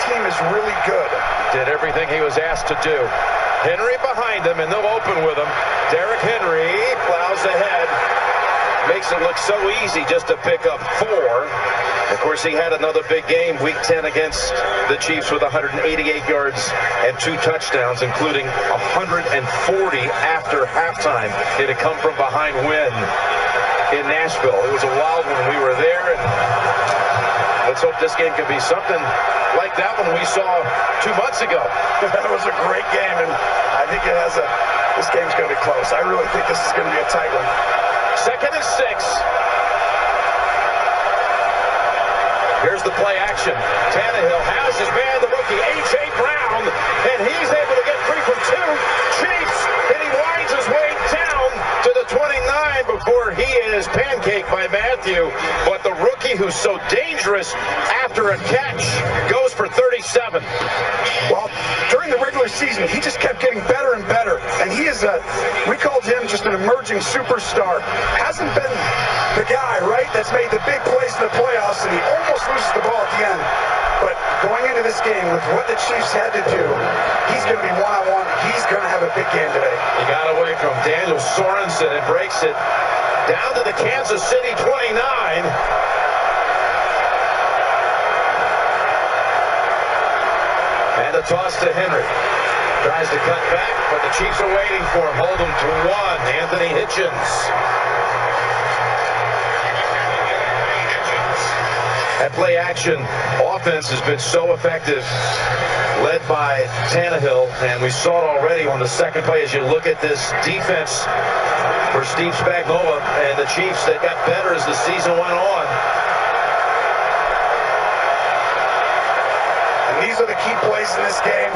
team is really good. Did everything he was asked to do. Henry behind him, and they'll open with him. Derrick Henry plows ahead. Makes it look so easy just to pick up 4. Of course, he had another big game, Week 10 against the Chiefs with 188 yards and 2 touchdowns, including 140 after halftime. It had come from behind win in Nashville. It was a wild one. We were there, and let's hope this game can be something like that one we saw 2 months ago. That was a great game, and I think this game's going to be close. I really think this is going to be a tight one. 2nd and 6. Here's the play action. Tannehill has his man, the rookie, A.J. Brown, and he's able to get free from 2. Chiefs, and he winds his way down to the 29 before he is pancaked by Matthew. But the rookie, who's so dangerous after a catch, goes for 37. Well, during the regular season, he just kept getting better and better. And he is we called him just an emerging superstar. Hasn't been the guy, right, that's made the big plays in the playoffs, and he almost loses the ball at the end. But going into this game with what the Chiefs had to do, he's going to be one-on-one. He's going to have a big game today. He got away from Daniel Sorensen and breaks it down to the Kansas City 29. And a toss to Henry. Tries to cut back, but the Chiefs are waiting for him. Hold him to 1. Anthony Hitchens. That play action offense has been so effective, led by Tannehill, and we saw it already on the second play as you look at this defense for Steve Spagnuolo and the Chiefs that got better as the season went on. And these are the key plays in this game.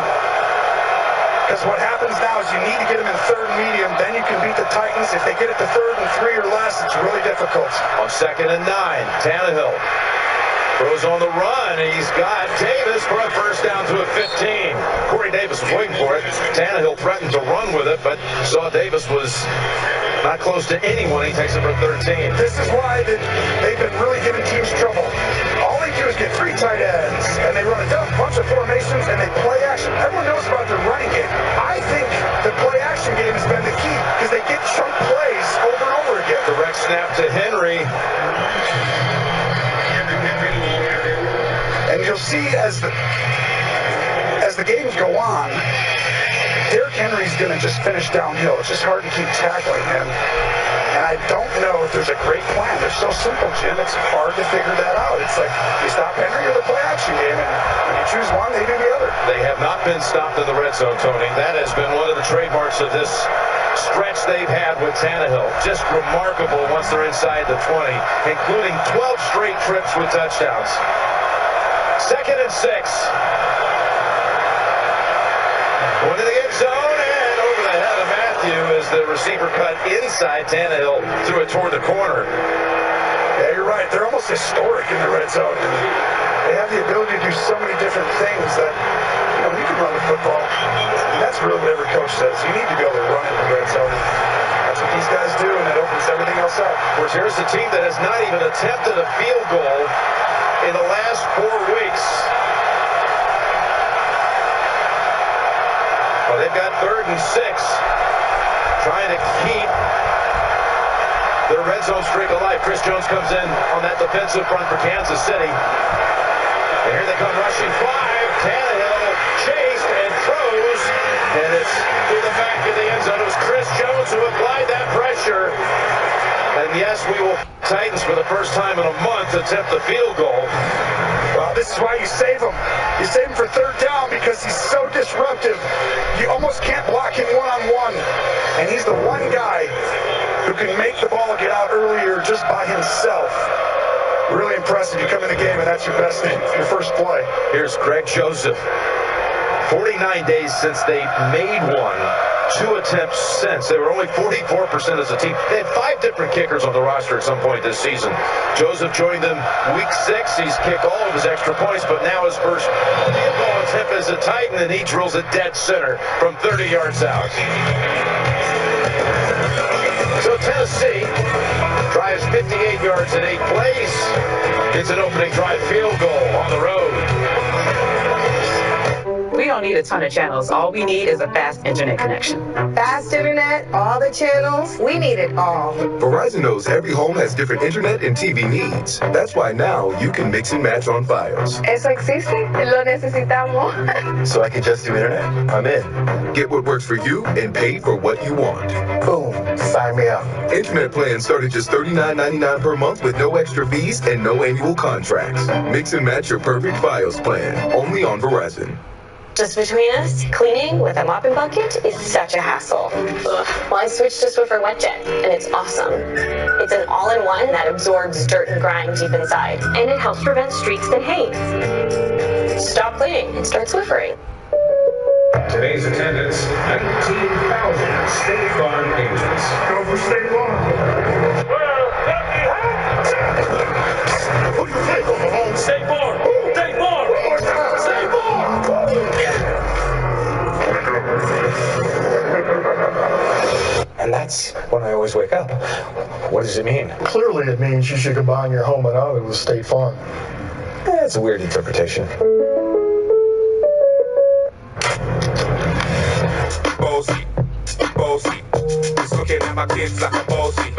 Because what happens now is you need to get them in 3rd and medium, then you can beat the Titans. If they get it to 3rd and 3 or less, it's really difficult. On 2nd and 9, Tannehill throws on the run. He's got Davis for a first down to a 15. Corey Davis was waiting for it. Tannehill threatened to run with it, but saw Davis was not close to anyone. He takes it for 13. This is why they've been really giving teams trouble. All they do is get 3 tight ends, and they run a bunch of formations, and they play action. Everyone knows about their running game. I think the play action game has been the key, because they get chunk plays over and over again. Direct snap to Henry. And you'll see as the games go on, Derrick Henry's going to just finish downhill. It's just hard to keep tackling him. And I don't know if there's a great plan. They're so simple, Jim. It's hard to figure that out. It's like you stop Henry or the play action game, and when you choose one, they do the other. They have not been stopped in the red zone, Tony. That has been one of the trademarks of this stretch they've had with Tannehill. Just remarkable once they're inside the 20, including 12 straight trips with touchdowns. 2nd and 6. Going to the end zone and over the head of Matthew as the receiver cut inside. Tannehill threw it toward the corner. Yeah, you're right. They're almost historic in the red zone. They have the ability to do so many different things that, you can run the football. And that's really what every coach says. You need to be able to run in the red zone. That's what these guys do, and it opens everything else up. Of course, here's the team that has not even attempted a field goal in the last 4 weeks. Well, they've got 3rd and 6, trying to keep their red zone streak alive. Chris Jones comes in on that defensive front for Kansas City. And here they come rushing 5. Tannehill chased and throws, and it's through the back of the end zone. It was Chris Jones who applied that pressure. And yes, we will Titans for the first time in a month attempt the field goal. Well, this is why you save him. You save him for 3rd down because he's so disruptive. You almost can't block him one-on-one. And he's the one guy who can make the ball get out earlier just by himself. Really impressive. You come in the game and that's your first play. Here's Greg Joseph. 49 days since they made one. 2 attempts since. They were only 44% as a team. They had 5 different kickers on the roster at some point this season. Joseph joined them week 6. He's kicked all of his extra points, but now his first field goal attempt as a Titan, and he drills it dead center from 30 yards out. So Tennessee drives 58 yards in 8 plays. It's an opening drive field goal on the road. don't need a ton of channels. All we need is a fast internet connection. Fast internet, all the channels, we need it all. Verizon knows every home has different internet and TV needs. That's why now you can mix and match on Fios. Eso existe, lo necesitamos. So I can just do internet? I'm in. Get what works for you and pay for what you want. Boom, sign me up. Internet plans start at just $39.99 per month with no extra fees and no annual contracts. Mix and match your perfect Fios plan, only on Verizon. Just between us, cleaning with a mopping bucket is such a hassle. Ugh. Well, I switched to Swiffer WetJet, and it's awesome. It's an all-in-one that absorbs dirt and grime deep inside, and it helps prevent streaks and haze. Stop cleaning and start Swiffering. Today's attendance, 19,000 State Farm agents. Go for State Farm. What do you think of Mahomes? State Farm! State Farm! State Farm! And that's when I always wake up. What does it mean? Clearly it means you should combine your home and auto with State Farm. That's a weird interpretation. Bossy, bossy. Just looking at my kids like a bossy.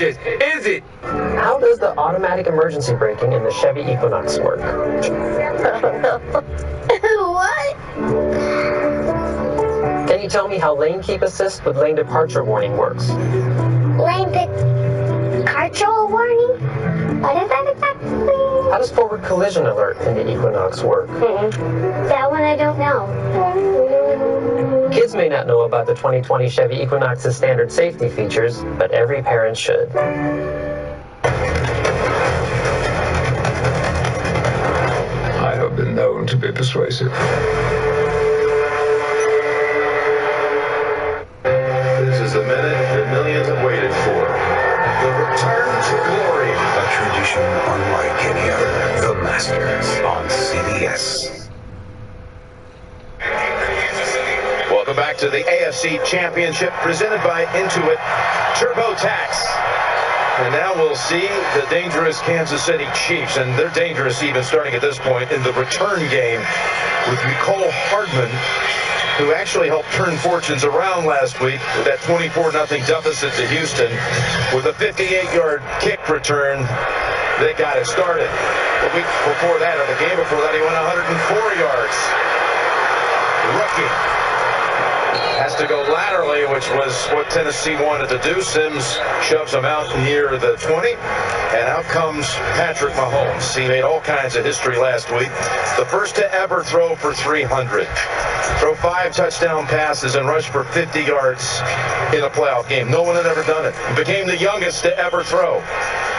Is it? How does the automatic emergency braking in the Chevy Equinox work? What? Can you tell me how lane keep assist with lane departure warning works? Lane departure warning? What is that exactly? How does forward collision alert in the Equinox work? That one I don't know. Kids may not know about the 2020 Chevy Equinox's standard safety features, but every parent should. I have been known to be persuasive. This is the minute the millions have waited for. The return to glory. A tradition unlike any other. The Masters on CBS. Welcome back to the AFC Championship presented by Intuit TurboTax. And now we'll see the dangerous Kansas City Chiefs, and they're dangerous even starting at this point in the return game with Nicole Hardman, who actually helped turn fortunes around last week with that 24-0 deficit to Houston. With a 58-yard kick return, they got it started. The week before that, or the game before that, he went 104 yards. Rookie has to go laterally, which was what Tennessee wanted to do. Sims shoves him out near the 20, and out comes Patrick Mahomes. He made all kinds of history last week. The first to ever throw for 300. Throw 5 touchdown passes and rush for 50 yards in a playoff game. No one had ever done it. He became the youngest to ever throw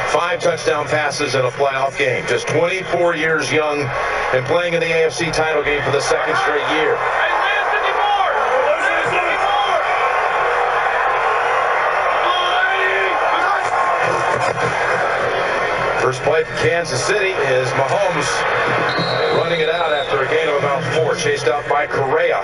5 touchdown passes in a playoff game. Just 24 years young and playing in the AFC title game for the second straight year. First play for Kansas City is Mahomes running it out after a gain of about 4, chased out by Correa.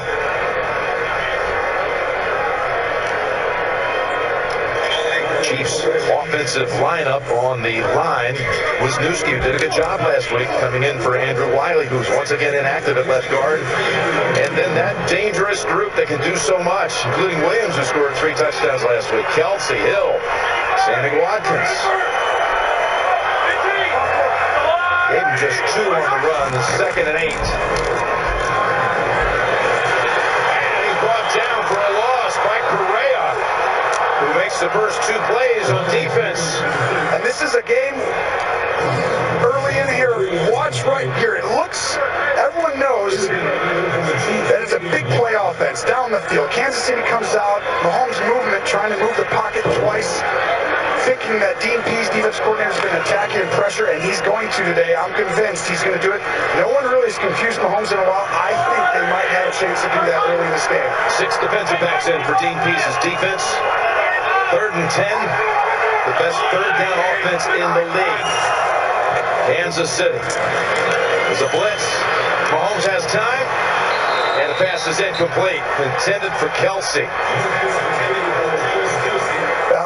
Chiefs offensive lineup on the line. Wisniewski, who did a good job last week, coming in for Andrew Wiley, who's once again inactive at left guard. And then that dangerous group that can do so much, including Williams, who scored 3 touchdowns last week. Kelsey, Hill, Sammy Watkins. Gave him just 2 on the run, 2nd and 8. And he's brought down for a loss by Correa, who makes the first 2 plays on defense. And this is a game early in here. Watch right here. It looks, everyone knows that it's a big play offense down the field. Kansas City comes out, Mahomes' movement, trying to move the pocket twice, thinking that Dean Pease, defense coordinator, is going to attack you in pressure, and he's going to today. I'm convinced he's going to do it. No one really has confused Mahomes in a while. I think they might have a chance to do that early in this game. 6 defensive backs in for Dean Pease's defense. 3rd and 10, the best 3rd down offense in the league. Kansas City. There's a blitz. Mahomes has time, and the pass is incomplete. Intended for Kelsey.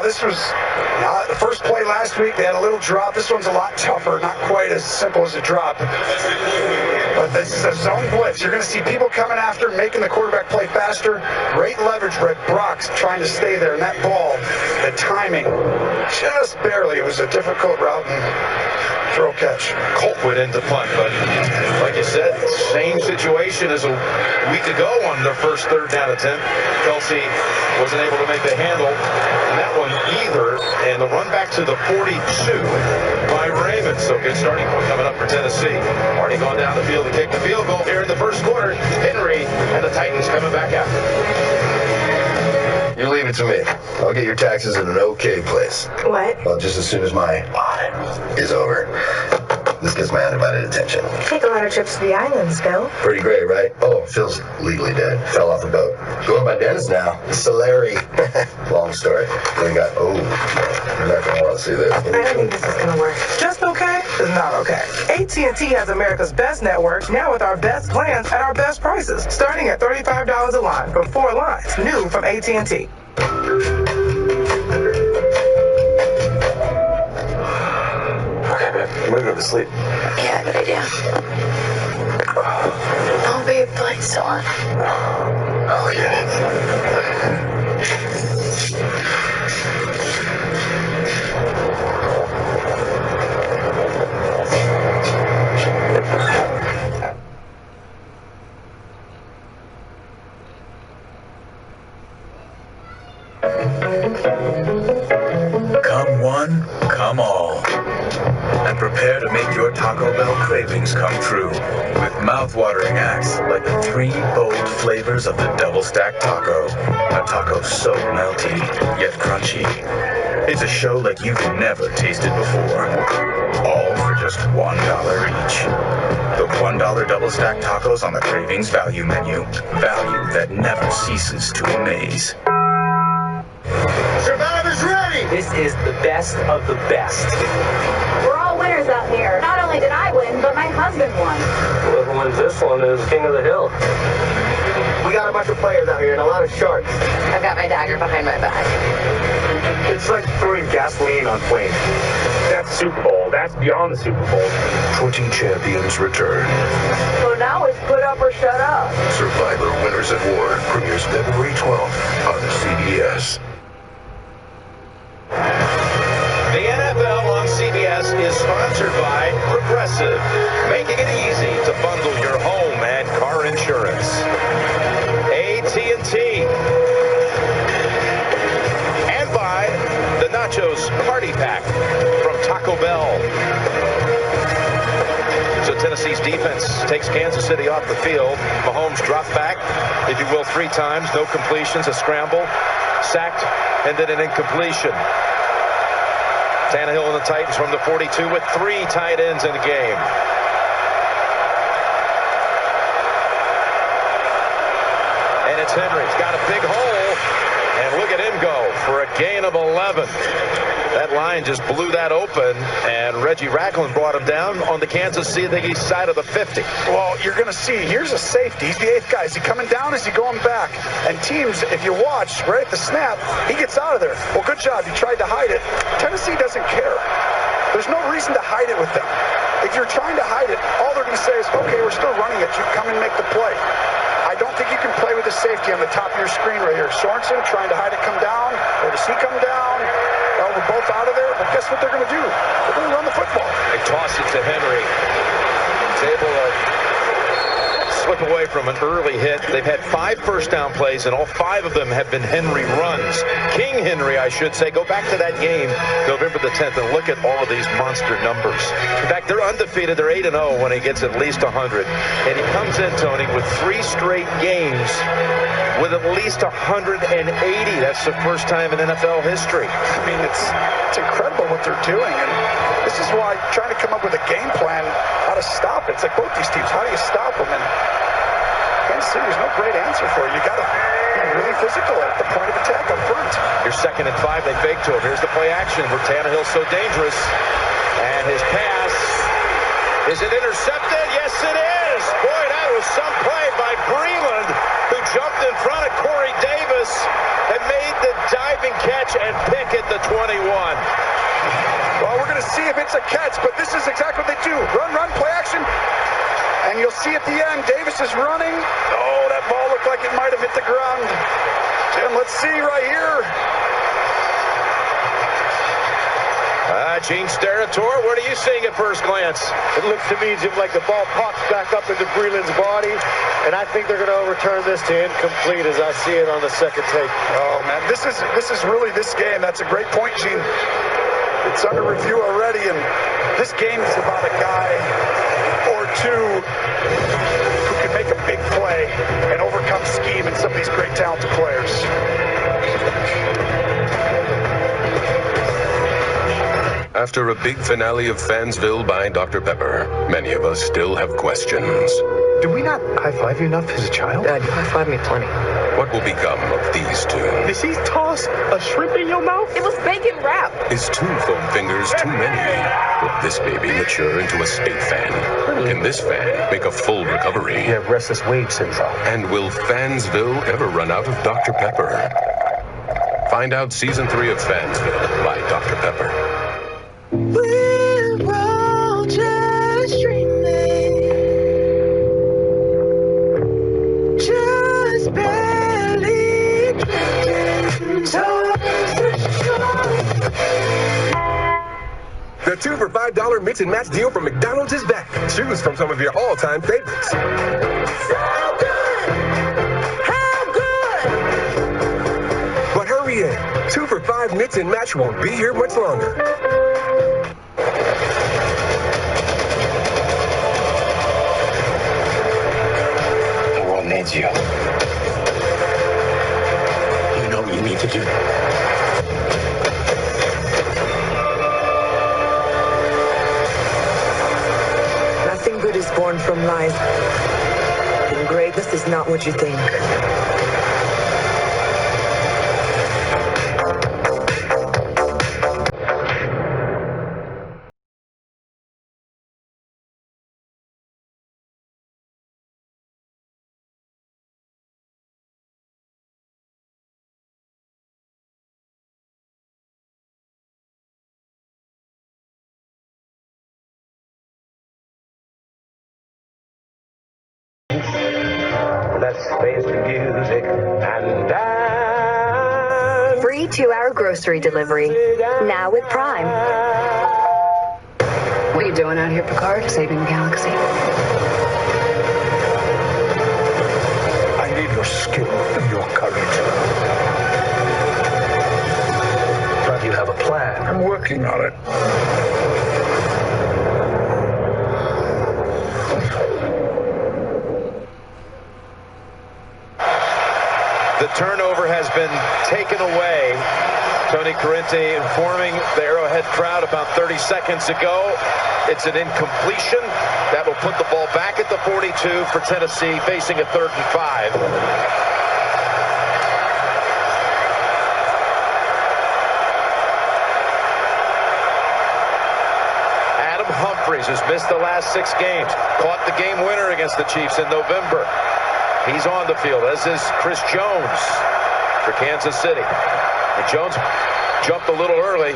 Now, this was the first play last week. They had a little drop. This one's a lot tougher, not quite as simple as a drop. But this is a zone blitz. You're going to see people coming after, making the quarterback play faster. Great leverage, Brett. Brock's trying to stay there. And that ball, the timing, just barely. It was a difficult route and throw catch. Colt went into punt, but like you said, same situation as a week ago on their first third down attempt. Kelsey wasn't able to make the handle in that one either, and the run back to the 42 by Raymond. So good starting point coming up for Tennessee. Already gone down the field to kick the field goal here in the first quarter. Henry and the Titans coming back out. You leave it to me. I'll get your taxes in an okay place. What? Well, just as soon as my audit is over. This gets my undivided attention. Take a lot of trips to the islands, Bill. Pretty great, right? Oh, Phil's legally dead. Fell off a boat. Going by Dennis now. Solari. Long story. Then got, you're not going to want to see this. I don't think this is going to work. Just okay is not okay. AT&T has America's best network, now with our best plans at our best prices. Starting at $35 a line for 4 lines. New from AT&T. I'm gonna go to sleep. Yeah, good idea. Oh, babe, the light's still on. I'll get it. Come one, come all. And prepare to make your Taco Bell cravings come true with mouth-watering acts like the 3 bold flavors of the double-stacked taco. A taco so melty, yet crunchy. It's a show like you've never tasted before. All for just $1 each. The $1 double-stacked tacos on the Cravings Value Menu. Value that never ceases to amaze. Survivors ready! This is the best of the best. We're all winners out here. Not only did I win, but my husband won. Whoever wins this one is king of the hill. We got a bunch of players out here and a lot of sharks. I've got my dagger behind my back. It's like throwing gasoline on flames. That's Super Bowl. That's beyond the Super Bowl. 20 champions return. So now it's put up or shut up. Survivor Winners at War premieres February 12th on CBS. The NFL on CBS is sponsored by Progressive, making it easy to bundle your home and car insurance. AT&T. And by the Nachos Party Pack from Taco Bell. So Tennessee's defense takes Kansas City off the field. Mahomes dropped back, if you will, 3 times. No completions, a scramble, sacked, and then an incompletion. Tannehill and the Titans from the 42 with 3 tight ends in the game. And it's Henry. He's got a big hole. And look at him go for a gain of 11. That line just blew that open, and Reggie Ragland brought him down on the Kansas City side of the 50. Well, you're going to see, here's a safety. He's the 8th guy. Is he coming down? Is he going back? And teams, if you watch, right at the snap, he gets out of there. Well, good job. He tried to hide it. Tennessee doesn't care. There's no reason to hide it with them. If you're trying to hide it, all they're going to say is, okay, we're still running it. You come and make the play. I don't think you can play with the safety on the top of your screen right here. Sorensen trying to hide it come down, or does he come down? Well, we're both out of there. Well, guess what they're going to do? They're going to run the football. They toss it to Henry. He's able to slip away from an early hit. They've had 5 first down plays, and all 5 of them have been Henry runs. King Henry, I should say. Go back to that game, November the 10th, and look at all of these monster numbers. In fact, they're undefeated. They're 8-0 when he gets at least 100. And he comes in, Tony, with 3 straight games with at least 180. That's the first time in NFL history. I mean, it's incredible what they're doing. And this is why trying to come up with a game plan, how to stop it. It's like both these teams. How do you stop them? And Kansas City, there's no great answer for it. You got to be really physical at the point of attack up front. You're 2nd and 5. They fake to him. Here's the play action where Tannehill's so dangerous. And his pass, is it intercepted? Yes, it is. Boy, that there was some play by Breland, who jumped in front of Corey Davis and made the diving catch and pick at the 21. Well, we're going to see if it's a catch, but this is exactly what they do. Run, play action. And you'll see at the end, Davis is running. Oh, that ball looked like it might have hit the ground. Jim, let's see right here. Gene Steratore, what are you seeing at first glance? It looks to me, Jim, like the ball pops back up into Breland's body, and I think they're going to overturn this to incomplete as I see it on the second take. Oh, man, this is really this game. That's a great point, Gene. It's under review already, and this game is about a guy or two who can make a big play and overcome scheme and some of these great talented players. After a big finale of Fansville by Dr. Pepper, many of us still have questions. Did we not high-five you enough as a child? You high-fived me plenty. What will become of these two? Did she toss a shrimp in your mouth? It was bacon wrap. Is 2 foam fingers too many? Will this baby mature into a state fan? Can this fan make a full recovery? You have restless wage syndrome. And will Fansville ever run out of Dr. Pepper? Find out Season 3 of Fansville by Dr. Pepper. We're all just dreaming, just barely drifting towards the shore. The 2 for $5 mix and match deal from McDonald's is back. Choose from some of your all-time favorites. So good! How good! But hurry in. 2 for $5 mix and match won't be here much longer. Needs you. You know what you need to do. Nothing good is born from lies. And greatness is not what you think. Let's face the music and dance. Free 2-hour grocery delivery. Now with Prime. What are you doing out here, Picard? Saving the galaxy? I need your skill and your courage. But you have a plan. I'm working on it. The turnover has been taken away. Tony Corrente informing the Arrowhead crowd about 30 seconds ago. It's an incompletion. That will put the ball back at the 42 for Tennessee, facing a 3rd and 5. Adam Humphries has missed the last 6 games. Caught the game winner against the Chiefs in November. He's on the field, as is Chris Jones for Kansas City. And Jones jumped a little early.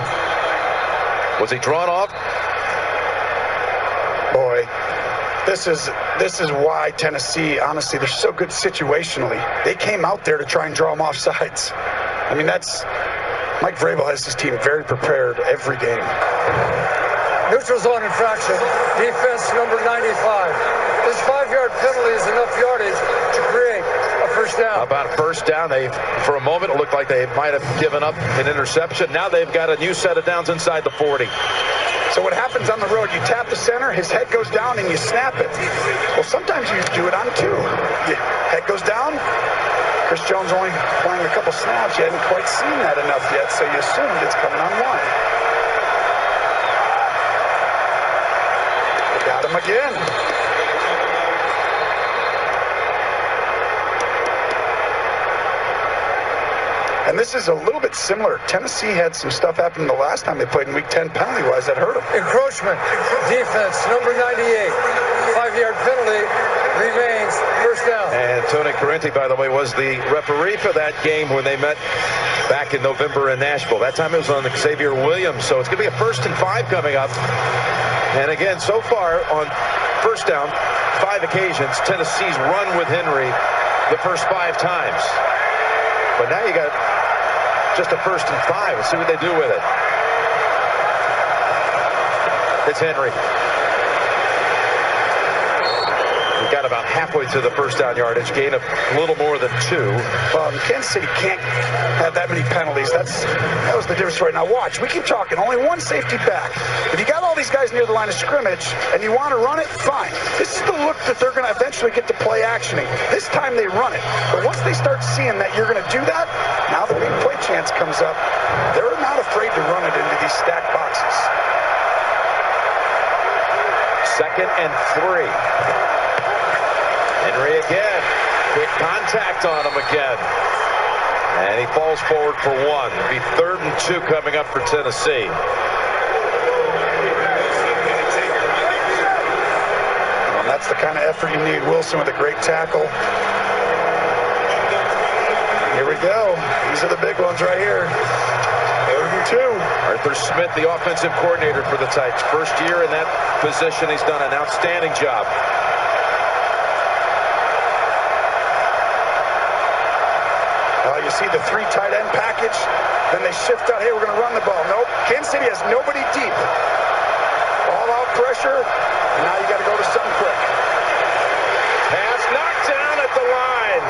Was he drawn off? Boy, this is why Tennessee, honestly, they're so good situationally. They came out there to try and draw them off sides. I mean, Mike Vrabel has his team very prepared every game. Neutral zone infraction. Defense number 95. This 5-yard penalty is enough yardage to create a first down. How about a first down? For a moment, it looked like they might have given up an interception. Now they've got a new set of downs inside the 40. So what happens on the road, you tap the center, his head goes down, and you snap it. Well, sometimes you do it on 2. Your head goes down. Chris Jones only playing a couple snaps. You hadn't quite seen that enough yet, so you assumed it's coming on 1. Got him again. And And this is a little bit similar. Tennessee had some stuff happen the last time they played in Week 10 penalty-wise that hurt them. Encroachment, defense, number 98. 5-yard penalty, remains first down. And Tony Correnti, by the way, was the referee for that game when they met back in November in Nashville. That time it was on Xavier Williams. So it's going to be a 1st and 5 coming up. And again, so far on first down, 5 occasions, Tennessee's run with Henry the first 5 times. But now you got just a 1st and 5. Let's see what they do with it. It's Henry. We got about halfway to the first down yardage, gain of a little more than 2. Well, Kansas City can't have that many penalties. That was the difference right now. Watch, we keep talking. Only one safety back. If you got all these guys near the line of scrimmage and you want to run it, fine. This is the look that they're going to eventually get to play actioning. This time they run it. But once they start seeing that you're going to do that, now the big play chance comes up. They're not afraid to run it into these stacked boxes. 2nd and 3. Henry again. Quick contact on him again. And he falls forward for 1. It'll be 3rd and 2 coming up for Tennessee. And that's the kind of effort you need. Wilson with a great tackle. Here we go. These are the big ones right here. 3rd and 2. Arthur Smith, the offensive coordinator for the Titans. First year in that position. He's done an outstanding job. You see the 3 tight end package, then they shift out, hey, we're going to run the ball. Nope, Kansas City has nobody deep. All out pressure, and now you got to go to something quick. Pass knocked down at the line.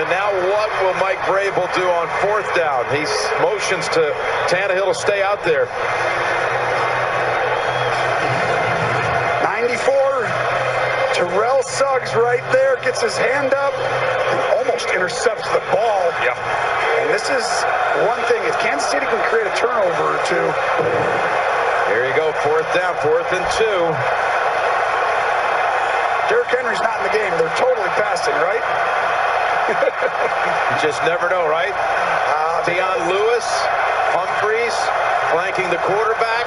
And now what will Mike Vrabel do on 4th down? He motions to Tannehill to stay out there. 94, Terrell Suggs right there, gets his hand up. Almost intercepts the ball. Yeah. And this is one thing. If Kansas City can create a turnover or 2. Here you go. 4th down. 4th and 2. Derrick Henry's not in the game. They're totally passing, right? You just never know, right? Deion Lewis, Humphreys, flanking the quarterback.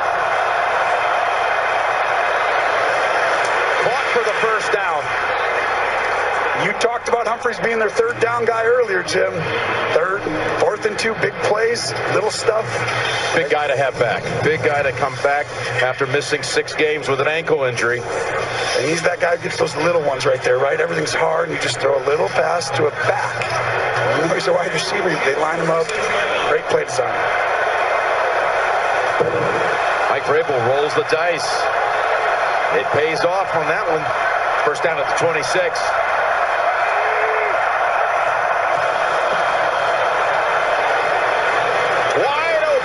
Caught for the first down. You talked about Humphreys being their 3rd down guy earlier, Jim. 3rd, 4th and 2, big plays, little stuff. Big guy to have back. Big guy to come back after missing 6 games with an ankle injury. And he's that guy who gets those little ones right there, right? Everything's hard, and you just throw a little pass to a back. And he's a wide receiver. They line him up. Great play design. Mike Vrabel rolls the dice. It pays off on that one. First down at the 26.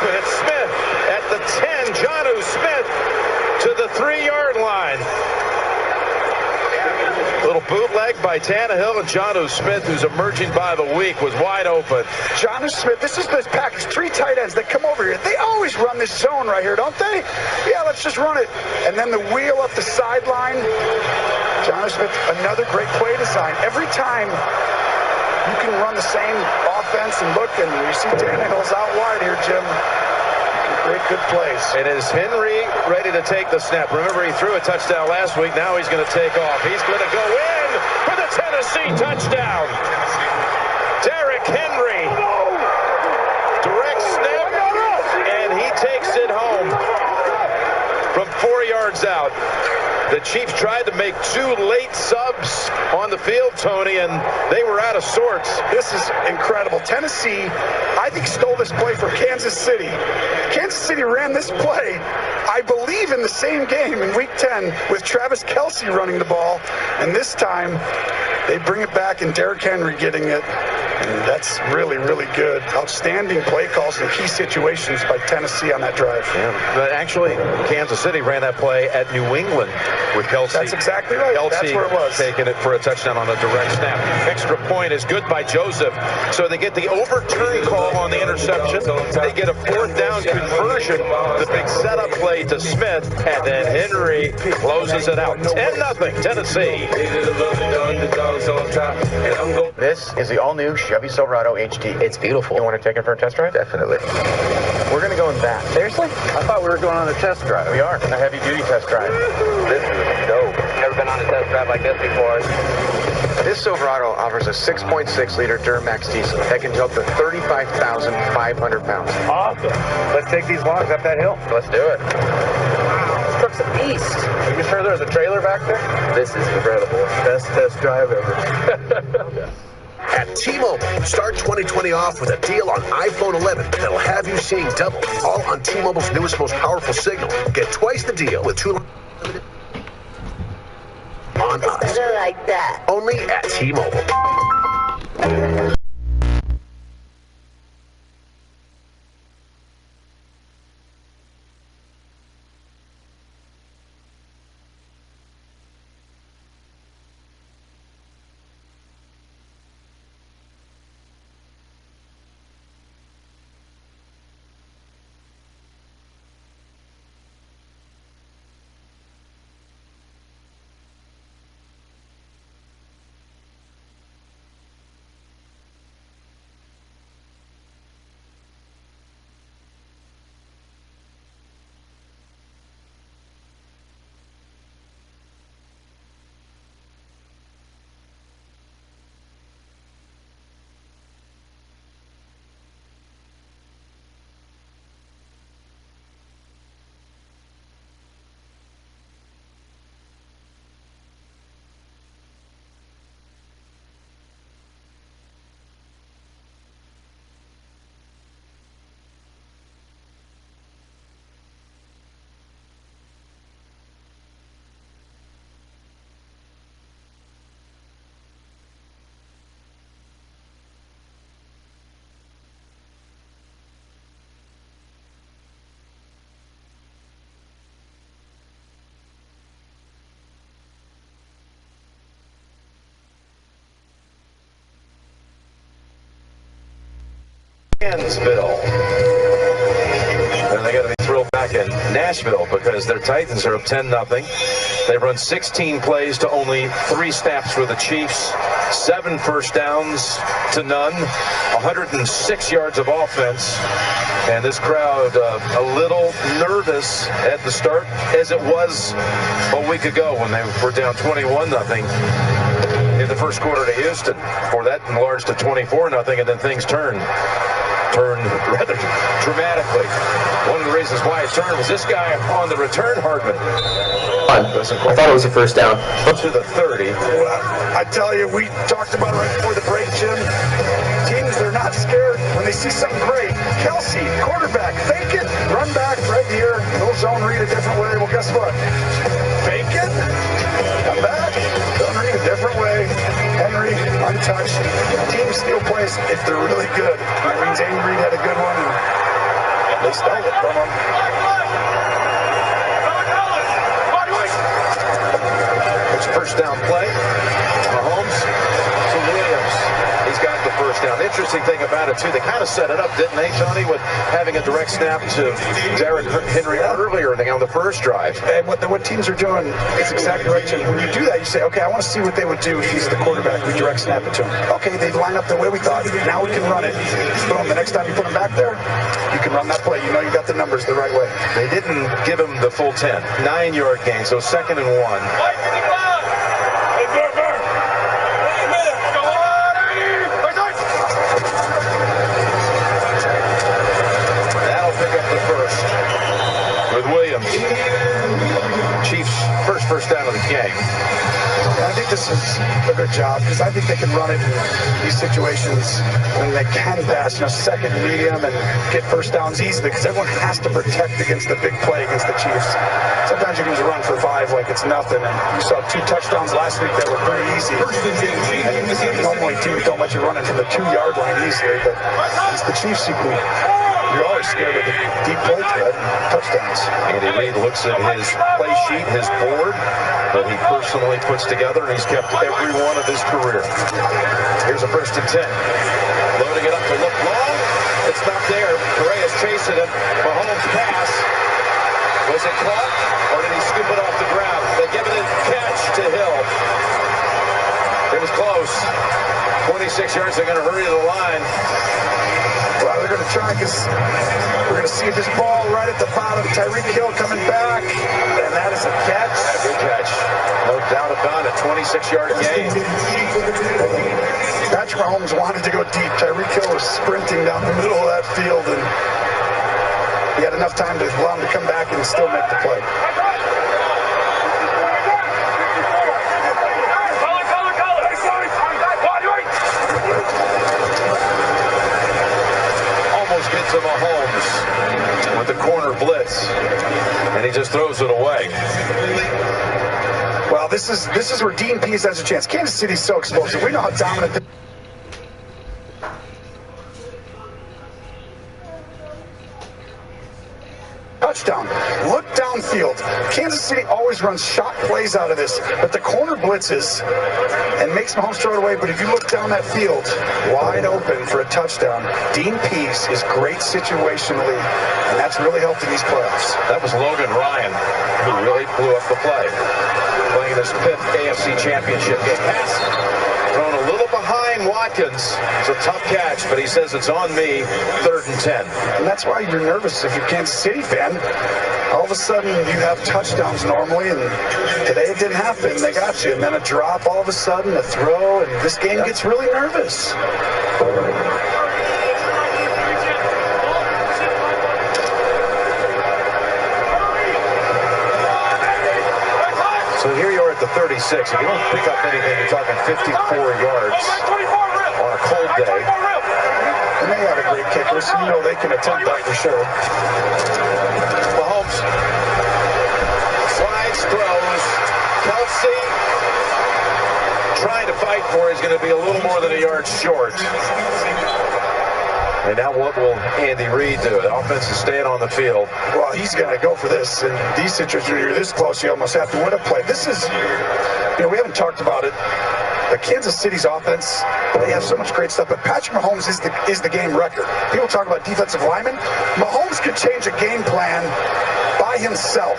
It's Smith at the 10. Jonnu Smith to the 3-yard line. Little bootleg by Tannehill, and Jonnu Smith, who's emerging by the week, was wide open. Jonnu Smith, this is this package. 3 tight ends that come over here. They always run this zone right here, don't they? Yeah, let's just run it. And then the wheel up the sideline. Jonnu Smith, another great play design. Every time you can run the same offense and look, and you see Tannehill's out wide here, Jim. Great, good plays. And is Henry ready to take the snap? Remember, he threw a touchdown last week. Now he's going to take off. He's going to go in for the Tennessee touchdown. Derrick Henry. Direct snap, and he takes it home from 4 yards out. The Chiefs tried to make 2 late subs on the field, Tony, and they were out of sorts. This is incredible. Tennessee, I think, stole this play from Kansas City. Kansas City ran this play, I believe, in the same game in Week 10 with Travis Kelce running the ball. And this time, they bring it back and Derrick Henry getting it. And that's really, really good. Outstanding play calls in key situations by Tennessee on that drive. Yeah, but actually, Kansas City ran that play at New England with Kelce. That's exactly right. Kelce That's where it was. Taking it for a touchdown on a direct snap. Extra point is good by Joseph. So they get the overturn call on the interception. They get a 4th down conversion. The big setup play to Smith. And then Henry closes it out. 10-0 Tennessee. This is the all-new Chevy Silverado HD. It's beautiful. You want to take it for a test drive? Definitely. We're going to go in that. Seriously? I thought we were going on a test drive. We are. A heavy-duty test drive. This is dope. Never been on a test drive like this before. This Silverado offers a 6.6-liter Duramax diesel that can tow up to 35,500 pounds. Awesome. Let's take these logs up that hill. Let's do it. Wow, this truck's a beast. Are you sure there's a trailer back there? This is incredible. Best test drive ever. At T-Mobile, start 2020 off with a deal on iPhone 11 that'll have you seeing double, all on T-Mobile's newest, most powerful signal. Get twice the deal with 2 on us. Better like that. Only at T-Mobile. Kansville. And they got to be thrilled back in Nashville because their Titans are up 10-0. They run 16 plays to only 3 snaps for the Chiefs, 7 first downs to none, 106 yards of offense. And this crowd a little nervous at the start, as it was a week ago when they were down 21-0 in the first quarter to Houston. For that enlarged to 24-0, and then things turned rather dramatically. One of the reasons why it turned was this guy on the return, Hardman. I thought it was a first down. To the 30. Well, I tell you, we talked about it right before the break, Jim. Teams, they're not scared when they see something great. Kelsey, quarterback, fake it, run back right here. Little zone read a different way. Well, guess what? Fake it, come back, zone read a different way. Henry, untouched. Teams steal plays if they're really good. That means Andy Reid had a good one, and they stole it from him. It's a first down play. Mahomes to Williams. He's got the first down. The interesting thing about it, too, they kind of set it up, didn't they, Tony, with having a direct snap to Derrick Henry earlier on the first drive. And what teams are doing is exactly right, Jim. When you do that, you say, okay, I want to see what they would do if he's the quarterback. We direct snap it to him. Okay, they line up the way we thought. Now we can run it. Boom, the next time you put him back there, you can run that play. You know you got the numbers the right way. They didn't give him the full 10. 9-yard gain, so 2nd and 1. Chiefs' first down of the game. I think this is a good job because I think they can run it in these situations when they can pass, second and medium and get first downs easily because everyone has to protect against the big play against the Chiefs. Sometimes you can just run for 5 like it's nothing, and you saw 2 touchdowns last week that were pretty easy. And normally teams don't let you run it from the 2-yard line easily, but it's the Chiefs you're always scared of the deep play threat and touchdowns. Andy Reid looks at his play sheet, his board, that he personally puts together, and he's kept every one of his career. Here's a 1st and 10. Loading it up to look long. It's not there. Correa's chasing him. Mahomes pass. Was it caught, or did he scoop it off the ground? They give it a catch to Hill. It was close. 26 yards, they're going to hurry to the line. Well, they're going to try because we're going to see this ball right at the bottom. Tyreek Hill coming back, and that is a catch. A good catch. No doubt about it. 26-yard gain. Patrick Mahomes wanted to go deep. Tyreek Hill was sprinting down the middle of that field, and he had enough time to allow him to come back and still make the play. Get to Mahomes with the corner blitz, and he just throws it away. Well, this is where Dean Pease has a chance. Kansas City's so explosive. We know how dominant. Touchdown. Look downfield. Kansas City always runs shot plays out of this, but the corner blitzes and makes Mahomes throw it away. But if you look down that field, wide open for a touchdown. Dean Pease is great situationally, and that's really helped in these playoffs. That was Logan Ryan who really blew up the play. Playing this 5th AFC championship game. Pass thrown a little behind Watkins. It's a tough catch, but he says it's on me. 3rd and 10. And that's why you're nervous if you're a Kansas City fan. All of a sudden, you have touchdowns normally, and today it didn't happen. They got you. And then a drop all of a sudden, a throw, and this game gets really nervous. So here you are at the 36. If you don't pick up anything, you're talking 54 yards on a cold day. And they have a great kicker, so you know they can attempt that for sure. Mahomes slides, throws. Kelsey trying to fight for it. He's going to be a little more than a yard short. And now what will Andy Reid do? The offense is staying on the field. Well, he's going to go for this. In these situations, when you're this close, you almost have to win a play. This is, we haven't talked about it. But Kansas City's offense, they have so much great stuff. But Patrick Mahomes is the game record. People talk about defensive linemen. Mahomes could change a game plan by himself.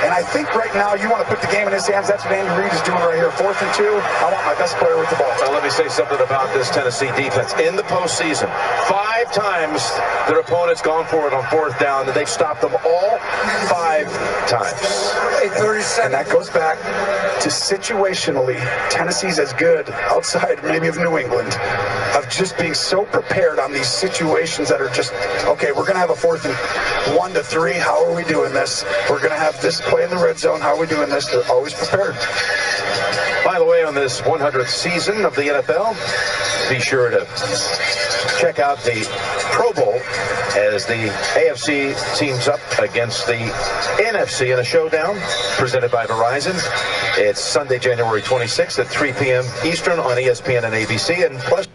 And I think right now you want to put the game in his hands. That's what Andy Reid is doing right here. 4th and 2. I want my best player with the ball. Now let me say something about this Tennessee defense. In the postseason, 5 times their opponents gone for it on 4th down, and they've stopped them all 5 times. And that goes back to situationally, Tennessee's as good outside maybe of New England of just being so prepared on these situations that are just, okay, we're going to have a 4th and 1 to 3. How are we doing this? We're going to have this play in the red zone. How are we doing this? They're always prepared. By the way, on this 100th season of the NFL, be sure to check out the Pro Bowl as the AFC teams up against the NFC in a showdown presented by Verizon. It's Sunday, January 26th at 3 p.m. Eastern on ESPN and ABC. And plus,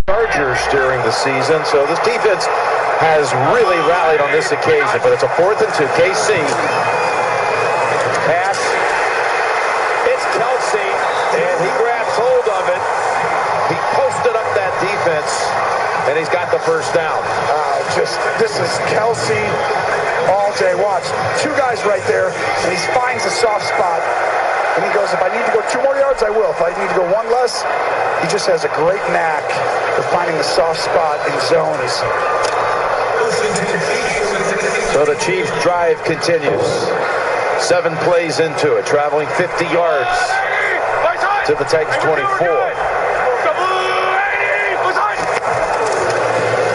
Chargers during the season, so this defense has really rallied on this occasion, but it's a 4th and 2. KC pass. It's Kelsey, and he grabs hold of it. He posted up that defense, and he's got the 1st down. This is Kelsey all day. Watch, 2 guys right there, and he finds a soft spot. And he goes, if I need to go 2 more yards, I will. If I need to go 1 less, he just has a great knack for finding the soft spot in zones. So the Chiefs' drive continues. 7 plays into it, traveling 50 yards to the Titans' 24.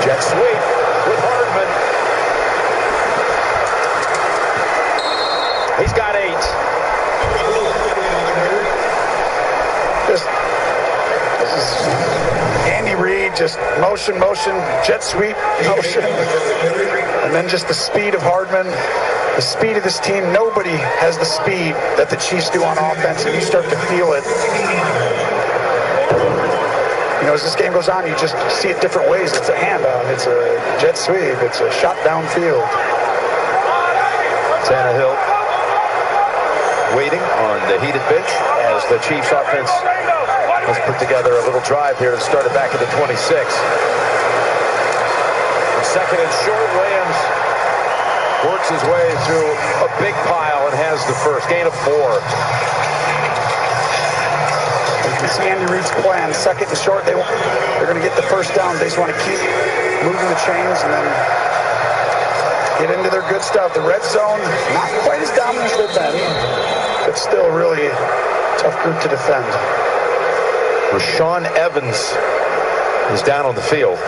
Jet sweep with Hardman. He's got 8. This is Andy Reid, just motion, jet sweep, motion. And then just the speed of Hardman, the speed of this team. Nobody has the speed that the Chiefs do on offense, and you start to feel it. You know, as this game goes on, you just see it different ways. It's a handoff, it's a jet sweep, it's a shot downfield. Tannehill waiting on the heated bench as the Chiefs offense has put together a little drive here to start it back at the 26. Second and short, Williams works his way through a big pile and has the first gain of 4. You can see Andy Reid's plan. Second and short, they're going to get the first down. They just want to keep moving the chains and then get into their good stuff. The red zone, not quite as dominant as they've been, but still really tough group to defend. Rashawn Evans is down on the field.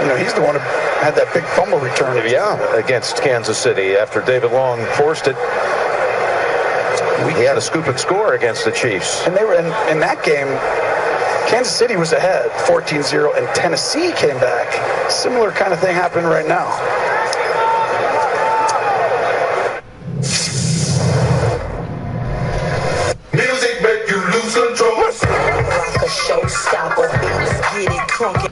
You know, he's the one who had that big fumble return. Yeah, against Kansas City after David Long forced it. He had a scoop and score against the Chiefs. And they were in that game, Kansas City was ahead 14-0, and Tennessee came back. Similar kind of thing happening right now. Music make you lose control. Rock a showstopper. Let's get it crunk.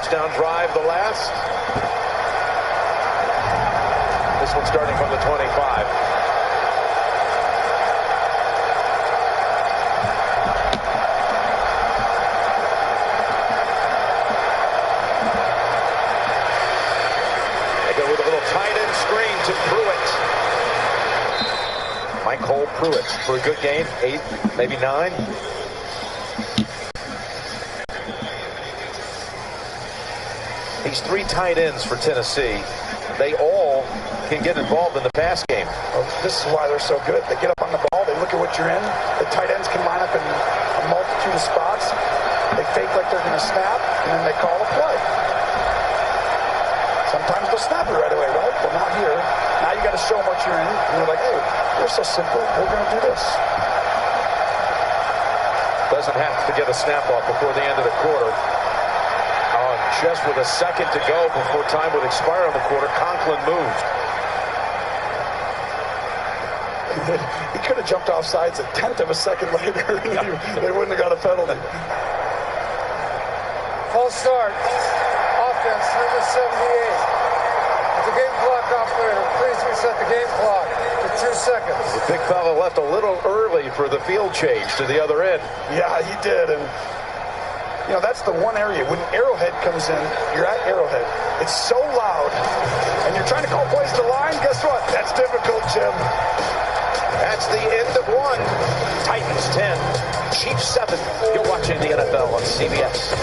touchdown drive, the last. This one starting from the 25. They go with a little tight end screen to Pruitt. Michael Pruitt for a good game, 8, maybe 9. These 3 tight ends for Tennessee, they all can get involved in the pass game. Well, this is why they're so good. They get up on the ball, they look at what you're in. The tight ends can line up in a multitude of spots. They fake like they're going to snap, and then they call a play. Sometimes they'll snap it right away, right? Well, not here. Now you got to show them what you're in, and you're like, hey, we're so simple. We're going to do this. Doesn't have to get a snap off before the end of the quarter. Just with a second to go before time would expire on the quarter, Conklin moved. He could have jumped off sides a tenth of a second later. They wouldn't have got a penalty. Full start. Offense, number 78. With the game clock operator, please reset the game clock to 2 seconds. The big fella left a little early for the field change to the other end. Yeah, he did. And you know, that's the one area. When Arrowhead comes in, you're at Arrowhead. It's so loud, and you're trying to call plays to the line. Guess what? That's difficult, Jim. That's the end of 1. Titans 10, Chiefs 7. You're watching the NFL on CBS.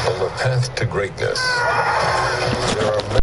On the path to greatness, there are many.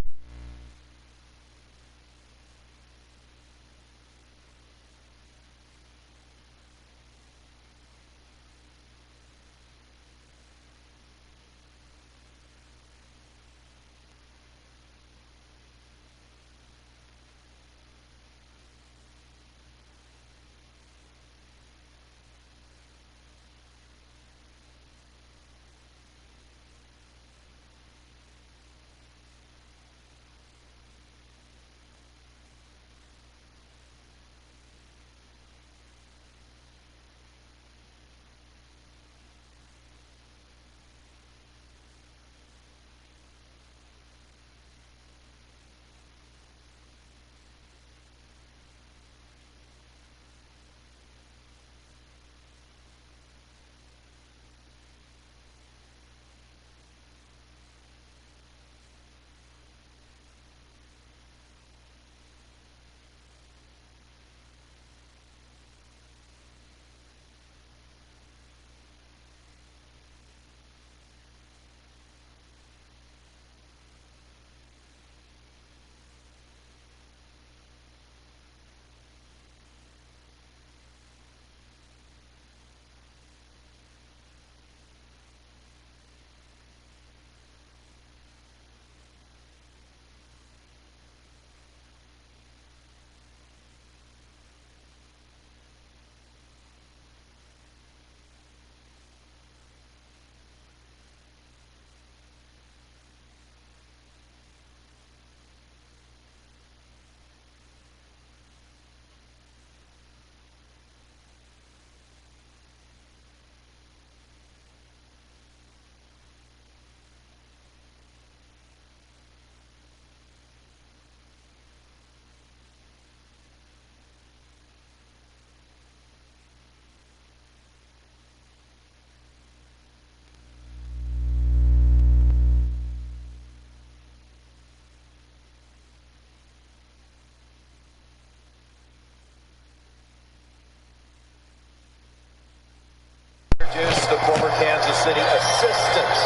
The former Kansas City assistant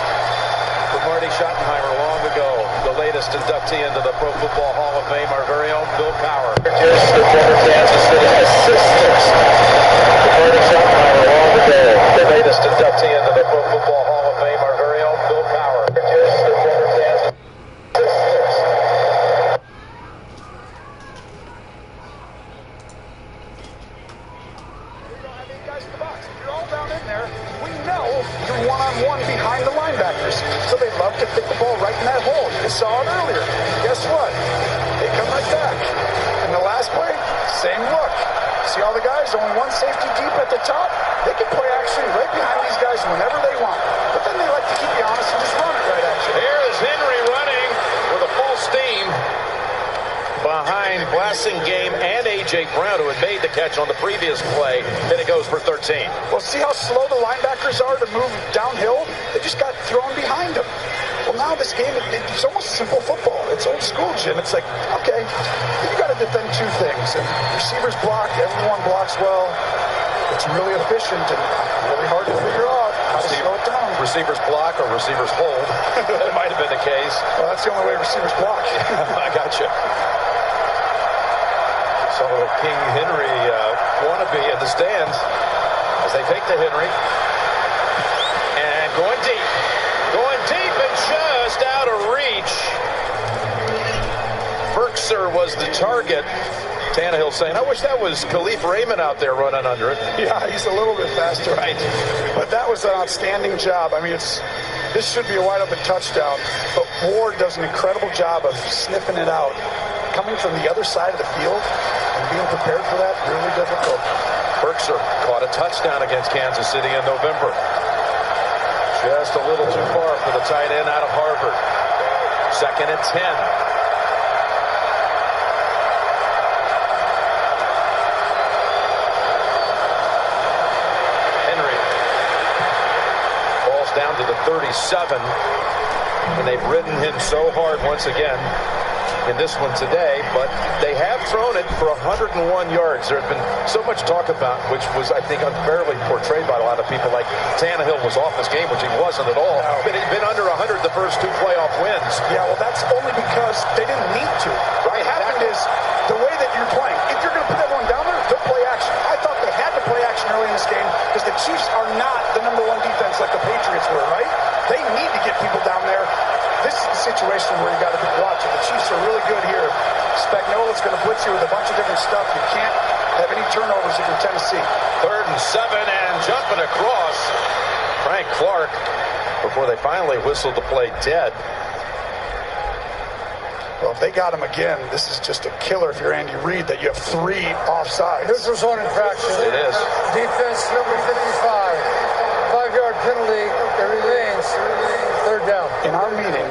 for Marty Schottenheimer long ago. The latest inductee into the Pro Football Hall of Fame, our very own Bill Cowher. Just the former Kansas City assistant for Marty Schottenheimer long ago. The latest inductee into the Pro Football Hall of Fame, our very own Bill Cowher. Just the former Kansas assistant. You're one-on-one behind the linebackers. So they love to pick the ball right in that hole. You saw it earlier. Guess what? They come right back. And the last play, same look. See all the guys? Only one safety deep at the top. They can play action right behind these guys whenever they want. But then they like to keep you honest and just run it right at you. Here is Henry running with a full steam behind Blassingame and A.J. Brown, who had made the catch on the previous play. Then it goes for 13. Well, see how slow the linebackers are to move downhill? They just got thrown behind them. Well, now this game, it's almost simple football. It's old school, Jim. It's like, okay, you got to defend two things. And receivers block, everyone blocks well. It's really efficient and really hard to figure out how to slow it down. Receivers block or receivers hold. That might have been the case. Well, that's the only way receivers block. I got you. Saw a little King Henry wannabe in the stands as they take to Henry. And going deep and just out of reach. Berkser was the target. Tannehill saying, I wish that was Khalif Raymond out there running under it. Yeah, he's a little bit faster. Right. But that was an outstanding job. I mean, this should be a wide open touchdown. But Ward does an incredible job of sniffing it out. Coming from the other side of the field and being prepared for that, really difficult. Berkser caught a touchdown against Kansas City in November. Just a little too far for the tight end out of Harvard. 2nd and 10. Henry falls down to the 37, and they've ridden him so hard once again in this one today, but they have thrown it for 101 yards. There had been so much talk about, which was, I think, unfairly portrayed by a lot of people, like Tannehill was off his game, which he wasn't at all. But he'd been under 100 the first 2 playoff wins. Yeah, well, that's only because they didn't need to. Right. What happened is the way that you're playing. If you're going to put everyone down there, they'll play action. I thought they had to play action early in this game because the Chiefs are not the #1 defense like the Patriots were, right? They need to get people down there. This is the situation where you got to be watching. The Chiefs are really good here. Spagnola's going to blitz you with a bunch of different stuff. You can't have any turnovers if you're Tennessee. 3rd and 7 and jumping across. Frank Clark, before they finally whistled the play dead. Well, if they got him again, this is just a killer if you're Andy Reid that you have 3 offsides. Neutral zone infraction. It is. Defense number 55. 5-yard penalty. It remains 3rd down. In our meeting,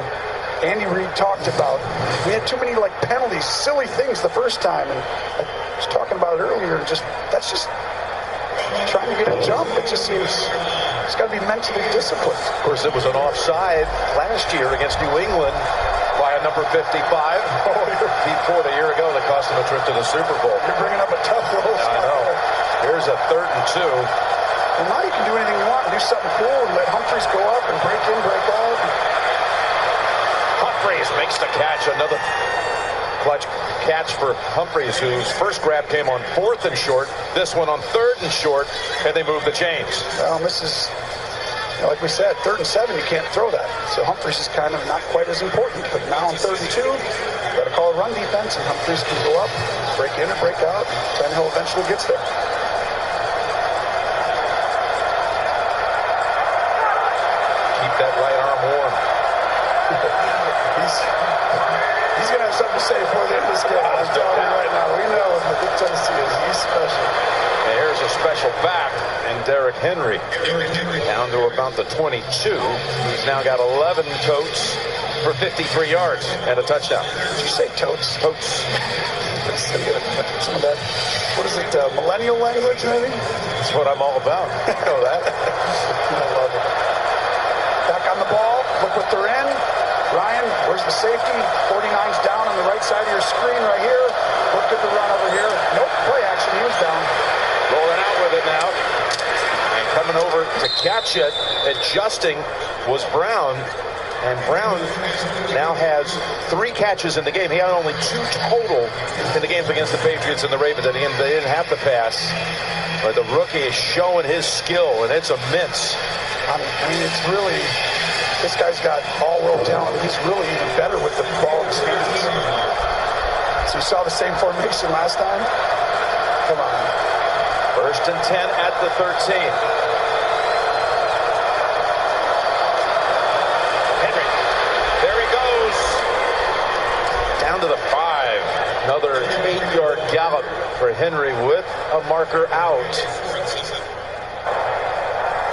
Andy Reid talked about we had too many penalties, silly things the first time, and I was talking about it earlier. And that's just trying to get a jump. It just seems it's got to be mentally disciplined. Of course, it was an offside last year against New England by a number 55. Pete Ford a year ago that cost him a trip to the Super Bowl. You're bringing up a tough role. I know. Here's a 3rd and 2. Well, now you can do anything you want and do something cool and let Humphries go up and break in, break out. Humphries makes the catch. Another clutch catch for Humphries, whose first grab came on 4th and short. This one on 3rd and short, and they move the chains. Well, this is, like we said, 3rd and 7, you can't throw that. So Humphries is kind of not quite as important. But now on 3rd and 2, you got to call a run defense, and Humphries can go up, break in or break out. Tannehill eventually gets there. Keep that right arm warm. He's going to have something to say before the end of this game. I'm telling you right now. We know how good Tennessee is. He's special. And here's a special back, and Derrick Henry down to about the 22. He's now got 11 totes for 53 yards and a touchdown. Did you say totes? Totes. Some of that, what is it, millennial language, maybe? That's what I'm all about. You know that. I love it. Back on the ball. Look what they're in. Ryan, where's the safety? 49's down on the right side of your screen right here. Look at the run over here. Nope, play action. He was down. Rolling out with it now. And coming over to catch it, adjusting, was Brown. And Brown now has 3 catches in the game. He had only 2 total in the games against the Patriots and the Ravens. At the end, they didn't have to pass. But the rookie is showing his skill, and it's immense. I mean, it's really, this guy's got all-world talent. He's really even better with the ball in his hands. So you saw the same formation last time? Come on. 1st and 10 at the 13. Henry. There he goes. Down to the 5. Another 8-yard gallop for Henry with a marker out.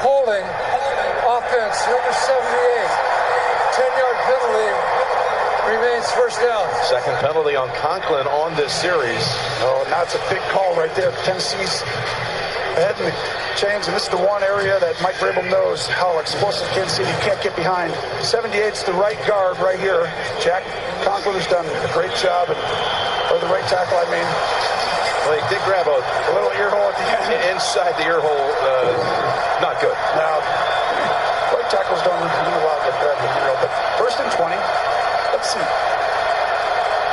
holding offense, number 78. 10-yard penalty, remains first down. Second penalty on Conklin on this series. Oh, now it's a big call right there. Tennessee's ahead in the chains, and this is the one area that Mike Vrabel knows how explosive Kansas City. You can't get behind. 78's the right guard right here. Jack Conklin has done a great job, or the right tackle, I mean. Well, he did grab a little ear hole at the end. Inside the ear hole, not good. Now, right tackle's done a lot of grab the ear hole, but first and 20. Let's see.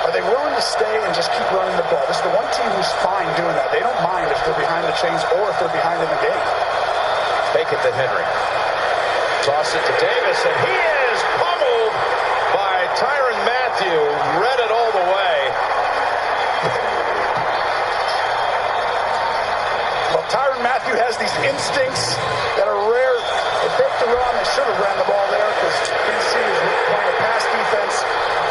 Are they willing to stay and just keep running the ball? This is the one team who's fine doing that. They don't mind if they're behind the chains or if they're behind in the game. Fake it to Henry. Toss it to Davis, and he is pummeled by Tyrann Mathieu. Read it all the way. Well, Tyrann Mathieu has these instincts that are rare. They faked the run. They should have ran the ball there because Kansas City is playing a pass defense.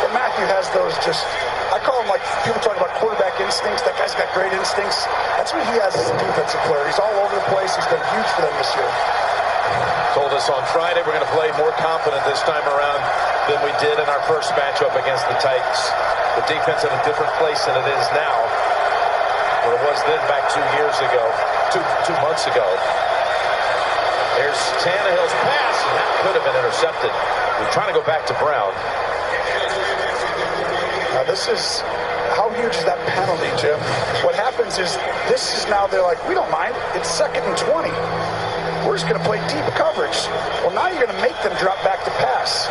But Mathieu has those just, I call them like, people talk about quarterback instincts. That guy's got great instincts. That's what he has as a defensive player. He's all over the place. He's been huge for them this year. Told us on Friday we're going to play more confident this time around than we did in our first matchup against the Titans. The defense in a different place than it is now, where it was then back 2 years ago, two months ago. There's Tannehill's pass, and that could have been intercepted. We're trying to go back to Brown. Now this is, how huge is that penalty, Jim? What happens is, this is now, they're like, we don't mind. It's 2nd and 20. We're just going to play deep coverage. Well, now you're going to make them drop back to pass.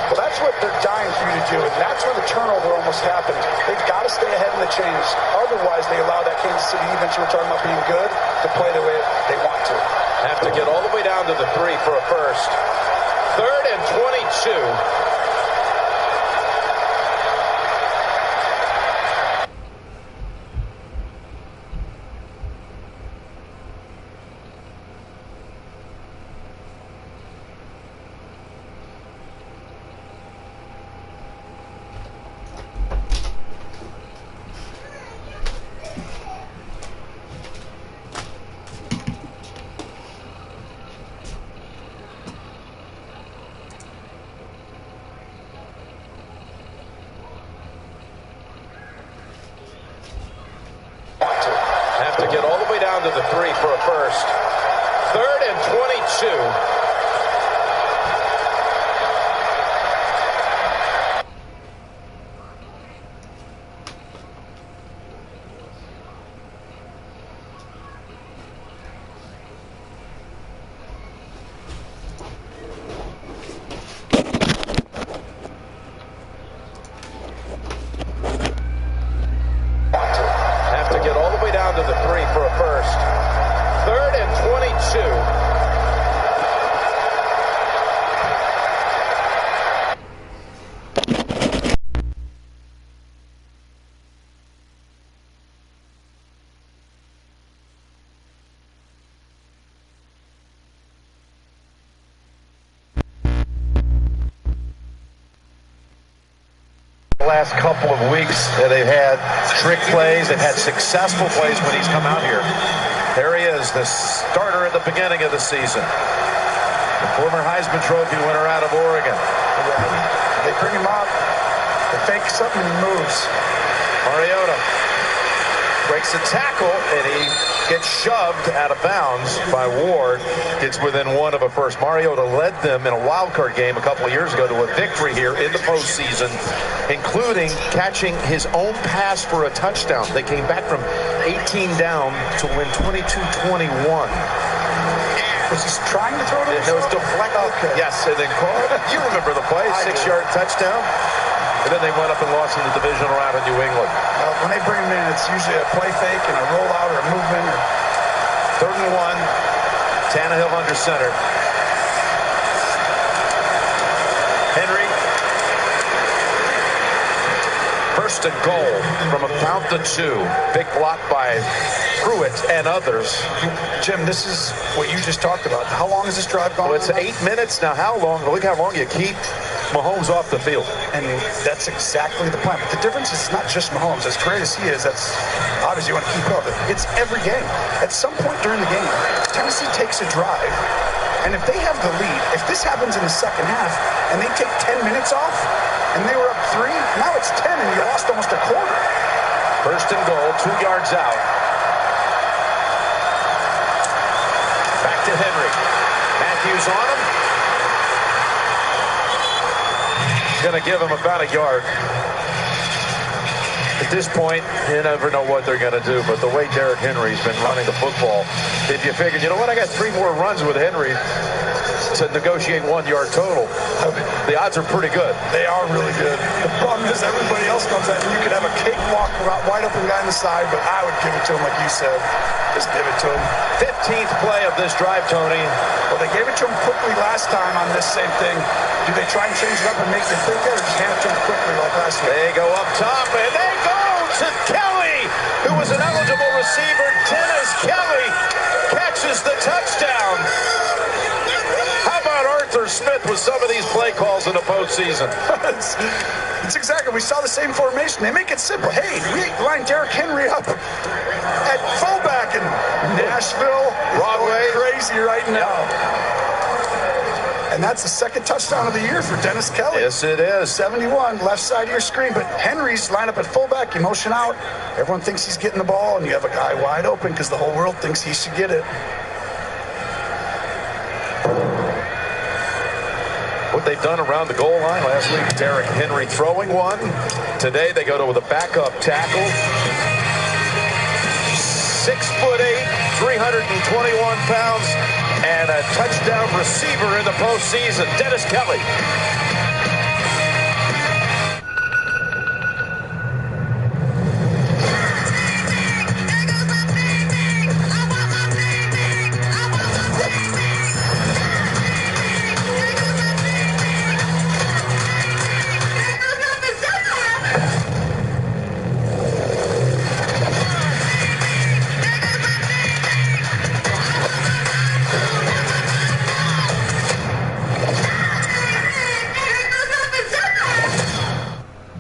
Well, that's what they're dying for you to do, and that's where the turnover almost happened. They've got to stay ahead in the chains. Otherwise, they allow that Kansas City defense you were talking about being good to play the way they want to. Have to get all the way down to the 3 for a first. 3rd and 22. Have to get all the way down to the 3 for a first. 3rd and 22. To the 3 for a first. 3rd and 22. Last couple of weeks they've had trick plays, they've had successful plays when he's come out here. There he is, the starter at the beginning of the season. The former Heisman Trophy winner out of Oregon. They bring him up, they fake something and he moves. Mariota breaks a tackle and he gets shoved out of bounds by Ward. Gets within 1 of a first. Mariota led them in a wild card game a couple of years ago to a victory here in the postseason, including catching his own pass for a touchdown. They came back from 18 down to win 22-21. Was he trying to throw it? It was deflected. Okay. Yes, and then you remember the play, 6-yard touchdown. And then they went up and lost in the divisional round in New England. When they bring him in, it's usually a play fake and a rollout or a movement. 3rd and 1. Tannehill under center. Henry. 1st and goal from about the 2. Big block by Pruitt and others. Jim, this is what you just talked about. How long has this drive gone? Well, it's 8 minutes now. How long? Look how long you keep Mahomes off the field. And that's exactly the plan. But the difference is not just Mahomes. As great as he is, that's obviously you want to keep up. It's every game. At some point during the game, Tennessee takes a drive, and if they have the lead, if this happens in the second half, and they take 10 minutes off, and they were up 3, now it's 10, and you lost almost a quarter. First and goal, 2 yards out. Back to Henry. Matthews on him. Going to give him about a yard. At this point, you never know what they're going to do, but the way Derrick Henry's been running the football, if you figured, you know what, I got 3 more runs with Henry to negotiate 1 yard total, the odds are pretty good. They are really good. The problem is everybody else comes at, and you could have a cakewalk, wide open guy on the side, but I would give it to him like you said. Just give it to him. 15th play of this drive, Tony. Well, they gave it to him quickly last time on this same thing. Do they try and change it up and make it quicker, or just hand it to him quickly like last week? They go up top, and they go to Kelly, who was an eligible receiver. Dennis Kelly catches the touchdown. How about Arthur Smith with some of these play calls in the postseason? It's exactly. We saw the same formation. They make it simple. Hey, we line Derrick Henry up at fullback in Nashville. Broadway. Crazy right now. And that's the second touchdown of the year for Dennis Kelly. Yes, it is. 71, left side of your screen. But Henry's line up at fullback. You motion out. Everyone thinks he's getting the ball, and you have a guy wide open because the whole world thinks he should get it. What they've done around the goal line last week, Derrick Henry throwing one. Today they go to with a backup tackle. 6'8", 321 pounds, and a touchdown receiver in the postseason, Dennis Kelly.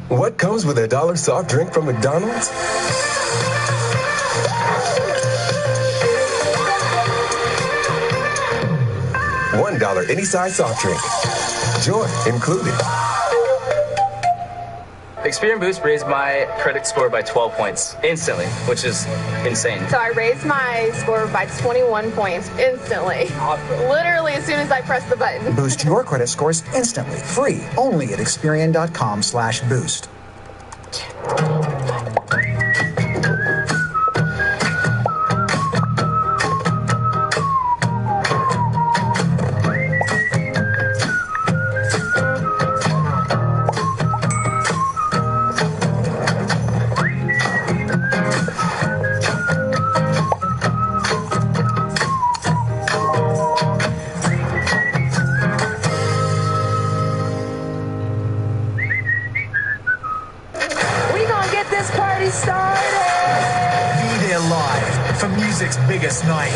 What comes with a $1 soft drink from McDonald's? $1 any size soft drink. Joy included. Experian Boost raised my credit score by 12 points instantly, which is insane. So I raised my score by 21 points instantly. Literally as soon as I pressed the button. Boost your credit scores instantly. Free. Only at Experian.com/boost. Biggest night.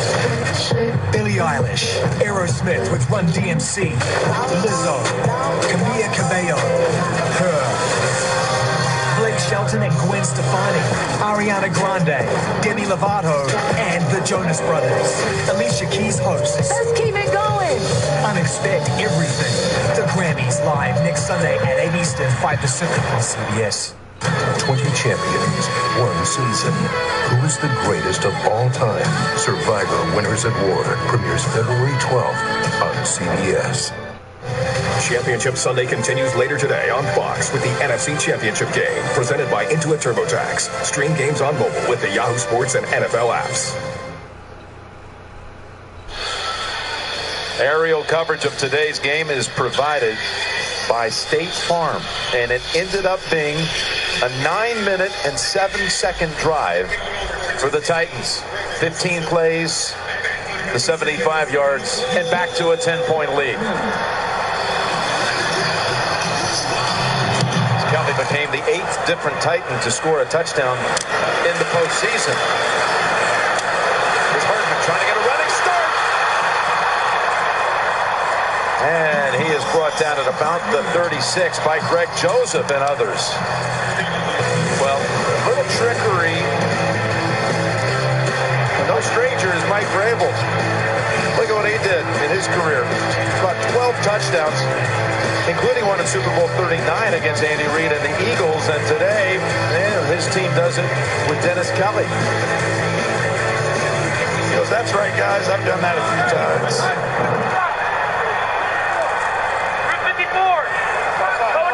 Billie Eilish, Aerosmith with Run DMC, Lizzo, Camila Cabello, Her, Blake Shelton and Gwen Stefani, Ariana Grande, Demi Lovato, and the Jonas Brothers. Alicia Keys hosts. Let's keep it going. Unexpect everything. The Grammys live next Sunday at 8 Eastern, 5 Pacific on CBS. 20 champions, 1 season. Who is the greatest of all time? Survivor Winners at War premieres February 12th on CBS. Championship Sunday continues later today on Fox with the NFC Championship game, presented by Intuit TurboTax. Stream games on mobile with the Yahoo Sports and NFL apps. Aerial coverage of today's game is provided by State Farm, and it ended up being a 9-minute and 7-second drive for the Titans. 15 plays, the 75 yards, and back to a 10-point lead. Kelly became the 8th different Titan to score a touchdown in the postseason. Here's Hardman trying to get a running start. And he is is brought down at about the 36 by Greg Joseph and others. Well, a little trickery. No stranger is Mike Vrabel. Look at what he did in his career. About 12 touchdowns, including one in Super Bowl 39 against Andy Reid and the Eagles. And today, man, his team does it with Dennis Kelly. He goes, that's right, guys. I've done that a few times. 54.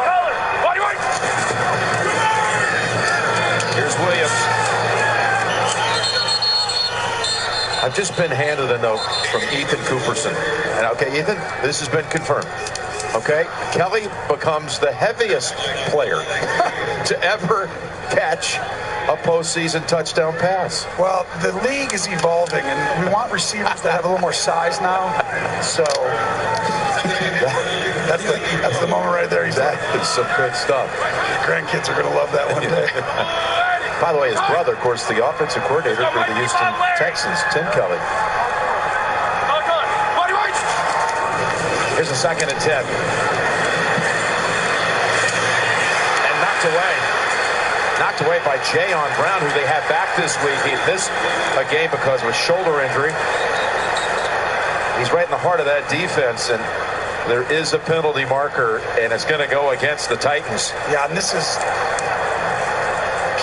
Color. Body right. Here's Williams. I've just been handed a note from Ethan Cooperson. And okay, Ethan, this has been confirmed. Okay, Kelly becomes the heaviest player to ever catch a postseason touchdown pass. Well, the league is evolving, and we want receivers that have a little more size now. So that's the moment right there. That is some good stuff. Grandkids are going to love that one day. By the way, his brother, of course, the offensive coordinator for the Houston Texans, Tim Kelly. Here's a 2nd and 10. And knocked away by Jayon Brown, who they have back this week. He missed a game because of a shoulder injury. He's right in the heart of that defense, and there is a penalty marker, and it's going to go against the Titans. Yeah, and this is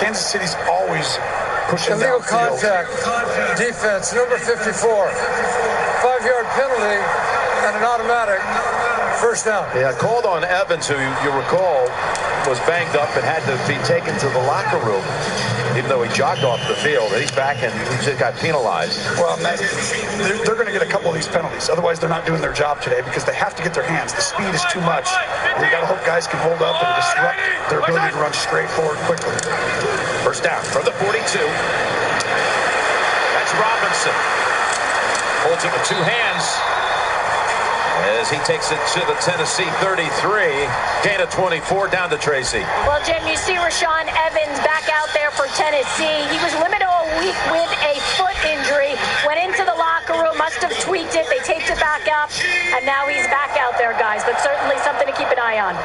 Kansas City's always pushing illegal downfield. contact, defense, number 54. 5-yard penalty and an automatic first down. Yeah, called on Evans, who you recall was banged up and had to be taken to the locker room, even though he jogged off the field. And he's back and he just got penalized. Well, they're going to get a couple of these penalties. Otherwise, they're not doing their job today because they have to get their hands. The speed is too much. You got to hope guys can hold up and disrupt their ability to run straight forward quickly. First down from the 42. That's Robinson. Holds it with 2 hands as he takes it to the Tennessee 33. Gain of 24 down to Tracy. Well, Jim, you see Rashaan Evans back out there for Tennessee. He was limited all week with a foot injury. Went into the locker room, must have tweaked it. They taped it back up, and now he's back out there, guys. But certainly something to keep an eye on.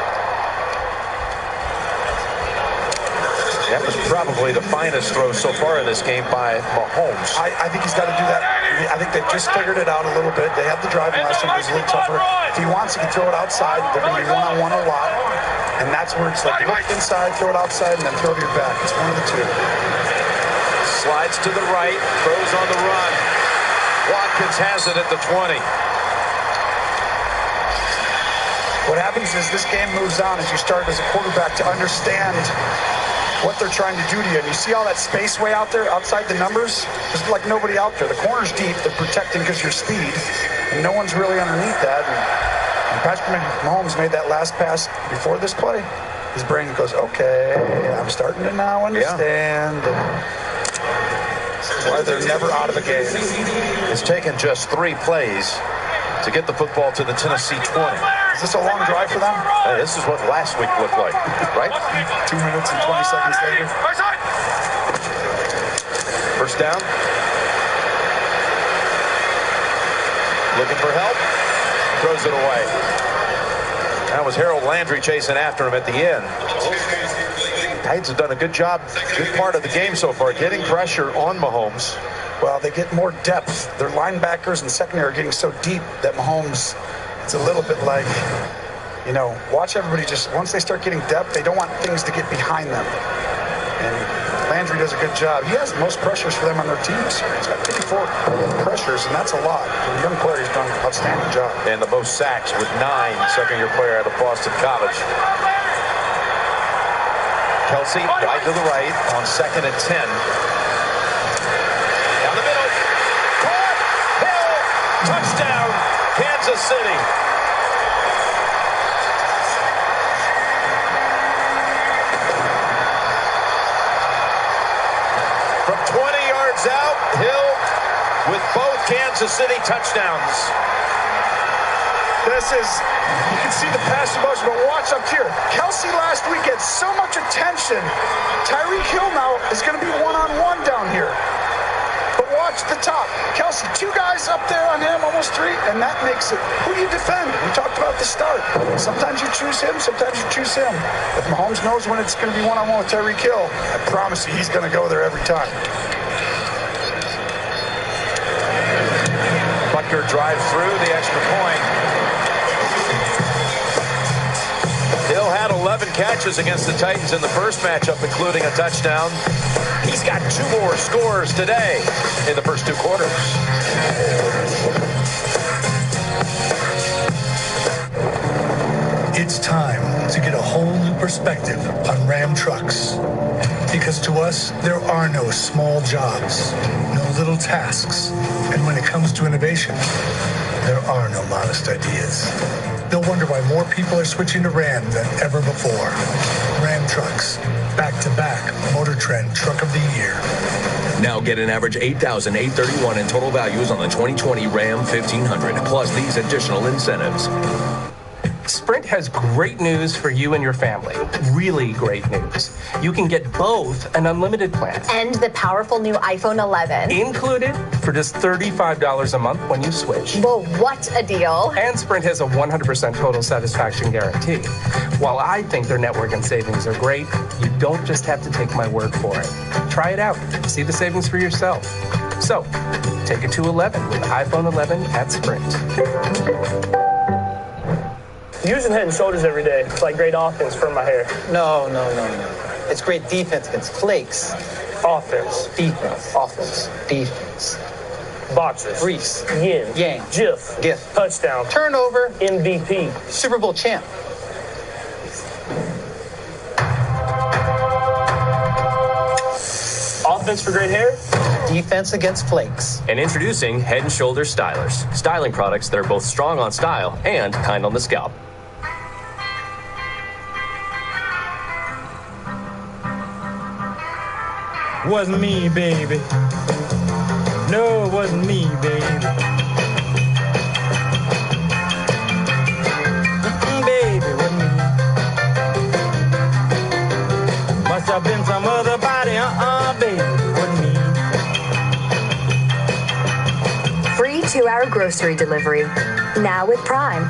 That was probably the finest throw so far in this game by Mahomes. I think he's got to do that. I think they've just figured it out a little bit. They had the driving last time. It was a little tougher. If he wants, he can throw it outside. They're going to be one-on-one a lot. And that's where it's like look inside, throw it outside, and then throw to your back. It's one of the two. Slides to the right, throws on the run. Watkins has it at the 20. What happens is this game moves on as you start as a quarterback to understand what they're trying to do to you. And you see all that space way out there outside the numbers? There's like nobody out there. The corner's deep. They're protecting because you're speed. And no one's really underneath that. And Patrick Mahomes made that last pass before this play. His brain goes, okay, I'm starting to now understand. That's why they're never out of a game. It's taken just 3 plays to get the football to the Tennessee 20. Is this a long drive for them? This is what last week looked like, right? 2 minutes and 20 seconds later. First down. Looking for help. Throws it away. That was Harold Landry chasing after him at the end. Titans have done a good job, good part of the game so far, getting pressure on Mahomes. Well, they get more depth. Their linebackers and secondary are getting so deep that Mahomes, it's a little bit like, you know, watch everybody just, once they start getting depth, they don't want things to get behind them. And Landry does a good job. He has the most pressures for them on their teams. He's got 54 pressures, and that's a lot. For a young player, he's done an outstanding job. And the most sacks with 9, second-year player out of Boston College. Kelsey, wide to the right on 2nd and 10. Touchdown, Kansas City. From 20 yards out, Hill with both Kansas City touchdowns. This is, you can see the pass motion, but watch up here. Kelsey last week had so much attention. Tyreek Hill now is going to be one-on-one down here. But watch watch the top. Kelsey, 2 guys up there on him, almost 3, and that makes it. Who do you defend? We talked about the start. Sometimes you choose him, sometimes you choose him. If Mahomes knows when it's going to be one-on-one with Tyreek Hill, I promise you he's going to go there every time. Butker drives through the extra point. Hill had 11 catches against the Titans in the first matchup, including a touchdown. He's got 2 more scores today in the first 2 quarters. It's time to get a whole new perspective on Ram trucks. Because to us, there are no small jobs, no little tasks. And when it comes to innovation, there are no modest ideas. They'll wonder why more people are switching to Ram than ever before. Ram trucks, back-to-back Motor Trend Truck of the Year. Now get an average $8,831 in total values on the 2020 Ram 1500, plus these additional incentives. Sprint has great news for you and your family. Really great news. You can get both an unlimited plan. And the powerful new iPhone 11. Included for just $35 a month when you switch. Whoa, what a deal. And Sprint has a 100% total satisfaction guarantee. While I think their network and savings are great, you don't just have to take my word for it. Try it out. See the savings for yourself. So, take it to 11 with iPhone 11 at Sprint. Using Head & Shoulders every day, it's like great offense for my hair. No. It's great defense against flakes. Offense. Defense. Offense. Defense. Boxers. Reese. Yin. Yang. Jiff. Giff. Touchdown. Turnover. MVP. Super Bowl champ. Offense for great hair. Defense against flakes. And introducing Head & Shoulders Stylers. Styling products that are both strong on style and kind on the scalp. Wasn't me, baby. No, it wasn't me, baby. Baby, wasn't me. Must have been some other body, baby, wasn't me. Free 2-hour grocery delivery. Now with Prime.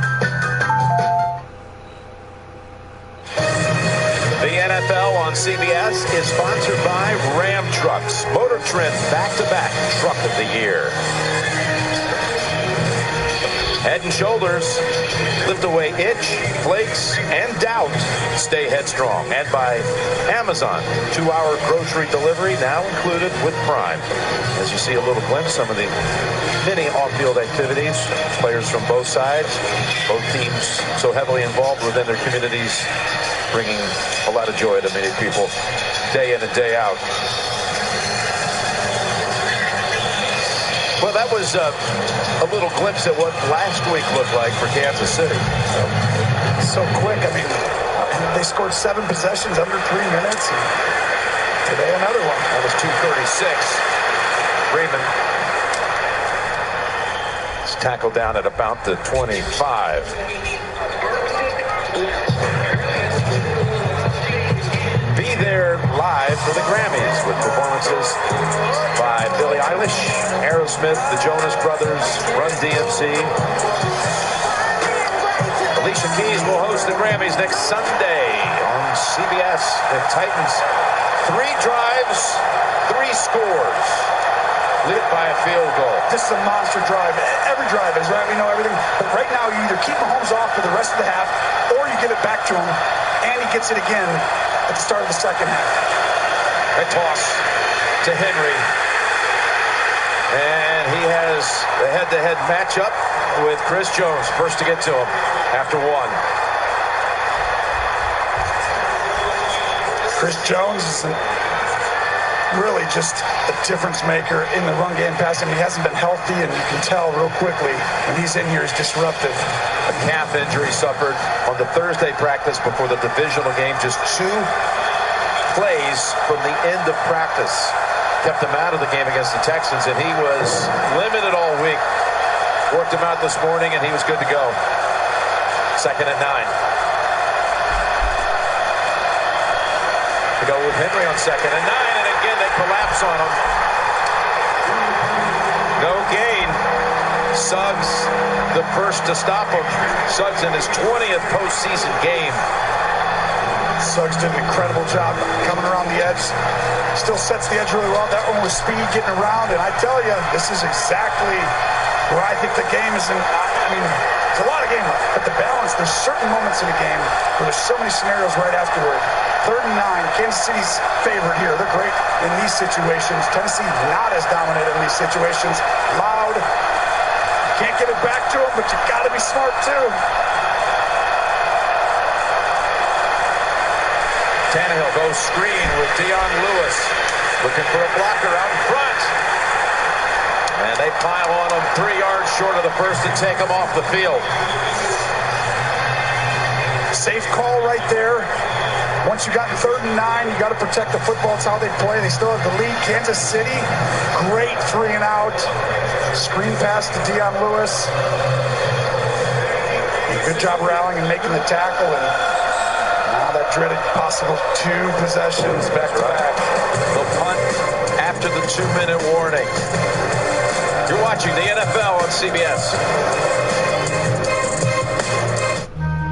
The NFL on CBS is sponsored by Ram Trucks. Motor Trend back-to-back Truck of the Year. Head & Shoulders, lift away itch, flakes, and doubt. Stay headstrong. And by Amazon, 2-hour grocery delivery now included with Prime. As you see a little glimpse, some of the many off-field activities, players from both sides, both teams so heavily involved within their communities, bringing a lot of joy to many people day in and day out. Well, that was a little glimpse at what last week looked like for Kansas City. So quick. I mean, they scored 7 possessions under 3 minutes. And today, another one. That was 2:36. Raymond is tackled down at about the 25. Be there live for the Grammys with performances by Billie Eilish, Aerosmith, the Jonas Brothers, Run DMC. Alicia Keys will host the Grammys next Sunday on CBS. The Titans, 3 drives, 3 scores, lit by a field goal. This is a monster drive. Every drive is, right? We know everything. But right now, you either keep Mahomes off for the rest of the half, or you give it back to him, and he gets it again at the start of the second half. A toss to Henry. And he has the head-to-head matchup with Chris Jones. First to get to him after 1. Chris Jones is really just a difference maker in the run game passing. He hasn't been healthy, and you can tell real quickly when he's in here, he's disruptive. A calf injury suffered on the Thursday practice before the divisional game. Just 2 plays from the end of practice kept him out of the game against the Texans, and he was limited all week. Worked him out this morning, and he was good to go. 2nd and 9. To go with Henry on 2nd and 9, and again they collapse on him. Suggs, the first to stop him. Suggs in his 20th postseason game. Suggs did an incredible job coming around the edge. Still sets the edge really well. That one was speed getting around. And I tell you, this is exactly where I think the game is in. I mean, it's a lot of game left, but the balance, there's certain moments in the game where there's so many scenarios right afterward. 3rd and 9, Kansas City's favored here. They're great in these situations. Tennessee not as dominant in these situations. Loud. Can't get it back to them, but you got to be smart too. Tannehill goes screen with Dion Lewis. Looking for a blocker out in front. And they pile on him 3 yards short of the first and take him off the field. Safe call right there. Once you got in 3rd and 9, you got to protect the football. It's how they play. They still have the lead. Kansas City, great 3 and out. Screen pass to Dion Lewis. Good job rallying and making the tackle. And now that dreaded possible 2 possessions back to back. The punt after the 2-minute warning. You're watching the NFL on CBS.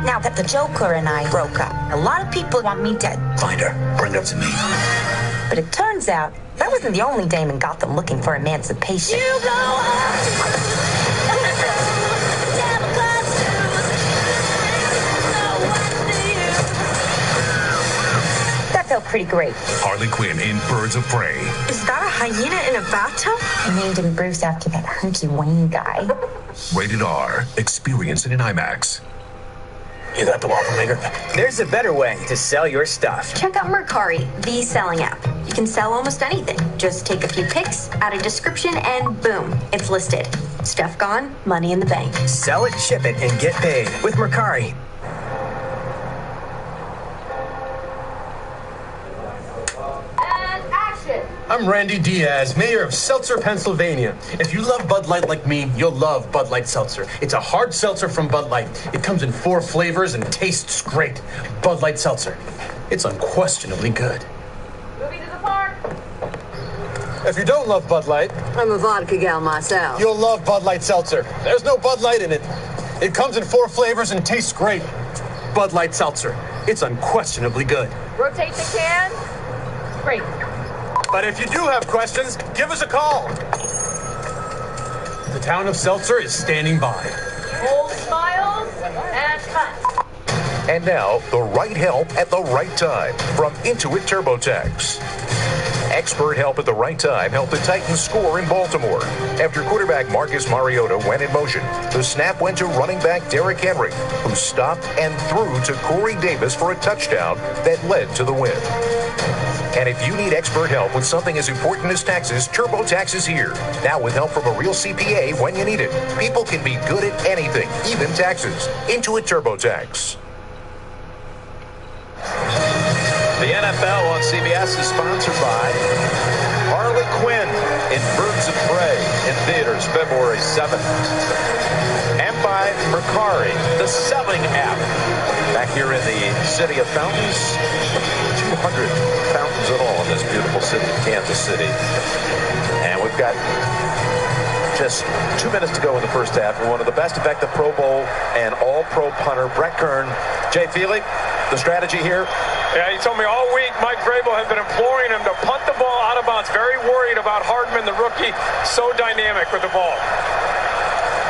Now that the Joker and I broke up, a lot of people want me dead. Find her. Bring her to me. But it turns out that wasn't the only dame in Gotham looking for emancipation. That felt pretty great. Harley Quinn in Birds of Prey. Is that a hyena in a bathtub? I named him Bruce after that hunky Wayne guy. Rated R. Experience it in IMAX. Hear that, the waffle maker? There's a better way to sell your stuff. Check out Mercari, the selling app. You can sell almost anything. Just take a few pics, add a description, and boom, it's listed. Stuff gone, money in the bank. Sell it, ship it, and get paid with Mercari. I'm Randy Diaz, mayor of Seltzer, Pennsylvania. If you love Bud Light like me, you'll love Bud Light Seltzer. It's a hard seltzer from Bud Light. It comes in 4 flavors and tastes great. Bud Light Seltzer. It's unquestionably good. Moving to the park. If you don't love Bud Light, I'm a vodka gal myself. you'll love Bud Light Seltzer. There's no Bud Light in it. It comes in 4 flavors and tastes great. Bud Light Seltzer. It's unquestionably good. Rotate the can. Great. But if you do have questions, give us a call. The town of Seltzer is standing by. Old smiles and cut. And now, the right help at the right time from Intuit TurboTax. Expert help at the right time helped the Titans score in Baltimore. After quarterback Marcus Mariota went in motion, the snap went to running back Derrick Henry, who stopped and threw to Corey Davis for a touchdown that led to the win. And if you need expert help with something as important as taxes, TurboTax is here. Now with help from a real CPA when you need it. People can be good at anything, even taxes. Intuit TurboTax. The NFL on CBS is sponsored by Harley Quinn in Birds of Prey in theaters February 7th. And by Mercari, the selling app. Back here in the city of fountains, 200 fountains in all in this beautiful city of Kansas City. And we've got just 2 minutes to go in the first half. One of the best effective Pro Bowl and all-pro punter, Brett Kern. Jay Feely, the strategy here? Yeah, he told me all week Mike Vrabel had been imploring him to punt the ball out of bounds. Very worried about Hardman, the rookie, so dynamic with the ball.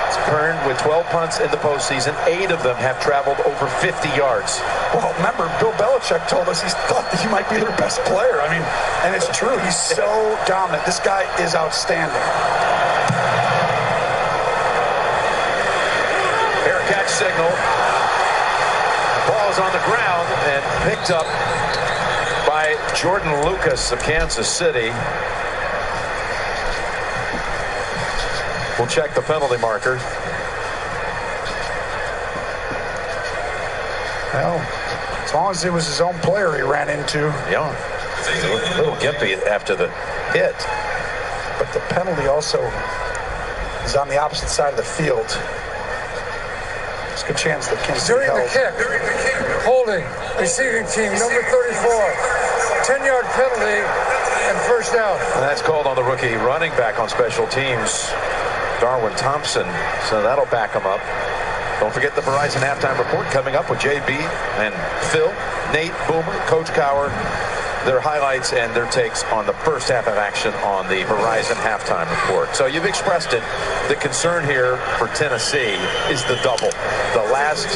It's Kern with 12 punts in the postseason. 8 of them have traveled over 50 yards. Well, remember, Bill Belichick told us he thought that he might be their best player. I mean, and it's true. He's so dominant. This guy is outstanding. Fair catch signal. Ball is on the ground and picked up by Jordan Lucas of Kansas City. We'll check the penalty marker. Well, as long as it was his own player he ran into. Yeah, a little gimpy after the hit. But the penalty also is on the opposite side of the field. There's a good chance that Kansas City During the kick, holding, receiving team, number 34, 10-yard penalty and first down. And that's called on the rookie running back on special teams. Darwin Thompson, so that'll back him up. Don't forget the Verizon halftime report coming up with JB and Phil, Nate, Boomer, Coach Cowher. Their highlights and their takes on the first half of action on the Verizon halftime report. So you've expressed it. The concern here for Tennessee is the double. The last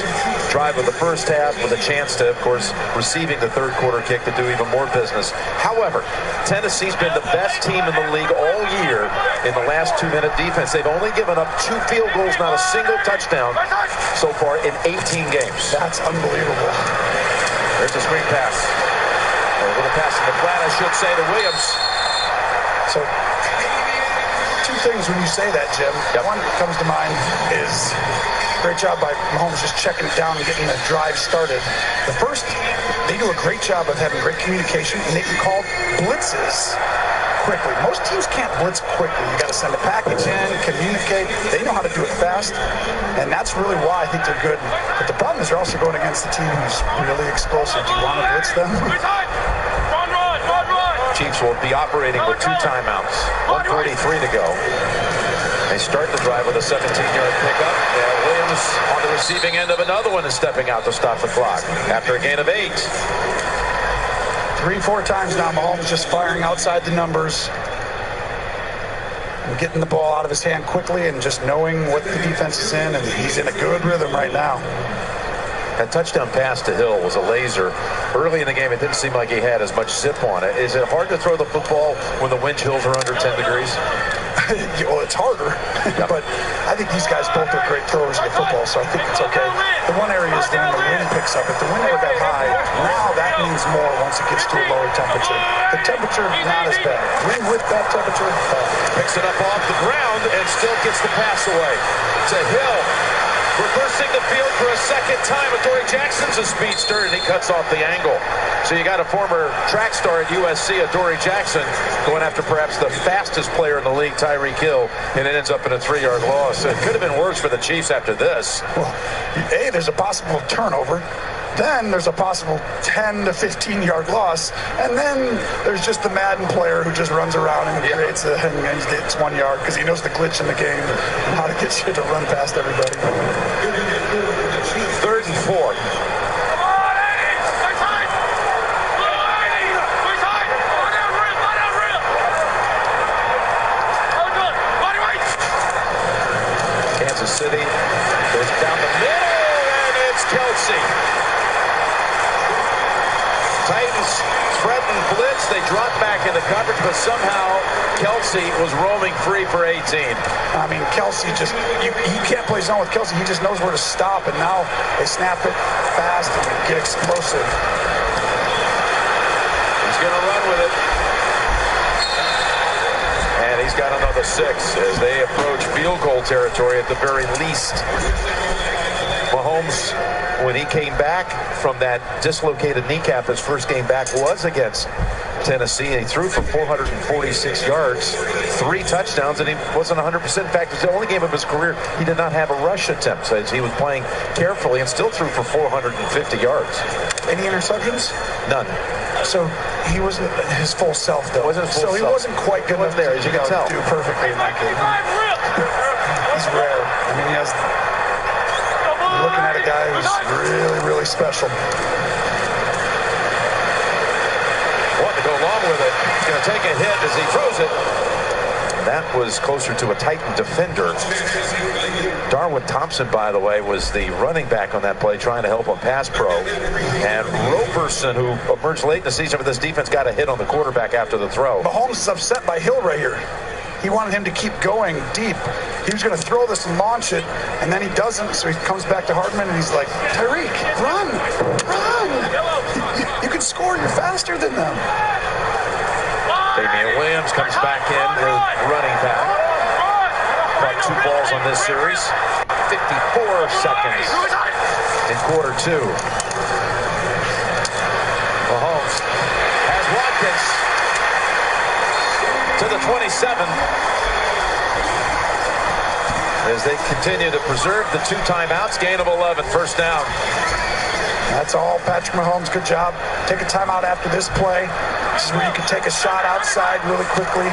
drive of the first half with a chance to, of course, receiving the third quarter kick to do even more business. However, Tennessee's been the best team in the league all year in the last 2-minute defense. They've only given up 2 field goals, not a single touchdown so far in 18 games. That's unbelievable. There's a screen pass. A little pass in the flat, I should say, to Williams. So, 2 things when you say that, Jim. One that comes to mind is great job by Mahomes just checking it down and getting the drive started. The first, they do a great job of having great communication, and they can call blitzes quickly. Most teams can't blitz quickly. You got to send a package in, communicate. They know how to do it fast, and that's really why I think they're good. But the problem is they're also going against a team who's really explosive. Do you want to blitz them? Chiefs will be operating with 2 timeouts. 1:43 to go. They start the drive with a 17-yard pickup. And Williams on the receiving end of another one is stepping out to stop the clock after a gain of 8. 3-4 times now, Mahomes just firing outside the numbers and getting the ball out of his hand quickly and just knowing what the defense is in, and he's in a good rhythm right now. That touchdown pass to Hill was a laser. Early in the game, it didn't seem like he had as much zip on it. Is it hard to throw the football when the wind chills are under 10 degrees? Well, it's harder, but I think these guys both are great throwers of the football, so I think it's okay. The one area is when the wind picks up. If the wind ever got high, now that means more once it gets to a lower temperature. The temperature, not as bad. Wind with that temperature, picks it up off the ground and still gets the pass away. To Hill. Reversing the field for a second time. Adoree Jackson's a speedster, and he cuts off the angle. So you got a former track star at USC, Adoree Jackson, going after perhaps the fastest player in the league, Tyreek Hill, and it ends up in a 3-yard loss. It could have been worse for the Chiefs after this. Well, A, there's a possible turnover. Then there's a possible 10 to 15-yard loss, and then there's just the Madden player who just runs around and creates and he gets 1 yard because he knows the glitch in the game and how to get you to run past everybody. 3rd and 4. Kansas City goes down the middle, and it's Kelsey. Titans threaten blitz. They drop back into coverage, but somehow Kelsey was roaming free for 18. I mean, Kelsey just, you can't play zone with Kelsey. He just knows where to stop, and now they snap it fast and get explosive. He's going to run with it. And he's got another 6 as they approach field goal territory at the very least. Mahomes, when he came back from that dislocated kneecap, his first game back was against Tennessee, and he threw for 446 yards, 3 touchdowns, and he wasn't 100%. In fact, it was the only game of his career he did not have a rush attempt, as he was playing carefully and still threw for 450 yards. Any interceptions? None. So he wasn't his full self, though. He wasn't quite good enough there, as you can tell. To do perfectly in that game. He's rare. I mean, he has. You're looking at a guy who's really, really special. Want to go along with it. He's going to take a hit as he throws it. That was closer to a Titan defender. Darwin Thompson, by the way, was the running back on that play, trying to help a pass pro. And Roberson, who emerged late in the season for this defense, got a hit on the quarterback after the throw. Mahomes is upset by Hill right here. He wanted him to keep going deep. He was going to throw this and launch it, and then he doesn't, so he comes back to Hardman, and he's like, Tyreek, run! You can score. You're faster than them. Damian Williams comes back in, the running back. Caught 2 balls on this series. 54 seconds in quarter 2. Mahomes has Watkins to the 27 as they continue to preserve the 2 timeouts. Gain of 11, first down. That's all Patrick Mahomes. Good job. Take a timeout after this play. This is where you can take a shot outside really quickly.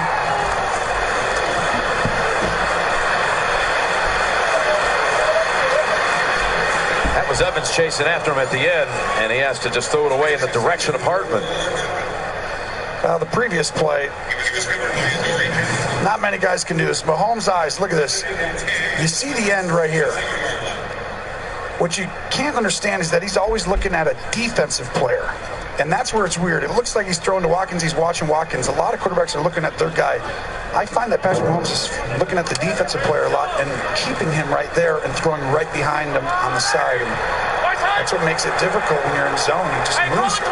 as Evans chasing after him at the end, and he has to just throw it away in the direction of Hardman. The previous play, not many guys can do this. Mahomes' eyes, look at this. You see the end right here. What you can't understand is that he's always looking at a defensive player. And that's where it's weird. It looks like he's throwing to Watkins. He's watching Watkins. A lot of quarterbacks are looking at their guy. I find that Patrick Mahomes is looking at the defensive player a lot and keeping him right there and throwing right behind him on the side. And that's what makes it difficult when you're in zone. You just lose it.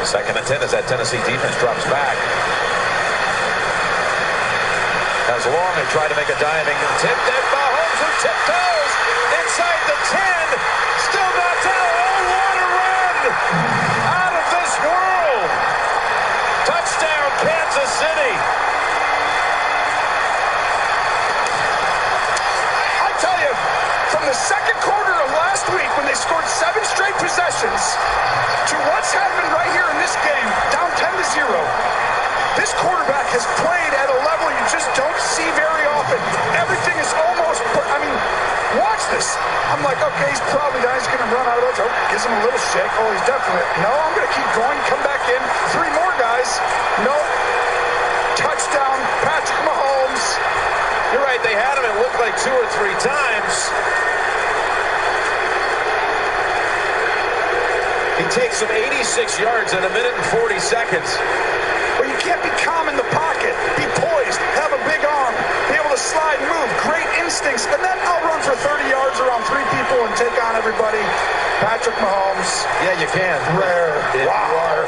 Second and 10 as that Tennessee defense drops back. As long and tried to make a diving and tipped, and Mahomes who tiptoes inside the 10, still not down. Oh, what a run! Out of this world! Touchdown, Kansas City. I tell you, from the second quarter of last week when they scored 7 straight possessions to what's happened right here in this game, down 10-0, this quarterback has played at a level you just don't see very often. Everything is almost, watch this. I'm like, okay, he's probably done. He's going to run out of those. Oh, gives him a little shake. Oh, he's definitely. No, I'm going to keep going. Come back in. 3 more guys. No. Touchdown, Patrick Mahomes. You're right. They had him, it looked like 2 or 3 times. He takes him 86 yards in 1 minute and 40 seconds. Well, you can't be calm in the pocket, be poised, have a big arm, be able to slide and move, great instincts, and then I'll run for 30 yards around 3 people and take on everybody. Patrick Mahomes. Yeah, you can. Rare. If you are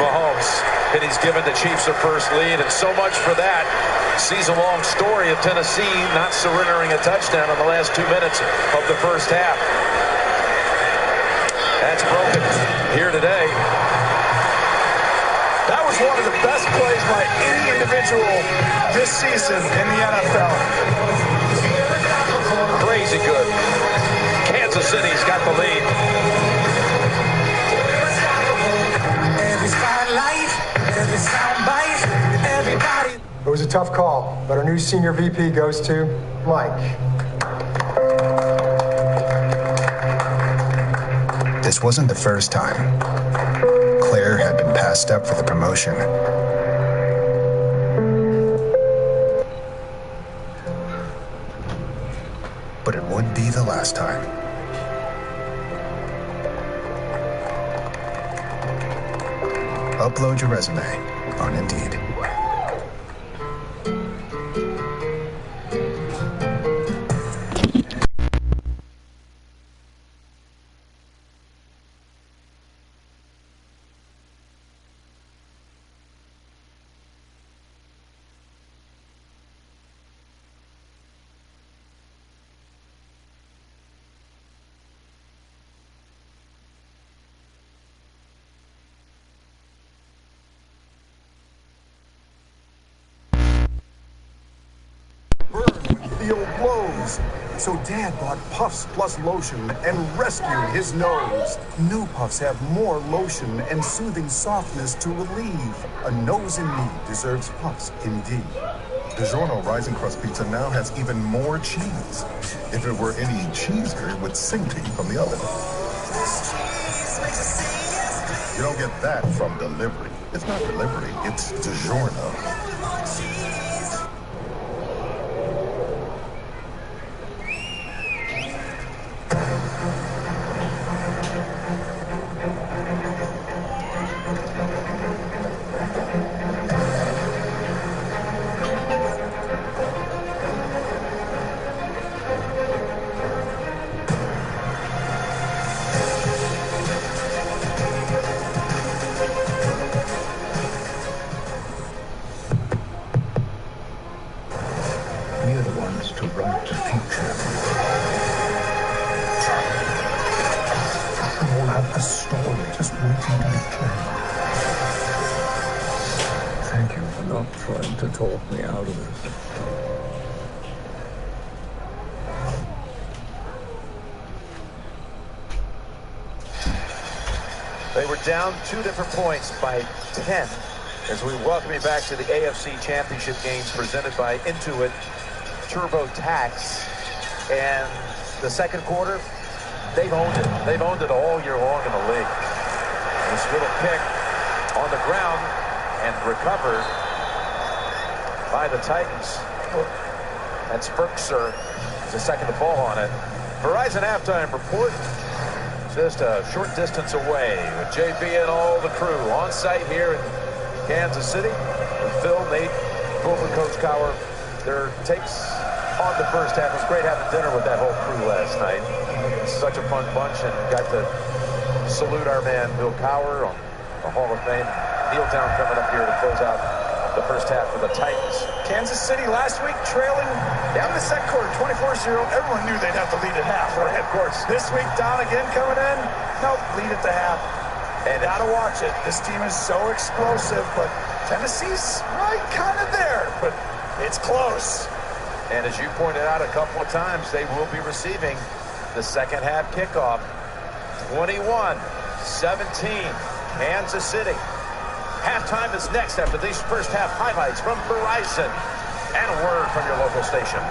Mahomes. And he's given the Chiefs a first lead, and so much for that season-long story of Tennessee not surrendering a touchdown in the last 2 minutes of the first half. That's broken here today. That was one of the best plays by any individual this season in the NFL. Crazy good. Kansas City's got the lead. Every spotlight, every soundbite, everybody. It was a tough call, but our new senior VP goes to Mike. This wasn't the first time Claire had been passed up for the promotion. But it would be the last time. Upload your resume on Indeed. Blows. So Dad bought Puffs Plus Lotion and rescued his nose. New Puffs have more lotion and soothing softness to relieve. A nose in need deserves Puffs indeed. DiGiorno Rising Crust Pizza now has even more cheese. If it were any cheesier, it would sing to you from the oven. You don't get that from delivery. It's not delivery, it's DiGiorno. We're the ones to write the future. We all have a story just waiting to be told. Thank you for not trying to talk me out of this. They were down 2 different points by 10 as we welcome you back to the AFC Championship games presented by Intuit TurboTax. And the second quarter, they've owned it. They've owned it all year long in the league. This little kick on the ground and recovered by the Titans. That's Berkser. There's a second to fall on it. Verizon halftime report. Just a short distance away with JB and all the crew on site here in Kansas City. With Phil, Nate, Cooper, Coach Cowher. Their takes on the first half. It was great having dinner with that whole crew last night. Such a fun bunch, and got to salute our man Bill Cowher on the Hall of Fame. Kneel down coming up here to close out the first half for the Titans. Kansas City last week trailing down the second quarter, 24-0. Everyone knew they'd have to lead at half, right? Of course. This week, down again coming in. Nope, lead at the half. And gotta watch it. This team is so explosive, but Tennessee's right kind of there, but it's close. And as you pointed out a couple of times, they will be receiving the second half kickoff. 21-17, Kansas City. Halftime is next after these first half highlights from Verizon and a word from your local station.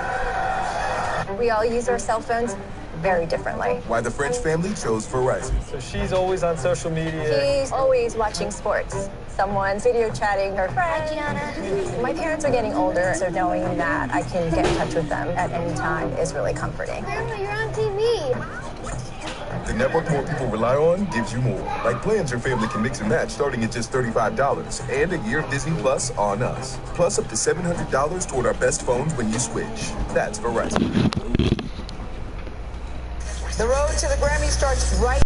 We all use our cell phones very differently. Why the French family chose Verizon. So she's always on social media. He's always watching sports. Someone's video chatting her friend. My parents are getting older, so knowing that I can get in touch with them at any time is really comforting. Grandma, you're on TV. The network more people rely on gives you more. Like plans your family can mix and match starting at just $35. And a year of Disney Plus on us. Plus up to $700 toward our best phones when you switch. That's Verizon. The road to the Grammy starts right.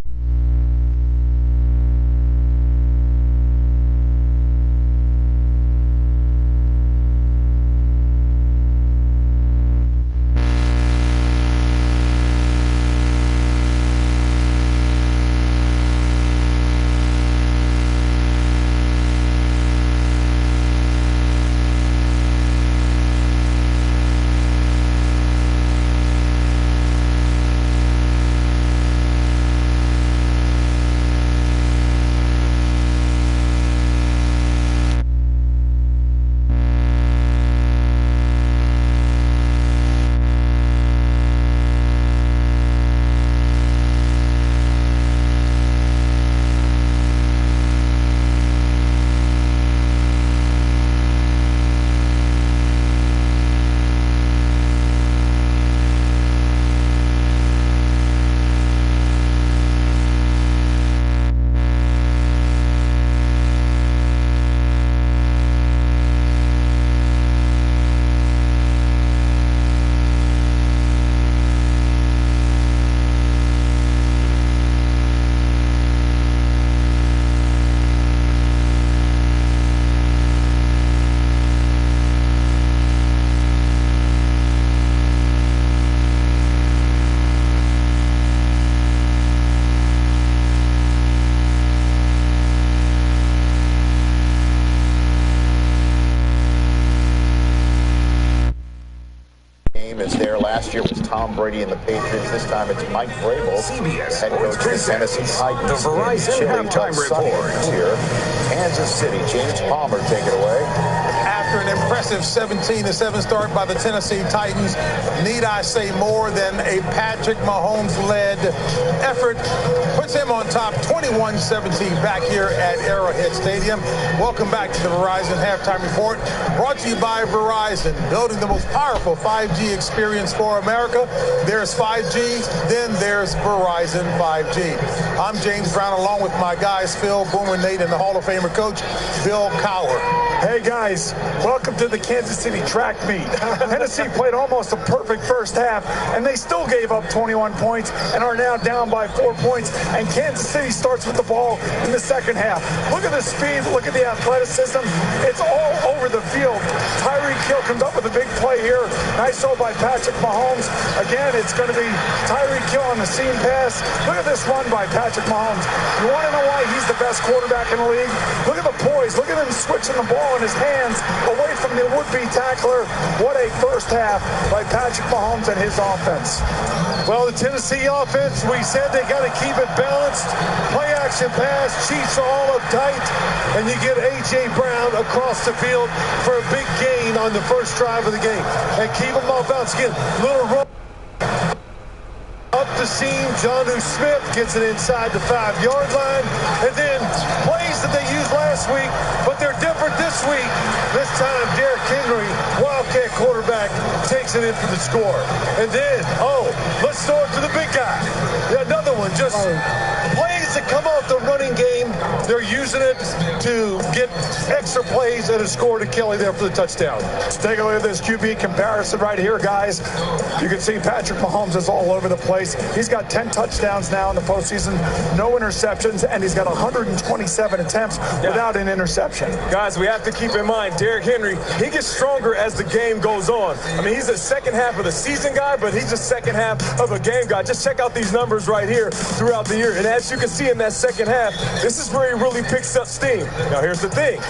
Last year was Tom Brady and the Patriots. This time it's Mike Vrabel, CBS head coach of the Tennessee Titans. The Verizon halftime report. Here, Kansas City. James Palmer, take it away. After an impressive 17-7 start by the Tennessee Titans, need I say more than a Patrick Mahomes-led effort puts him on top 21-17 back here at Arrowhead Stadium. Welcome back to the Verizon Halftime Report, brought to you by Verizon, building the most powerful 5G experience for America. There's 5G, then there's Verizon 5G. I'm James Brown, along with my guys, Phil, Boomer, Nate, and the Hall of Famer coach, Bill Cowher. Hey guys, welcome to the Kansas City track meet. Tennessee played almost a perfect first half, and they still gave up 21 points and are now down by 4 points. And Kansas City starts with the ball in the second half. Look at the speed, look at the athleticism. It's all over the field. Tyreek Hill comes up with a big play here. Nice throw by Patrick Mahomes. Again, it's going to be Tyreek Hill on the seam pass. Look at this run by Patrick Mahomes. You want to know why he's the best quarterback in the league? Look at the poise. Look at him switching the ball ball in his hands away from the would-be tackler. What a first half by Patrick Mahomes and his offense. Well, the Tennessee offense, we said they got to keep it balanced. Play action pass, Chiefs are all uptight, and you get A.J. Brown across the field for a big gain on the first drive of the game. And keep them off balance. Again, little run. Up the seam, Jonnu Smith gets it inside the 5-yard line. And then plays that they used last week, but they're different this week. This time, Derrick Henry, Wildcat quarterback, takes it in for the score. And then, let's throw it to the big guy. Yeah, another one, just plays that come off the running game. They're using it to get extra plays and a score to Kelly there for the touchdown. Let's take a look at this QB comparison right here, guys. You can see Patrick Mahomes is all over the place. He's got 10 touchdowns now in the postseason, no interceptions, and he's got 127 attempts without an interception. Guys, we have to keep in mind, Derrick Henry, he gets stronger as the game goes on. I mean, he's a second half of the season guy, but he's a second half of a game guy. Just check out these numbers right here throughout the year. And as you can see in that second half, this is where he really picks up steam. Now, here's the thing.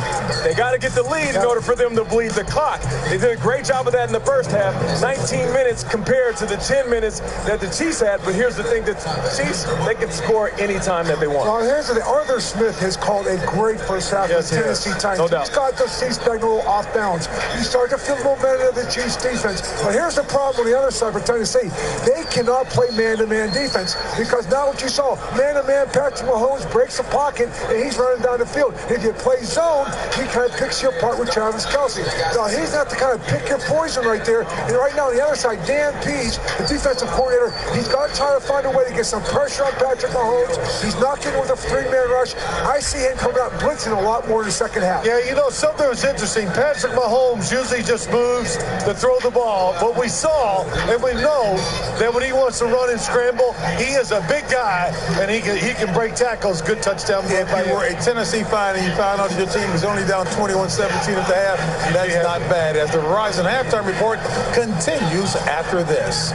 They got to get the lead in order for them to bleed the clock. They did a great job of that in the first half. 19 minutes compared to the 10 minutes that the Chiefs had. But here's the thing, that Chiefs, they can score anytime that they want. Well, here's the thing. Arthur Smith has called a great first half of Tennessee Titans. No doubt. He's got the Chiefs back a little off balance. You start to feel the momentum of the Chiefs defense. But here's the problem on the other side for Tennessee. They cannot play man-to-man defense because now what you saw, man-to-man, Patrick Mahomes breaks the pocket and he's running down the field. If you play zone, he kind of picks you apart with Travis Kelce. Now, he's not to kind of pick your poison right there. And right now on the other side, Dan Pease, the defensive coordinator, he's got to try to find a way to get some pressure on Patrick Mahomes. He's not getting with a 3-man rush. I see him coming out blitzing a lot more in the second half. Yeah, you know, something was interesting. Patrick Mahomes usually just moves to throw the ball. But we saw, and we know, that when he wants to run and scramble, he is a big guy, and he can break tackles. Good touchdown. If you were a Tennessee fan and you found out your team was only down 21-17 at the half, that's not bad. As the Verizon halftime report continues after this.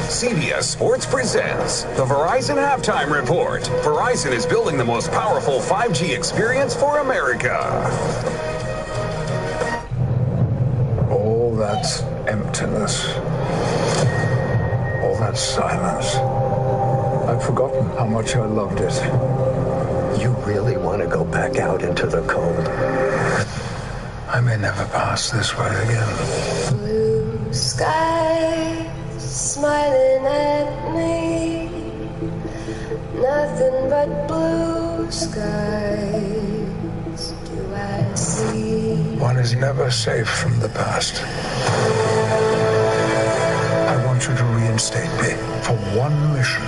CBS Sports presents the Verizon Halftime Report. Verizon is building the most powerful 5G experience for America. All that emptiness, all that silence. I've forgotten how much I loved it. You really want to go back out into the cold? I may never pass this way again. Blue sky smiling at me, nothing but blue skies do I see. One is never safe from the past. I want you to reinstate me for one mission.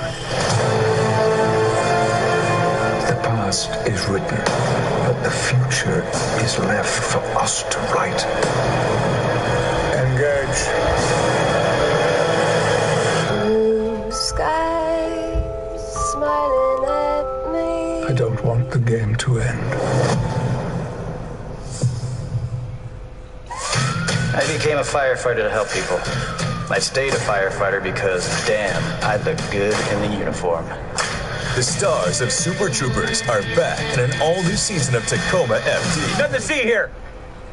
The past is written, but the future is left for us to write. Engage. Sky smiling at me. I don't want the game to end. I became a firefighter to help people. I stayed a firefighter because, damn, I look good in the uniform. The stars of Super Troopers are back in an all-new season of Tacoma FD. Nothing to see here,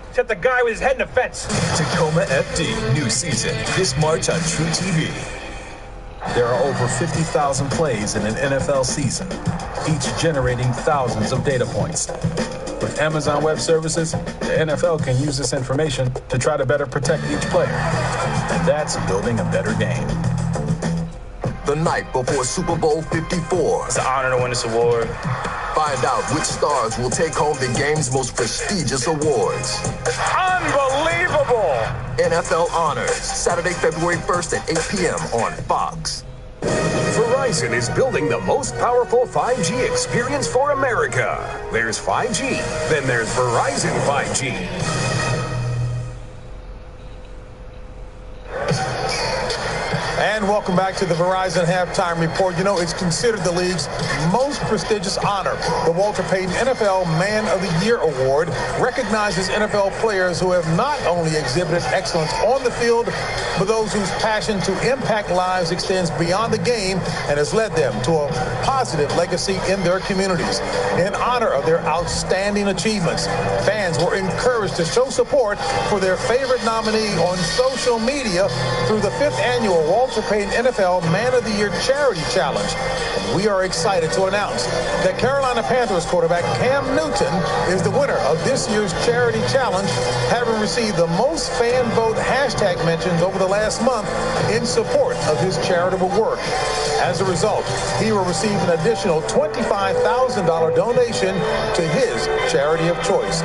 except the guy with his head in a fence. Tacoma FD, new season, this March on True TV. There are over 50,000 plays in an NFL season, each generating thousands of data points. With Amazon Web Services, the NFL can use this information to try to better protect each player. And that's building a better game. The night before Super Bowl 54. It's an honor to win this award. Find out which stars will take home the game's most prestigious awards. Unbelievable! NFL Honors, Saturday, February 1st at 8 p.m. on Fox. Verizon is building the most powerful 5G experience for America. There's 5G, then there's Verizon 5G. And welcome back to the Verizon Halftime Report. You know, it's considered the league's most prestigious honor. The Walter Payton NFL Man of the Year Award recognizes NFL players who have not only exhibited excellence on the field, but those whose passion to impact lives extends beyond the game and has led them to a positive legacy in their communities. In honor of their outstanding achievements, fans were encouraged to show support for their favorite nominee on social media through the 5th annual Walter Payton NFL Man of the Year Charity Challenge. And we are excited to announce that Carolina Panthers quarterback Cam Newton is the winner of this year's charity challenge, having received the most fan vote hashtag mentions over the last month in support of his charitable work. As a result, he will receive an additional $25,000 donation to his charity of choice.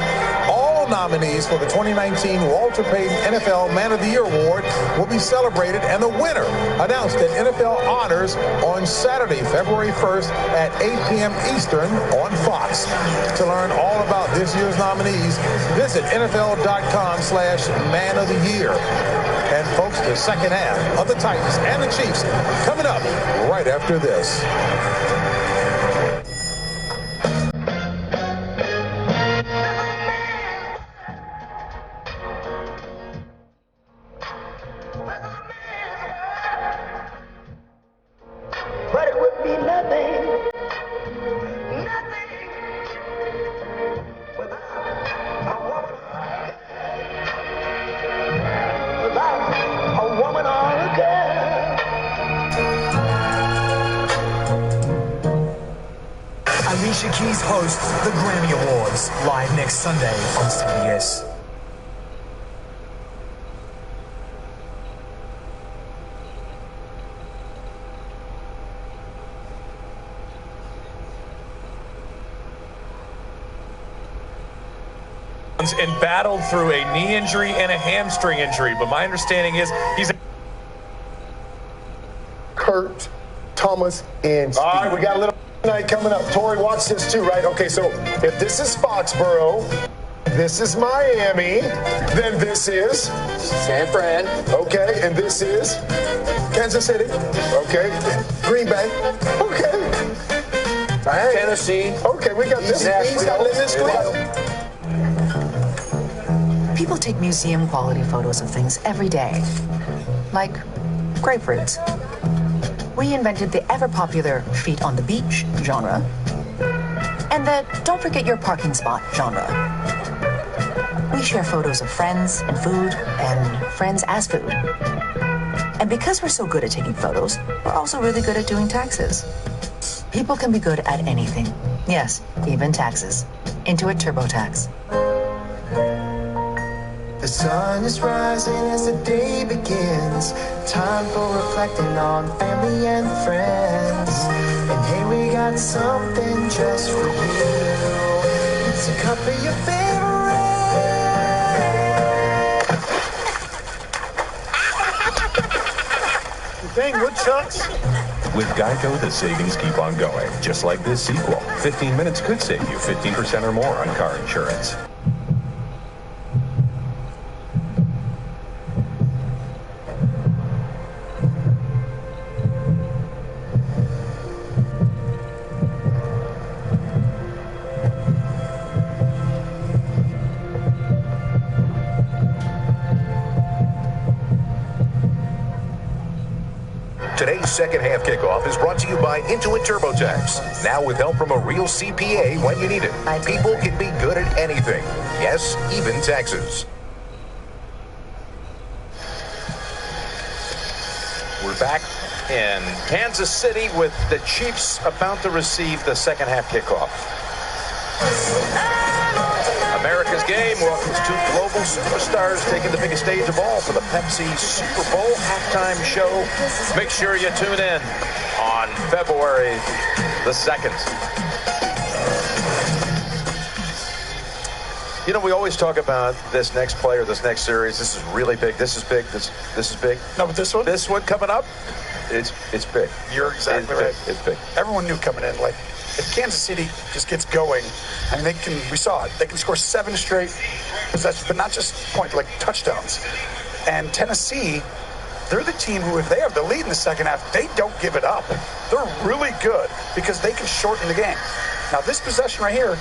All nominees for the 2019 Walter Payton NFL Man of the Year Award will be celebrated and the winner announced at NFL Honors on Saturday, February 1st at 8 p.m. Eastern on Fox. To learn all about this year's nominees, visit NFL.com/Man of the Year. And folks, the second half of the Titans and the Chiefs coming up right after this. But it would be nothing without a woman or a girl. Alicia Keys hosts the Grammy Awards live next Sunday on CBS. And battled through a knee injury and a hamstring injury, but my understanding is he's Kurt, Thomas, and Steve. All right, we got a little night coming up. Tori, watch this too, right? Okay, so if this is Foxborough, this is Miami, then this is San Fran. Okay, and this is Kansas City. Okay, Green Bay. Okay, right. Tennessee. Okay, we got this. We got this. People take museum quality photos of things every day, like grapefruits. We invented the ever popular feet on the beach genre and the don't forget your parking spot genre. We share photos of friends and food and friends as food. And because we're so good at taking photos, we're also really good at doing taxes. People can be good at anything. Yes, even taxes. Intuit TurboTax. The sun is rising as the day begins. Time for reflecting on family and friends. And hey, we got something just for you. It's a cup of your favorite. Dang, woodchucks. With Geico, the savings keep on going. Just like this sequel. 15 minutes could save you 15% or more on car insurance. Today's second half kickoff is brought to you by Intuit TurboTax. Now with help from a real CPA when you need it. People can be good at anything. Yes, even taxes. We're back in Kansas City with the Chiefs about to receive the second half kickoff. America's game welcomes two global superstars taking the biggest stage of all for the Pepsi Super Bowl halftime show. Make sure you tune in on February the 2nd. You know, we always talk about this next player, this next series. This is really big. This is big. This is big. No, but this one coming up, it's big. You're exactly right. It's big. Everyone knew coming in, like, if Kansas City just gets going, and we saw it, they can score 7 straight possessions, but not just points, like touchdowns. And Tennessee, they're the team who, if they have the lead in the second half, they don't give it up. They're really good because they can shorten the game. Now, this possession right here,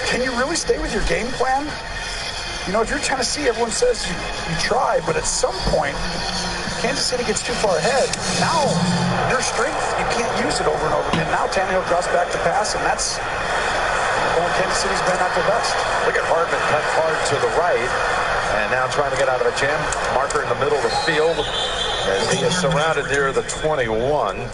can you really stay with your game plan? You know, if you're Tennessee, everyone says you try, but at some point, Kansas City gets too far ahead. Now, your strength, you can't use it over and over again. Now, Tannehill drops back to pass, and that's when Kansas City's been at their best. Look at Hardman cut hard to the right, and now trying to get out of a jam. Marker in the middle of the field as he is surrounded near the 21.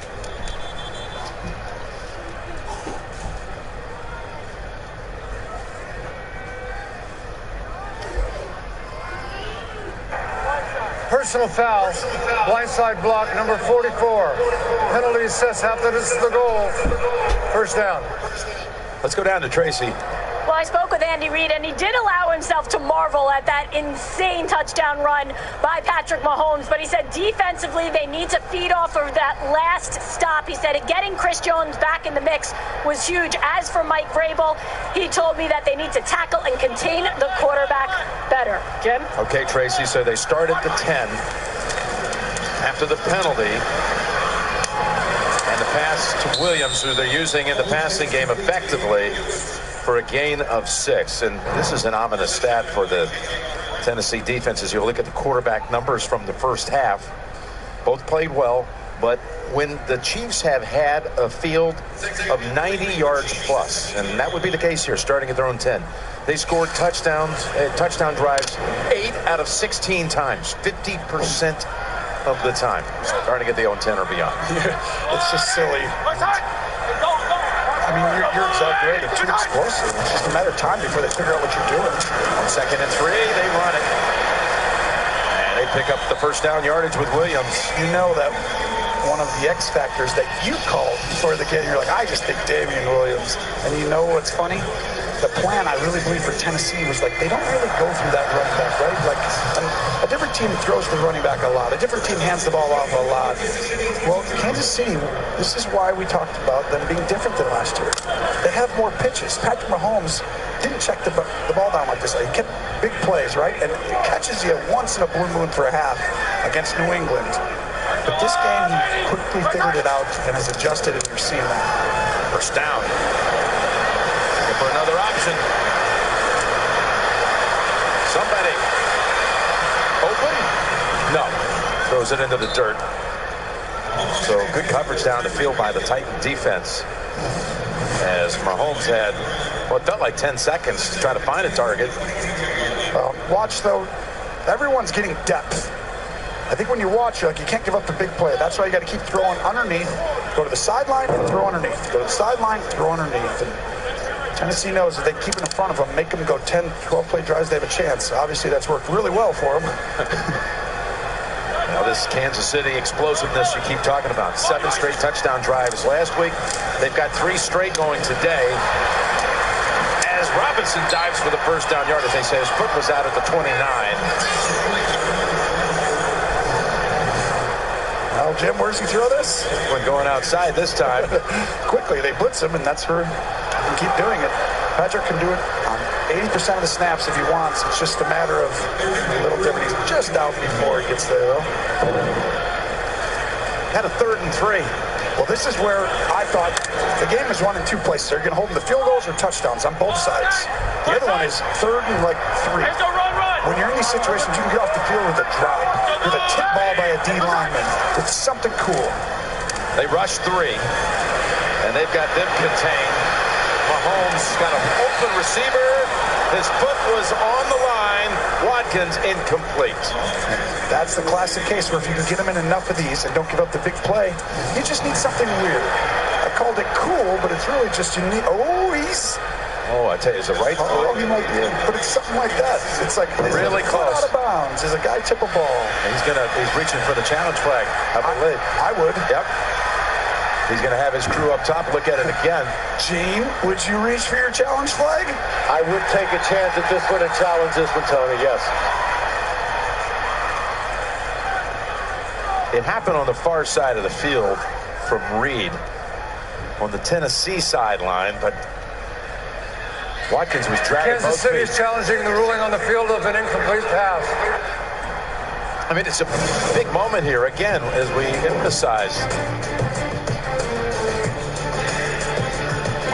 Personal foul, blindside block, number 44. Penalty assessed after this is the goal. First down. Let's go down to Tracy. Well, I spoke with Andy Reid, and he did allow himself to marvel at that insane touchdown run by Patrick Mahomes. But he said defensively, they need to feed off of that last stop. He said getting Chris Jones back in the mix was huge. As for Mike Vrabel, he told me that they need to tackle and contain the quarterback better. Jim? Okay, Tracy, so they start at the 10 after the penalty. And the pass to Williams, who they're using in the passing game effectively, for a gain of 6. And this is an ominous stat for the Tennessee defense as you look at the quarterback numbers from the first half. Both played well, but when the Chiefs have had a field of 90 yards plus, and that would be the case here, starting at their own 10, they scored touchdown drives 8 out of 16 times, 50% of the time, starting at the own 10 or beyond. It's just silly. I mean, you're exaggerating. Too explosive. It's just a matter of time before they figure out what you're doing. On 2nd and 3, they run it. And they pick up the first down yardage with Williams. You know that one of the X factors that you called before the game, you're like, I just think Damian Williams. And you know what's funny? The plan, I really believe, for Tennessee was like, they don't really go through that running back, right? Like, a different team throws the running back a lot. A different team hands the ball off a lot. Well, Kansas City, this is why we talked about them being different than last year. They have more pitches. Patrick Mahomes didn't check the ball down like this. He kept big plays, right? And it catches you once in a blue moon for a half against New England. But this game, he quickly figured it out and has adjusted, and you're seeing that. First down. For another option. Somebody open? No. Throws it into the dirt. So good coverage down the field by the Titan defense. As Mahomes had what felt like 10 seconds to try to find a target. Well, watch though. Everyone's getting depth. I think when you watch, you're like, you can't give up the big play. That's why you got to keep throwing underneath. Go to the sideline and throw underneath. Go to the sideline, throw underneath. And Tennessee knows that they keep it in front of them, make them go 10, 12-play drives, they have a chance. Obviously, that's worked really well for them. Now, this Kansas City explosiveness you keep talking about. 7 straight touchdown drives last week. They've got 3 straight going today. As Robinson dives for the first down yard, as they say, his foot was out at the 29. Well, Jim, where does he throw this? When going outside this time. Quickly, they blitz him, and that's where you keep doing it. Patrick can do it on 80% of the snaps if he wants. It's just a matter of a little different. He's just out before he gets there, though. Had a 3rd and 3. Well, this is where I thought the game is won in 2 places. They're going to hold them to field goals or touchdowns on both sides. The other one is 3rd and 3. When you're in these situations, you can get off the field with a drop, with a tip ball by a D lineman. It's something cool. They rush 3, and they've got them contained. Mahomes got an open receiver. His foot was on the line. Watkins incomplete. That's the classic case where if you can get him in enough of these and don't give up the big play, you just need something weird. I called it cool, but it's really just you need. Oh, I tell you, is it right? Oh, he might be, but it's something like that. It's like really close. Out of bounds. Is a guy tip a ball? And he's reaching for the challenge flag. I believe. I would. Yep. He's going to have his crew up top look at it again. Gene, would you reach for your challenge flag? I would take a chance at this one and challenge this one, Tony, yes. It happened on the far side of the field from Reed on the Tennessee sideline, but Watkins was dragging Kansas City is challenging the ruling on the field of an incomplete pass. I mean, it's a big moment here, again, as we emphasize.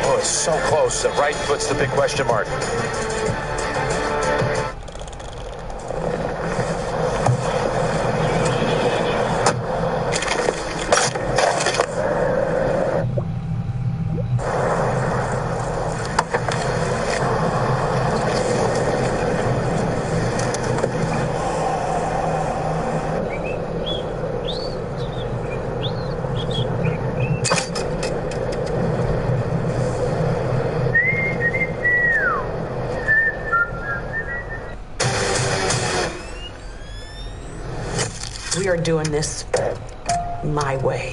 Oh, it's so close. The right foot's the big question mark. We are doing this my way.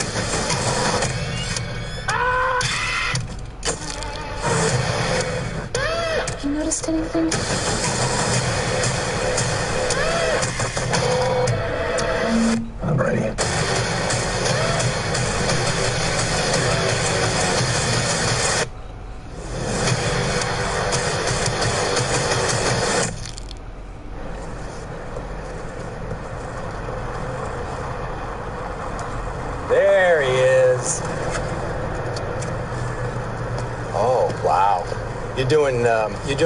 You noticed anything? I'm ready. There he is. Oh, wow. You're doing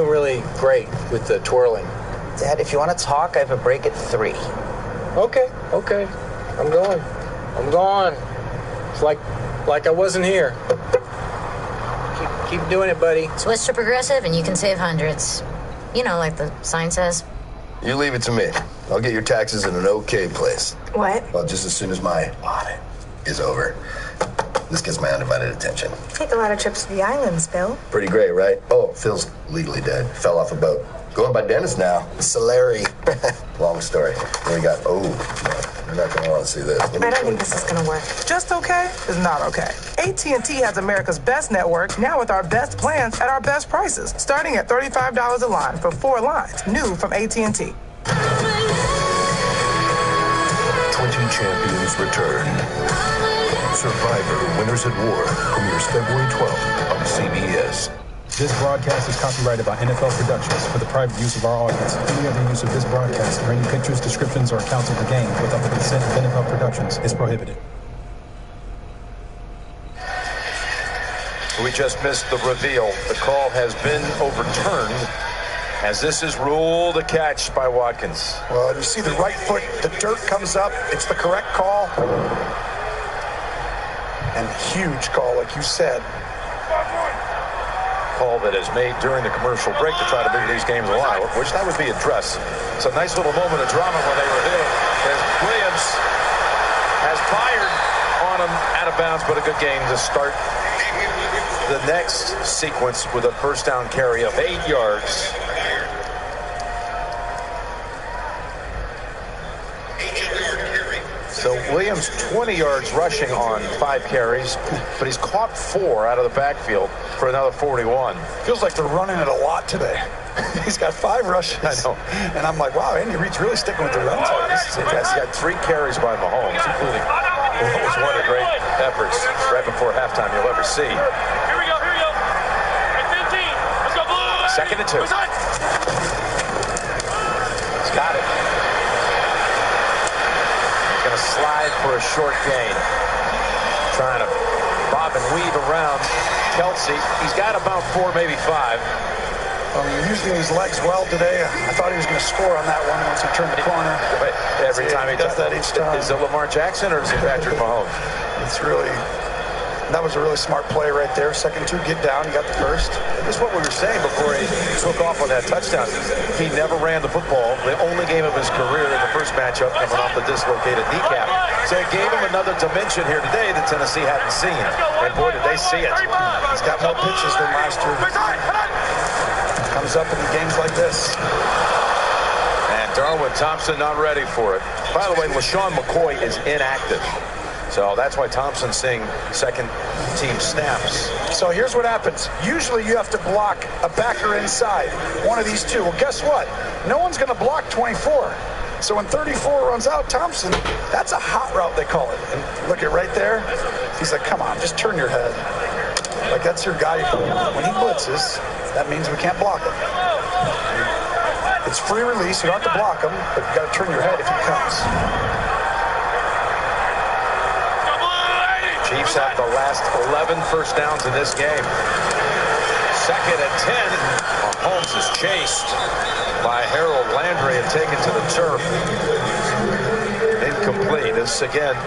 really great with the twirling. Dad, if you want to talk, I have a break at 3. Okay. I'm going. It's like I wasn't here. Keep doing it, buddy. Switch to progressive and you can save hundreds. You know, like the sign says. You leave it to me. I'll get your taxes in an okay place. What? Well, just as soon as my audit is over. This gets my undivided attention. Take a lot of trips to the islands, Bill. Pretty great, right? Oh, Phil's legally dead. Fell off a boat. Going by Dennis now. Solari. Long story. Then we got, no, you're not going to want to see this. I don't think this is going to work. Just okay is not okay. AT&T has America's best network, now with our best plans at our best prices, starting at $35 a line for 4 lines, new from AT&T. 20 champions return. Survivor Winners at War premieres February 12th on CBS. This broadcast is copyrighted by NFL Productions for the private use of our audience. Any other use of this broadcast or any pictures, descriptions, or accounts of the game without the consent of NFL Productions is prohibited. We just missed the reveal. The call has been overturned as this is ruled a catch by Watkins. Well, you see the right foot, the dirt comes up. It's the correct call. And huge call, like you said. Call that is made during the commercial break to try to move these games alive, which that would be addressed. It's a nice little moment of drama when they reveal it, as Williams has fired on him out of bounds, but a good game to start the next sequence with a first down carry of 8 yards. So Williams 20 yards rushing on 5 carries, but he's caught 4 out of the backfield for another 41. Feels like they're running it a lot today. He's got 5 rushes. I know. And I'm like, wow, Andy Reid's really sticking with the run. Yes, he got 3 carries by Mahomes, including what was one of the great efforts right before halftime you'll ever see. Here we go. 15. Let's go, Blue. 2nd and 2. He's got it. Going to slide for a short gain. Trying to bob and weave around Kelsey. He's got about 4, maybe 5. Using his legs well today. I thought he was going to score on that one once he turned the corner. But every time he does that each time. Is it Lamar Jackson or is it Patrick Mahomes? That was a really smart play right there. 2nd 2, get down. You got the first. This is what we were saying before he took off on that touchdown. He never ran the football. The only game of his career in the first matchup coming off the dislocated kneecap. So it gave him another dimension here today that Tennessee hadn't seen. And boy, did they see it. He's got more pitches than last year. Comes up in games like this. And Darwin Thompson not ready for it. By the way, LaShawn McCoy is inactive. So that's why Thompson's seeing second team snaps. So here's what happens. Usually you have to block a backer inside, one of these two. Well, guess what? No one's going to block 24. So when 34 runs out, Thompson, that's a hot route, they call it. And look at right there. He's like, come on, just turn your head. Like, that's your guy. When he blitzes, that means we can't block him. It's free release. You don't have to block him, but you got to turn your head if he comes. Chiefs have the last 11 first downs in this game. 2nd and 10. Mahomes is chased by Harold Landry and taken to the turf. Incomplete. This again, a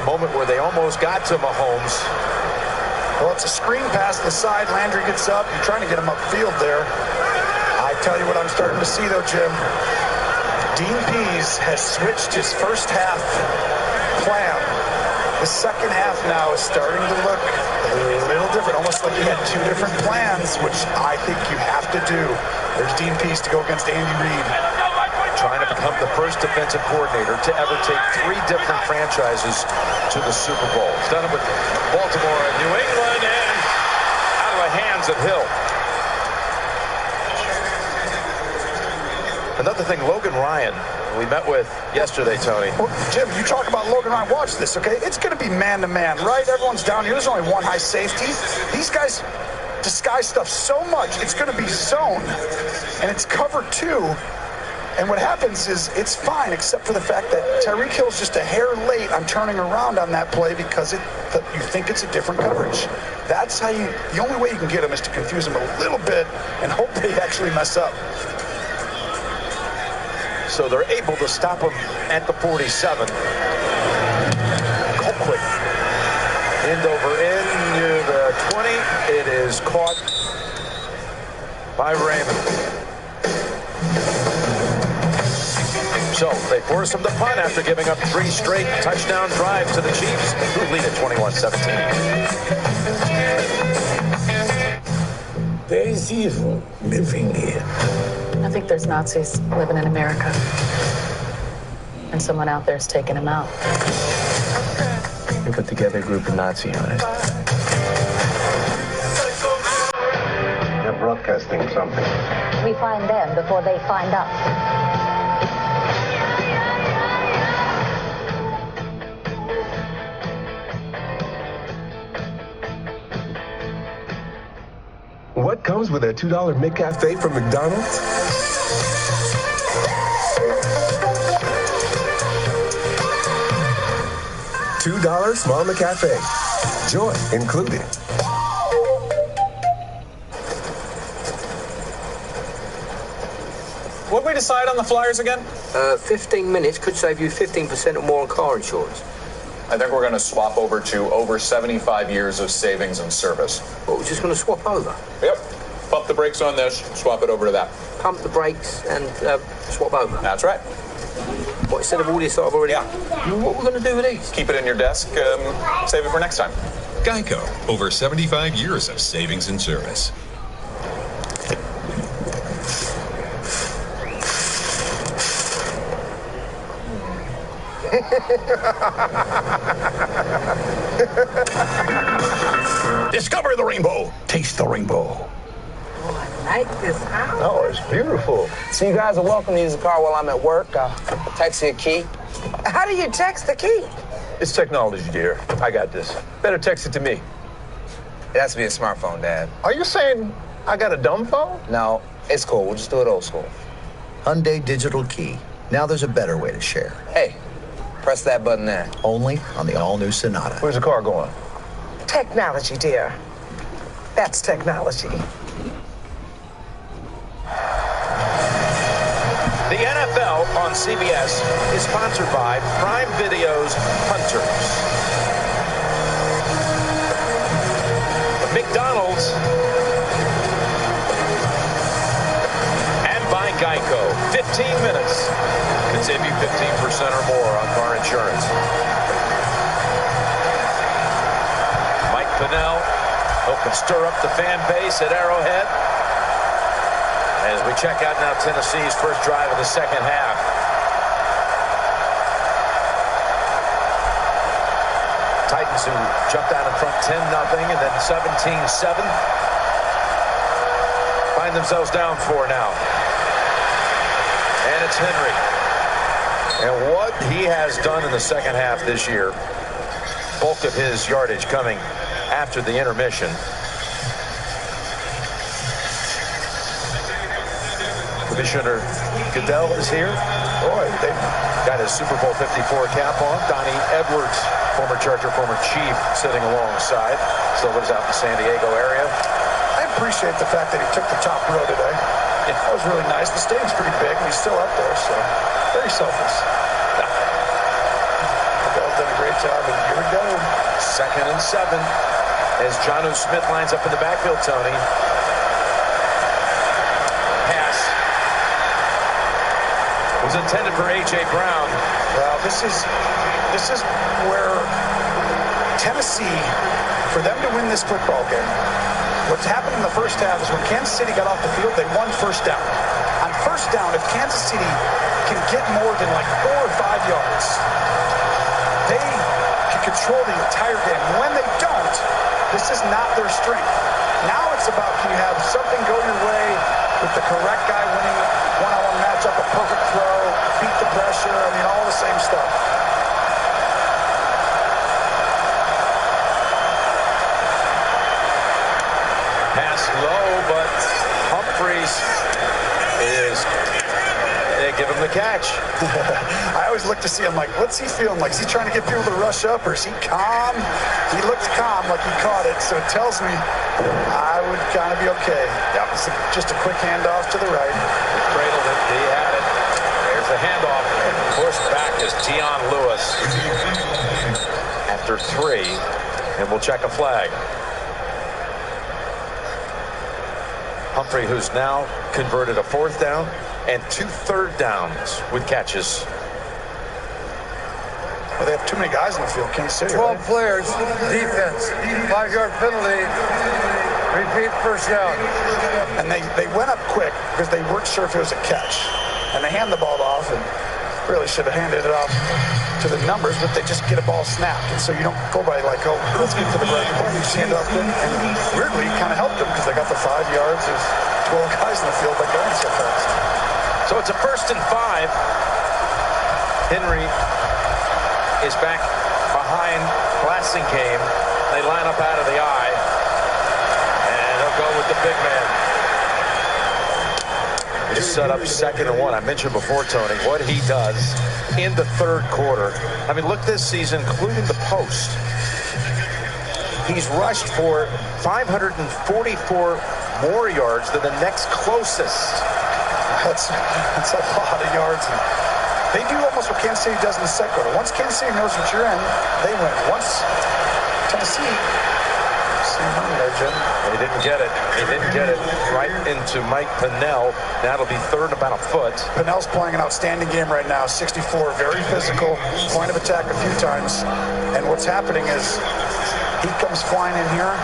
moment where they almost got to Mahomes. Well, it's a screen pass to the side. Landry gets up. You're trying to get him upfield there. I tell you what I'm starting to see, though, Jim. Dean Pease has switched his first half plan. The second half now is starting to look a little different, almost like he had 2 different plans, which I think you have to do. There's Dean Pease to go against Andy Reid. Trying to become the first defensive coordinator to ever take 3 different franchises to the Super Bowl. He's done it with Baltimore and New England and out of the hands of Hill. Another thing, Logan Ryan, we met with yesterday, Tony. Well, Jim, you talk about Logan Ryan. Watch this, okay? It's going to be man-to-man, right? Everyone's down here. There's only one high safety. These guys disguise stuff so much. It's going to be zone, and it's cover 2. And what happens is it's fine, except for the fact that Tyreek Hill's just a hair late on turning around on that play because you think it's a different coverage. That's how the only way you can get him is to confuse him a little bit and hope they actually mess up. So they're able to stop him at the 47. Colquitt. End over end near the 20. It is caught by Raymond. So they force him to punt after giving up 3 straight touchdown drives to the Chiefs, who lead at 21-17. There is evil living here. I think there's Nazis living in America. And someone out there is taking them out. We put together a group of Nazi hunters. They're broadcasting something. We find them before they find us. What comes with a $2 McCafe from McDonald's? $2 small McCafe. Joy included. What did we decide on the Flyers again? 15 minutes could save you 15% or more on car insurance. I think we're going to swap over to over 75 years of savings and service. What, we're just going to swap over? Yep. Pump the brakes on this, swap it over to that. Pump the brakes and swap over? That's right. What, instead of all this that I've already... Yeah. What are we going to do with these? Keep it in your desk, save it for next time. Geico, over 75 years of savings and service. Discover the rainbow. Taste the rainbow. Oh, I like this house. Oh, it's beautiful. So you guys are welcome to use the car while I'm at work. I'll text you a key. How do you text the key? It's technology, dear. I got this. Better text it to me. It has to be a smartphone, Dad. Are you saying I got a dumb phone? No, it's cool. We'll just do it old school. Hyundai Digital Key. Now there's a better way to share. Hey, press that button there. Only on the all-new Sonata. Where's the car going? Technology, dear. That's technology. The NFL on CBS is sponsored by Prime Video's Hunters. McDonald's and by Geico. 15 minutes can save you 15% or more on car insurance. Mike Pinnell helping stir up the fan base at Arrowhead as we check out now Tennessee's first drive of the second half. Titans who jumped out in front 10-0 and then 17-7 find themselves down 4 now. And it's Henry. And what he has done in the second half this year, bulk of his yardage coming after the intermission. Commissioner Goodell is here. Boy, they got his Super Bowl 54 cap on. Donnie Edwards, former Charger, former Chief, sitting alongside. Still lives out in the San Diego area. I appreciate the fact that he took the top row today. Yeah. That was really nice. The stadium's pretty big, and he's still up there, so very selfless. Goodell's done a great job, and here we go. 2nd and 7 as Jonnu Smith lines up in the backfield, Tony. Pass was intended for A.J. Brown. Well, this is where Tennessee, for them to win this football game, what's happened in the first half is when Kansas City got off the field, they won first down. On first down, if Kansas City can get more than like 4 or 5 yards, they can control the entire game. When they don't, this is not their strength. Now it's about, can you have something go your way with the correct guy winning one-on-one matchup, a perfect throw, beat the pressure, I mean, all the same stuff. Pass low, but Humphreys they give him the catch. I always look to see him like, what's he feeling like? Is he trying to get people to rush up, or is he calm? He looked calm like he caught it, so it tells me I would kind of be okay. That was just a quick handoff to the right. He cradled it. He had it. There's the handoff. Pushed back is Dion Lewis after 3, and we'll check a flag. Humphrey, who's now converted a 4th down and 2 third downs with catches. Well, they have too many guys in the field, Kansas City. 12 players, defense, 5-yard penalty, repeat first down. And they went up quick because they weren't sure if it was a catch. And they hand the ball off, and really should have handed it off to the numbers, but they just get a ball snapped. And so you don't go by like, oh, let's get to the right point. You just hand it off them. And weirdly, it kind of helped them because they got the 5 yards. There's 12 guys in the field by going so fast. So it's a 1st and 5. Henry is back behind Blasingame. They line up out of the eye. And they'll go with the big man. Just set up 2nd and 1. I mentioned before, Tony, what he does in the 3rd quarter. I mean, look this season, including the post. He's rushed for 544 more yards than the next closest. That's a lot of yards. And they do almost what Kansas City does in the 2nd quarter. Once Kansas City knows what you're in, they win. Once Tennessee, they didn't get it. He didn't get it right into Mike Pennell. That'll be 3rd and about a foot. Pennell's playing an outstanding game right now. 64, very physical, point of attack a few times. And what's happening is he comes flying in here.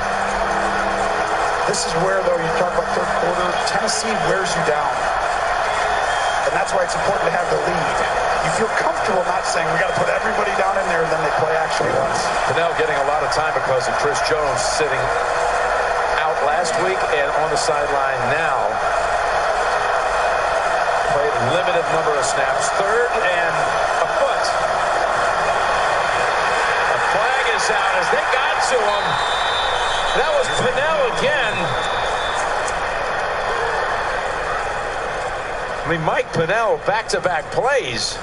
This is where, though, you talk about 3rd quarter, Tennessee wears you down. And that's why it's important to have the lead. You feel comfortable not saying, we got to put everybody down in there, and then they play actually once. Pennell getting a lot of time because of Chris Jones sitting out last week and on the sideline now. Played a limited number of snaps. 3rd and a foot. A flag is out as they got to him. That was Pennell again. I mean, Mike Pennell, back-to-back plays.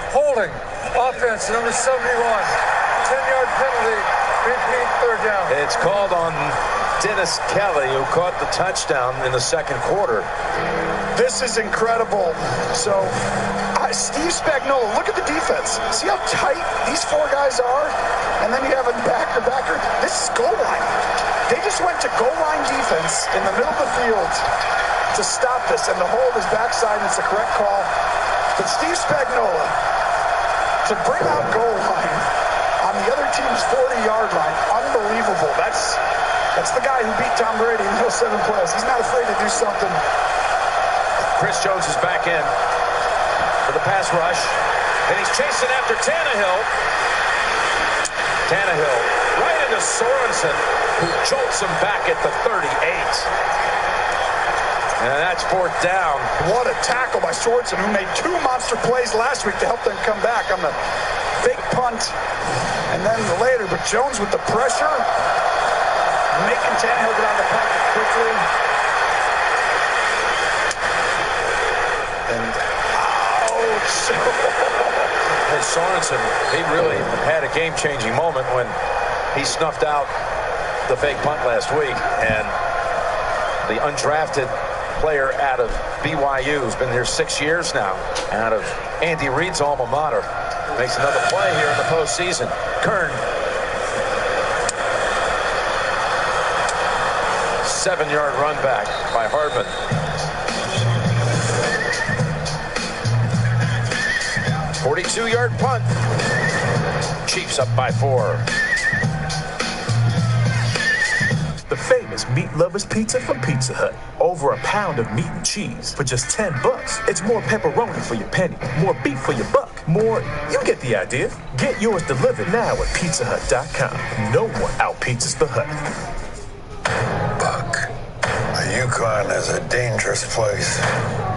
Holding, offense, number 71, 10-yard penalty. Repeat 3rd down. It's called on Dennis Kelly, who caught the touchdown in the 2nd quarter. This is incredible. So, Steve Spagnuolo, look at the defense. See how tight these 4 guys are? And then you have a backer. This is goal line. They just went to goal line defense in the middle of the field to stop this. And the hold is backside, and it's the correct call. But Steve Spagnuolo, to bring out goal line on the other team's 40-yard line, unbelievable. That's the guy who beat Tom Brady in those 7 plays. He's not afraid to do something. Chris Jones is back in for the pass rush, and he's chasing after Tannehill. Tannehill right into Sorensen, who jolts him back at the 38. And that's fourth down. What a tackle by Sorensen, who made 2 monster plays last week to help them come back on the fake punt and then later. But Jones with the pressure, making Tannehill get on the pocket quickly. And ouch! And Sorensen, he really had a game-changing moment when he snuffed out the fake punt last week, and the undrafted player out of BYU, who's been here 6 years now, out of Andy Reid's alma mater, makes another play here in the postseason. Kern, 7-yard run back by Hardman. 42-yard punt. Chiefs up by 4. The famous Meat Lovers Pizza from Pizza Hut. Over a pound of meat and cheese for just $10. It's more pepperoni for your penny, more beef for your buck, more, you get the idea. Get yours delivered now at pizzahut.com. No one out-pizzas the Hut. Buck, the Yukon is a dangerous place.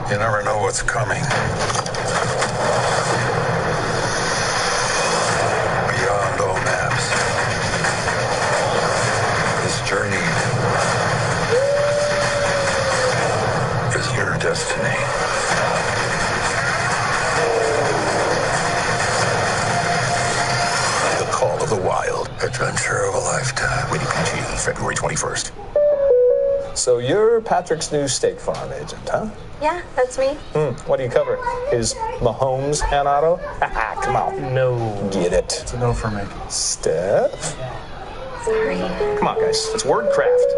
You never know what's coming. Beyond all maps. This journey is your destiny. The Call of the Wild. Adventure of a lifetime. Rated PG, February 21st. So you're Patrick's new State Farm agent, huh? Yeah, that's me. What do you cover? Is Mahomes and Otto? Come on. No. Get it. It's a no for me. Steph? Sorry. Come on, guys. It's wordcraft.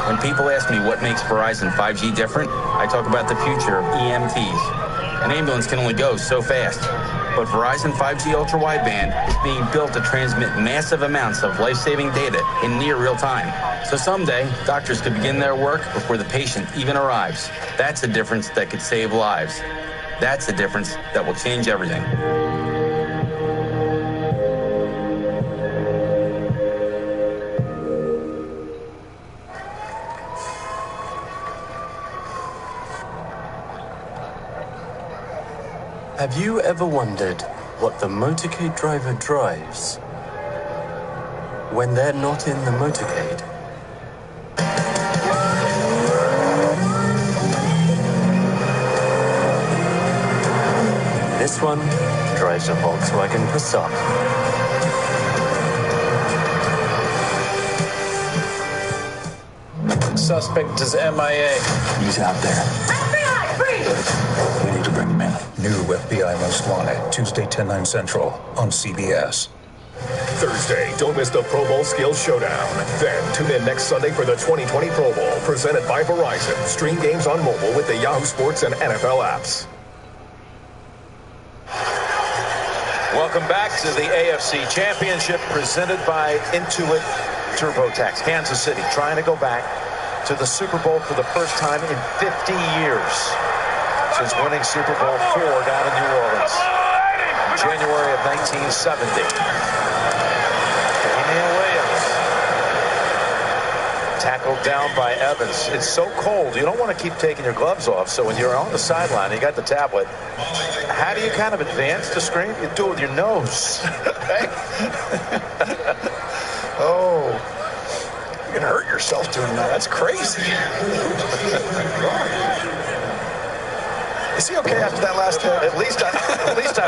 When people ask me what makes Verizon 5G different, I talk about the future of EMTs. An ambulance can only go so fast. But Verizon 5G Ultra Wideband is being built to transmit massive amounts of life-saving data in near real time. So someday, doctors could begin their work before the patient even arrives. That's a difference that could save lives. That's a difference that will change everything. Have you ever wondered what the motorcade driver drives when they're not in the motorcade? This one drives a Volkswagen Passat. Suspect is MIA. He's out there. FBI, freeze! We need to bring him in. New FBI Most Wanted, Tuesday, 10/9 Central on CBS. Thursday, don't miss the Pro Bowl Skills Showdown. Then tune in next Sunday for the 2020 Pro Bowl, presented by Verizon. Stream games on mobile with the Yahoo Sports and NFL apps. Welcome back to the AFC Championship, presented by Intuit TurboTax. Kansas City trying to go back to the Super Bowl for the first time in 50 years since winning Super Bowl IV down in New Orleans in January of 1970. Damian Williams tackled down by Evans. It's so cold, you don't want to keep taking your gloves off, so when you're on the sideline, you got the tablet. How do you kind of advance to scream? You do it with your nose. Oh, you can hurt yourself doing that. That's crazy. Is he okay after that last hit? At least I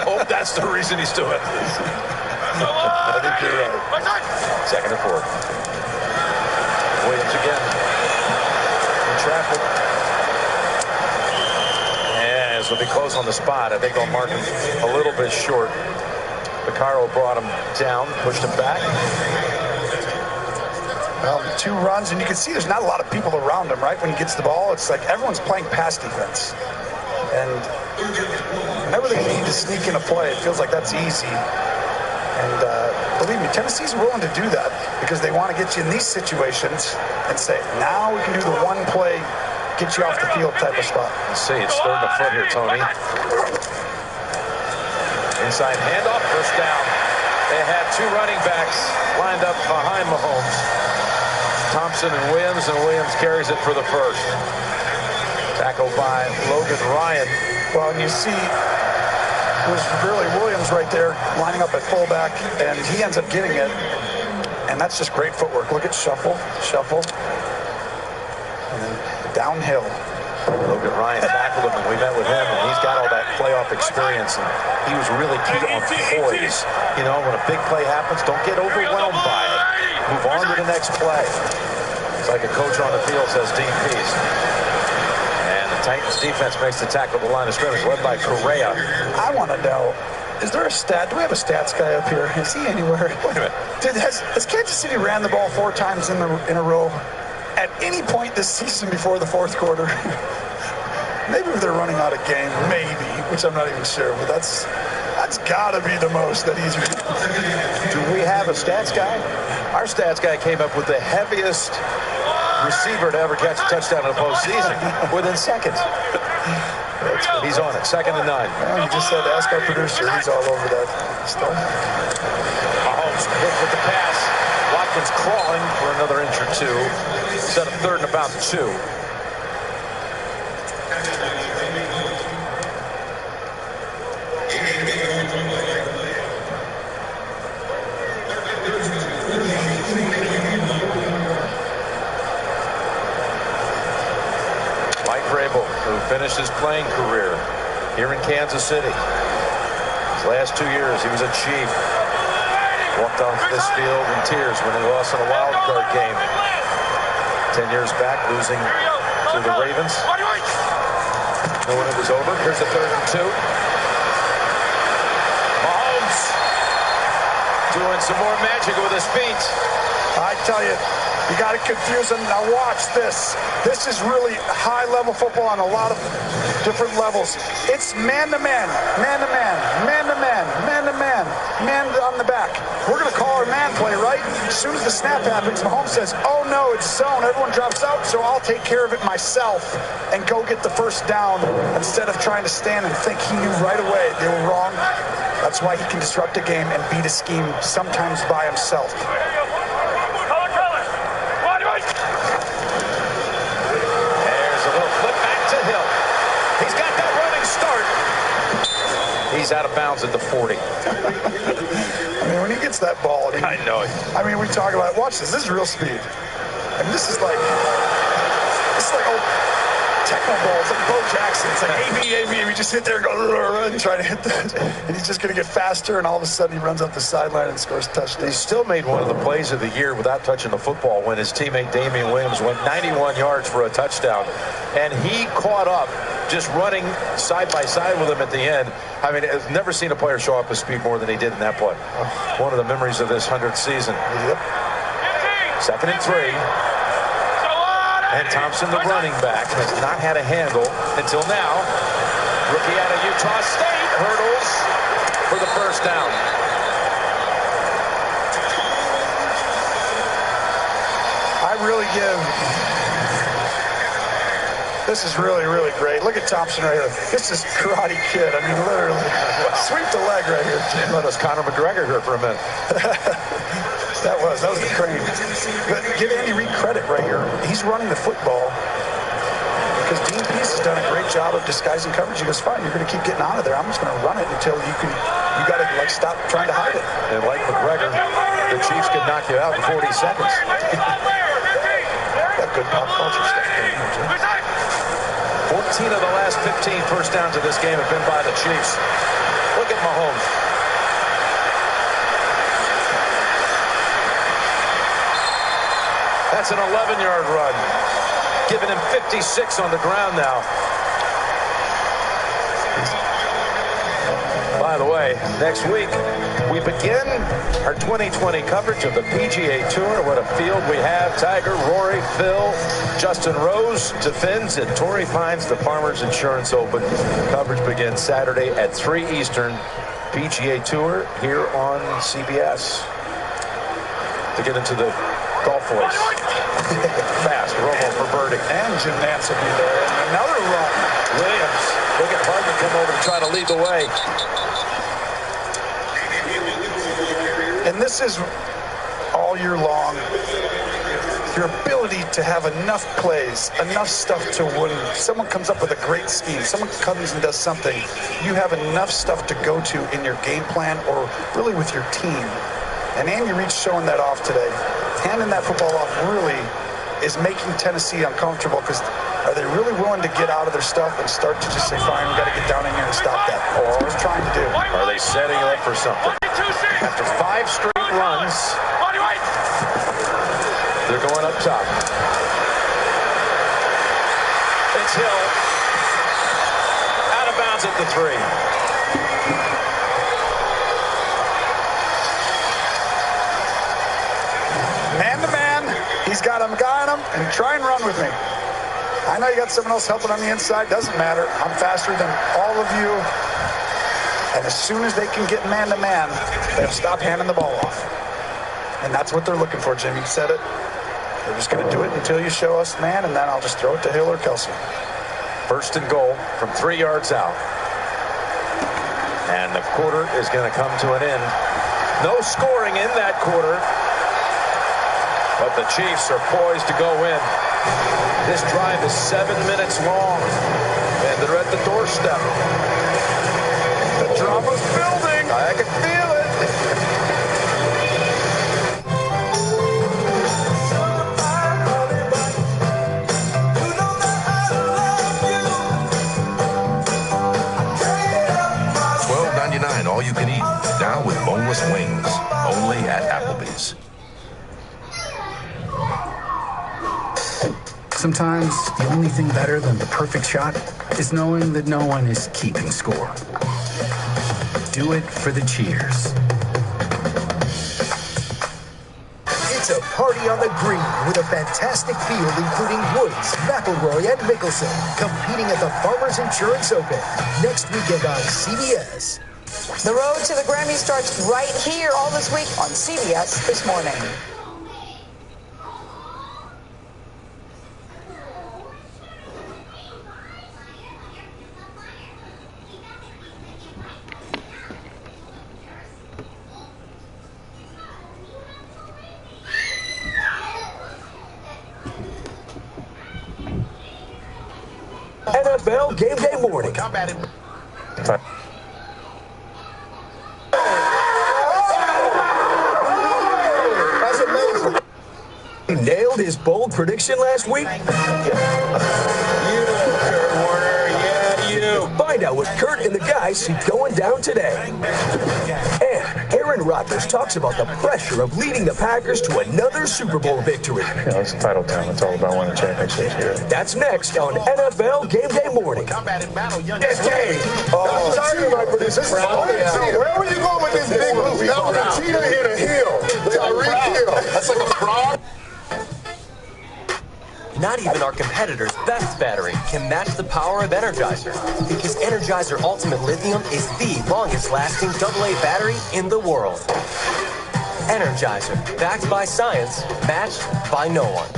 hope that's the reason he's doing it. I think you're right. Second and 4. Williams again in traffic. And as will be close on the spot, I think they'll mark him a little bit short. Vaccaro brought him down, pushed him back. Well, 2 runs, and you can see there's not a lot of people around him, right? When he gets the ball, it's like everyone's playing pass defense. And whenever they need to sneak in a play, it feels like that's easy. And believe me, Tennessee's willing to do that because they want to get you in these situations and say, now we can do the one play, get you off the field type of spot. Let's see, it's third and a foot here, Tony. Inside handoff, first down. They have two running backs lined up behind Mahomes. Thompson and Williams carries it for the first. Tackled by Logan Ryan. Well, and you see, it was really Williams right there lining up at fullback, and he ends up getting it. And that's just great footwork. Look at shuffle, and then downhill. Logan Ryan tackled him, and we met with him, and he's got all that playoff experience, and he was really key on poise. You know, when a big play happens, don't get overwhelmed by it. Move on to the next play. It's like a coach on the field says, DPs. And the Titans defense makes the tackle at the line of scrimmage, led by Correa. I want to know, is there a stat? Do we have a stats guy up here? Is he anywhere? Wait a minute. Has Kansas City ran the ball 4 times in a row at any point this season before the fourth quarter? Maybe they're running out of game, maybe, which I'm not even sure, but that's got to be the most that he's... Do we have a stats guy? Our stats guy came up with the heaviest receiver to ever catch a touchdown in the postseason within seconds. He's on it, 2nd and 9. Well, you just said ask our producer. He's all over that stuff. Mahomes hit with the pass. Watkins crawling for another inch or two. Set up 3rd and about 2. Mike Vrabel, who finished his playing career here in Kansas City. His last 2 years, he was a Chief. Walked off this field in tears when they lost in a wild card game 10 years back, losing to the Ravens. Knowing it was over. Here's the 3rd and 2. Mahomes doing some more magic with his feet. I tell you, you got to confuse them. Now watch this. This is really high-level football on a lot of different levels. It's man-to-man, man-to-man, man-to-man, man-to-man, man on the back. We're going to call our man play, right? As soon as the snap happens, Mahomes says, oh, no, it's zone. Everyone drops out, so I'll take care of it myself and go get the first down instead of trying to stand and think he knew right away they were wrong. That's why he can disrupt a game and beat a scheme sometimes by himself. He's out of bounds at the 40. I mean, when he gets that ball, I know it. I mean, we talk about it. Watch this. This is real speed. I mean, this is like old techno balls, like Bo Jackson. It's like AB. We just hit there and go and try to hit that, and he's just going to get faster. And all of a sudden, he runs up the sideline and scores a touchdown. He still made one of the plays of the year without touching the football when his teammate Damian Williams went 91 yards for a touchdown, and he caught up, just running side by side with him at the end. I mean, I've never seen a player show up his speed more than he did in that play. One of the memories of this 100th season. Yep. 2nd and 3. And Thompson, the running back, has not had a handle until now. Rookie out of Utah State hurdles for the first down. I really give... This is really, really great. Look at Thompson right here. This is Karate Kid. I mean, literally. Sweep the leg right here. Let us Conor McGregor here for a minute. That was the crane. But give Andy Reid credit right here. He's running the football because Dean Pease has done a great job of disguising coverage. He goes, fine, you're going to keep getting out of there. I'm just going to run it until you got to stop trying to hide it. And like McGregor, the Chiefs could knock you out in 40 seconds. Got good pop culture stuff. 14 of the last 15 first downs of this game have been by the Chiefs. Look at Mahomes. That's an 11-yard run, giving him 56 on the ground now. By the way, next week, we begin our 2020 coverage of the PGA Tour. What a field we have. Tiger, Rory, Phil, Justin Rose defends, and Torrey Pines, the Farmers Insurance Open. Coverage begins Saturday at 3 Eastern. PGA Tour here on CBS. To get into the golf voice. Fast, Romo for birdie. And Jim Nantz will be there. And another run. Williams, look at Hardman come over to try to lead the way. And this is all year long. Your ability to have enough plays, enough stuff to when someone comes up with a great scheme, someone comes and does something, you have enough stuff to go to in your game plan or really with your team. And Andy Reid's showing that off today. Handing that football off really is making Tennessee uncomfortable because are they really willing to get out of their stuff and start to just say, fine, we got to get down in here and stop that? That's what he's trying to do. Are they setting up for something? After 5 straight runs, they're going up top. It's Hill. Out of bounds at the 3. Man-to-man, he's got him, and try and run with me. I know you got someone else helping on the inside. Doesn't matter. I'm faster than all of you. And as soon as they can get man-to-man, they'll stop handing the ball off. And that's what they're looking for, Jim. You said it. They're just going to do it until you show us man, and then I'll just throw it to Hill or Kelsey. First and goal from 3 yards out. And the quarter is going to come to an end. No scoring in that quarter. But the Chiefs are poised to go in. This drive is 7 minutes long. And they're at the doorstep. The drama's building. I can feel it. 12.99 all you can eat. Now with boneless wings. Only at Applebee's. Sometimes the only thing better than the perfect shot is knowing that no one is keeping score. Do it for the cheers. It's a party on the green with a fantastic field including Woods, McElroy, and Mickelson competing at the Farmers Insurance Open next weekend on CBS. The road to the Grammy starts right here all this week on CBS This Morning. NFL Game Day Morning. That's amazing. He nailed his bold prediction last week. Find out what Kurt and the guys see going down today. And Aaron Rodgers talks about the pressure of leading the Packers to another Super Bowl victory. It's title time. It's all about winning championships here. That's next on NFL Game Day Morning. Yes, Jay. Sorry, my producer. Where were you going with this big move? That was a cheetah hit a hill. Tyreek Hill. That's like a frog. Not even our competitor's best battery can match the power of Energizer, because Energizer Ultimate Lithium is the longest-lasting AA battery in the world. Energizer, backed by science, matched by no one.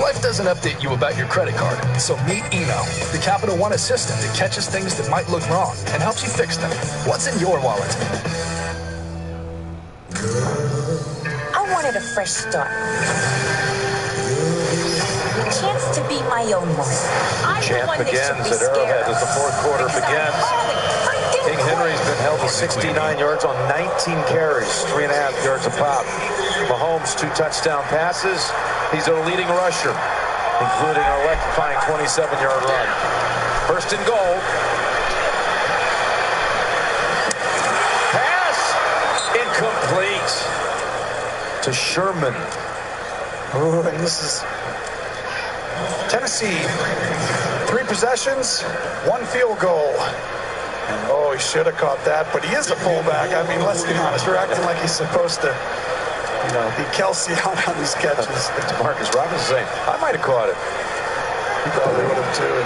Life doesn't update you about your credit card, so meet Eno, the Capital One assistant that catches things that might look wrong and helps you fix them. What's in your wallet? I wanted a fresh start. A chance to be my own woman. Chant begins at Arrowhead as the fourth quarter begins. King Henry's been held to 69 yards on 19 carries, 3.5 yards a pop. Mahomes, 2 touchdown passes. He's a leading rusher, including an electrifying 27-yard run. First and goal. Pass incomplete to Sherman. Ooh, and this is Tennessee. 3 possessions, 1 field goal. And oh, he should have caught that, but he is a fullback. I mean, let's be honest, we're acting like he's supposed to, you know, be Kelsey out on these catches. DeMarcus Robinson saying, I might have caught it. He probably would have too.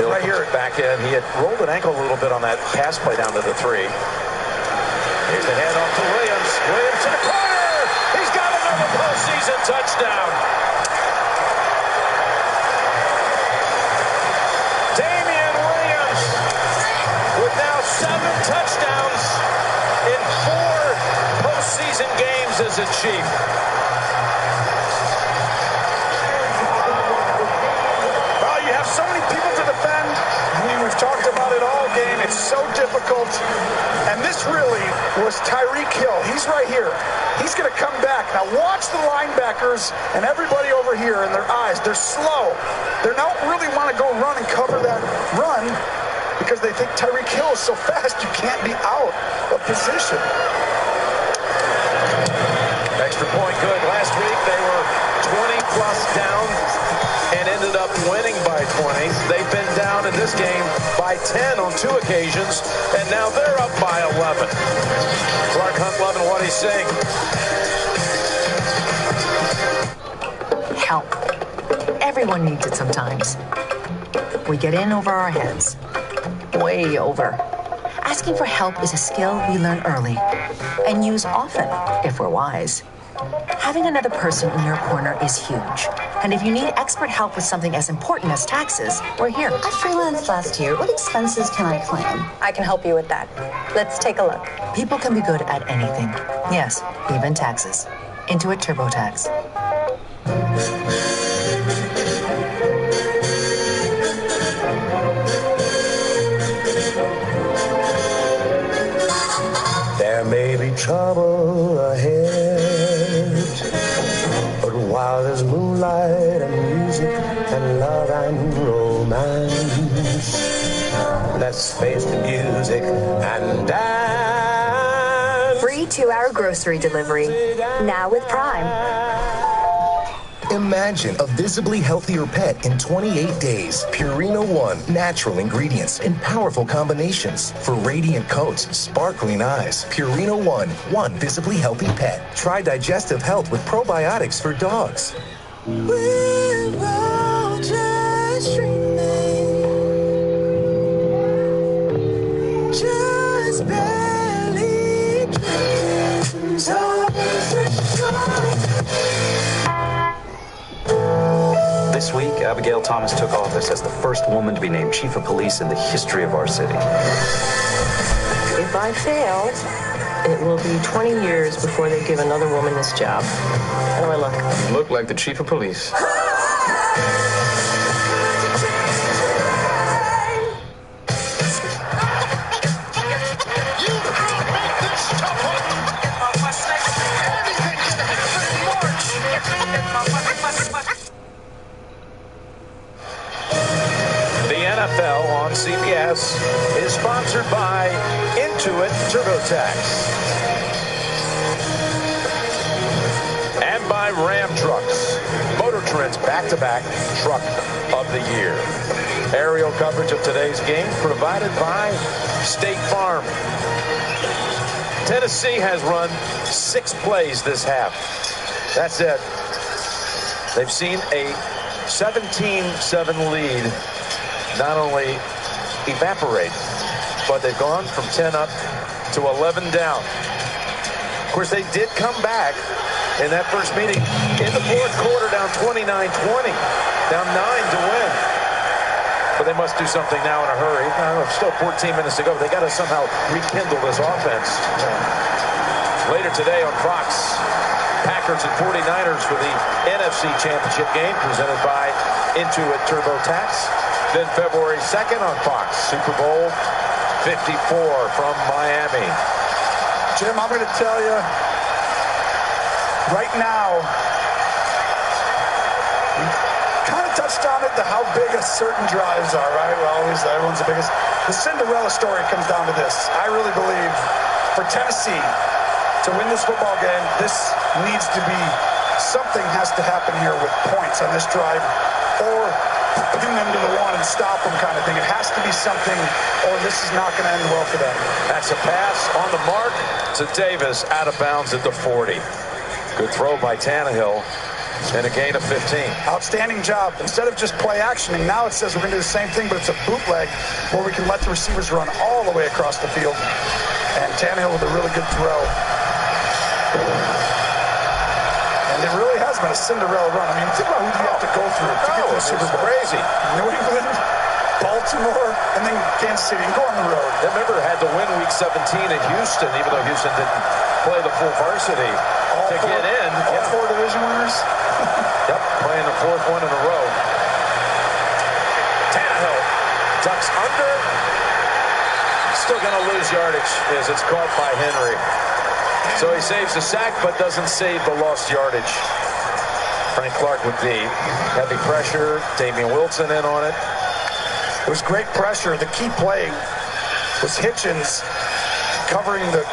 Hill right here back in. He had rolled an ankle a little bit on that pass play down to the 3. Here's the handoff to Williams. Williams to the corner. He's got another postseason touchdown. Damian Williams with commander-in-chief. Well, you have so many people to defend. I mean, we've talked about it all game. It's so difficult. And this really was Tyreek Hill. He's right here. He's going to come back. Now watch the linebackers and everybody over here in their eyes. They're slow. They don't really want to go run and cover that run because they think Tyreek Hill is so fast you can't be out of position. Extra point good. Last week they were 20-plus down and ended up winning by 20. They've been down in this game by 10 on 2 occasions, and now they're up by 11. Clark Hunt loving what he's saying. Help. Everyone needs it sometimes. We get in over our heads. Way over. Asking for help is a skill we learn early and use often if we're wise. Having another person in your corner is huge. And if you need expert help with something as important as taxes, we're here. I freelanced last year. What expenses can I claim? I can help you with that. Let's take a look. People can be good at anything. Yes, even taxes. Intuit TurboTax. There may be trouble ahead, but while there's moonlight and music and love and romance, let's face the music and dance. Free 2-hour grocery delivery. Now with Prime. Imagine a visibly healthier pet in 28 days. Purina One. Natural ingredients in powerful combinations. For radiant coats, sparkling eyes. Purina One. One visibly healthy pet. Try digestive health with probiotics for dogs. We're all just dreaming. Just barely dreams of This week, Abigail Thomas took office as the first woman to be named chief of police in the history of our city. If I fail, it will be 20 years before they give another woman this job. How do I look? You look like the chief of police. NFL on CBS is sponsored by Intuit TurboTax and by Ram Trucks, Motor Trend's back-to-back Truck of the Year. Aerial coverage of today's game provided by State Farm. Tennessee has run 6 plays this half. That's it. They've seen a 17-7 lead not only evaporate, but they've gone from 10 up to 11 down. Of course, they did come back in that first meeting in the fourth quarter, down 29-20, down 9 to win. But they must do something now in a hurry. Still 14 minutes to go. They got to somehow rekindle this offense. Later today on Fox, Packers and 49ers for the NFC Championship game presented by Intuit TurboTax. Then February 2nd on Fox, Super Bowl 54 from Miami. Jim, I'm going to tell you right now, we kind of touched on it, how big a certain drives are, right? Well, always everyone's the biggest. The Cinderella story comes down to this. I really believe for Tennessee to win this football game, this needs to be, something has to happen here with points on this drive, or putting them to the one and stop them kind of thing. It has to be something, or this is not going to end well for them. That's a pass on the mark to Davis, out of bounds at the 40. Good throw by Tannehill, and a gain of 15. Outstanding job. Instead of just play actioning, now it says we're going to do the same thing, but it's a bootleg where we can let the receivers run all the way across the field. And Tannehill with a really good throw. And it really has been a Cinderella run. I mean, think about who you have to go through to get to the Super Bowl. Crazy. New England, Baltimore, and then Kansas City, and go on the road. They remember had to win Week 17 at Houston, even though Houston didn't play the full varsity to get in. All four division winners. Yep, playing the fourth one in a row. Tannehill ducks under. Still going to lose yardage as it's caught by Henry. So he saves the sack, but doesn't save the lost yardage. Frank Clark with the heavy pressure. Damian Wilson in on it. It was great pressure. The key play was Hitchens covering the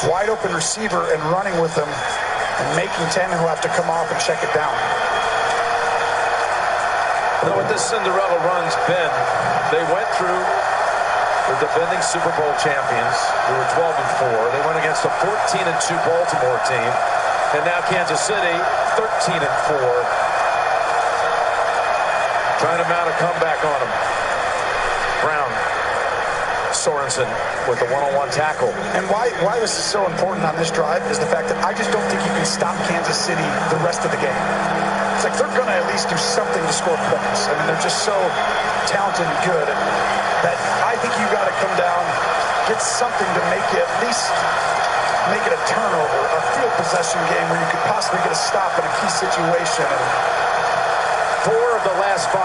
wide open receiver and running with him and making Tannehill have to come off and check it down. Now with this Cinderella run's been, they went through the defending Super Bowl champions, who were 12-4. They went against a 14-2 Baltimore team, and now Kansas City 13-4, trying to mount a comeback on them. Brown, Sorensen with the one-on-one tackle. And why this is so important on this drive is the fact that I just don't think you can stop Kansas City the rest of the game. It's like they're going to at least do something to score points. I mean, they're just so talented and good that I think you got to come down, get something to make it at least make it a turnover, a field possession game where you could possibly get a stop in a key situation. And 4 of the last 5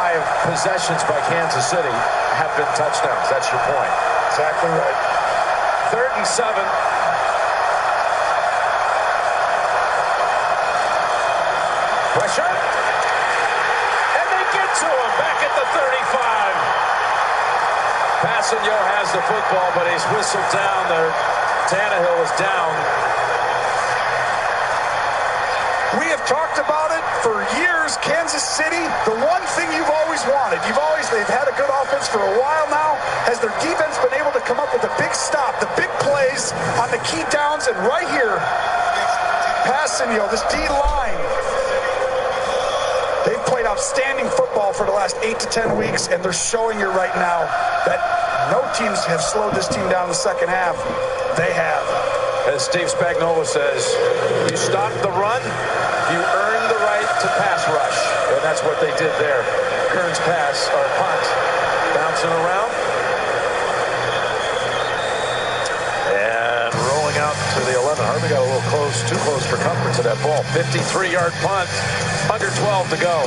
possessions by Kansas City have been touchdowns. That's your point. Exactly right. 3rd and 7. Pressure. And they get to him back at the 35. Passanio has the football, but he's whistled down there. Tannehill is down. We have talked about it for years. Kansas City, the one thing you've always wanted, they've had a good offense for a while now. Has their defense been able to come up with a big stop, the big plays on the key downs? And right here, Passanio, this D-line, they've played outstanding football for the last 8 to 10 weeks, and they're showing you right now that no teams have slowed this team down in the second half. They have. As Steve Spagnuolo says, you stop the run, you earn the right to pass rush. And that's what they did there. Kern's pass, or punt, bouncing around. And rolling out to the 11. Harvey got a little close, too close for comfort to that ball. 53-yard punt, under 12 to go.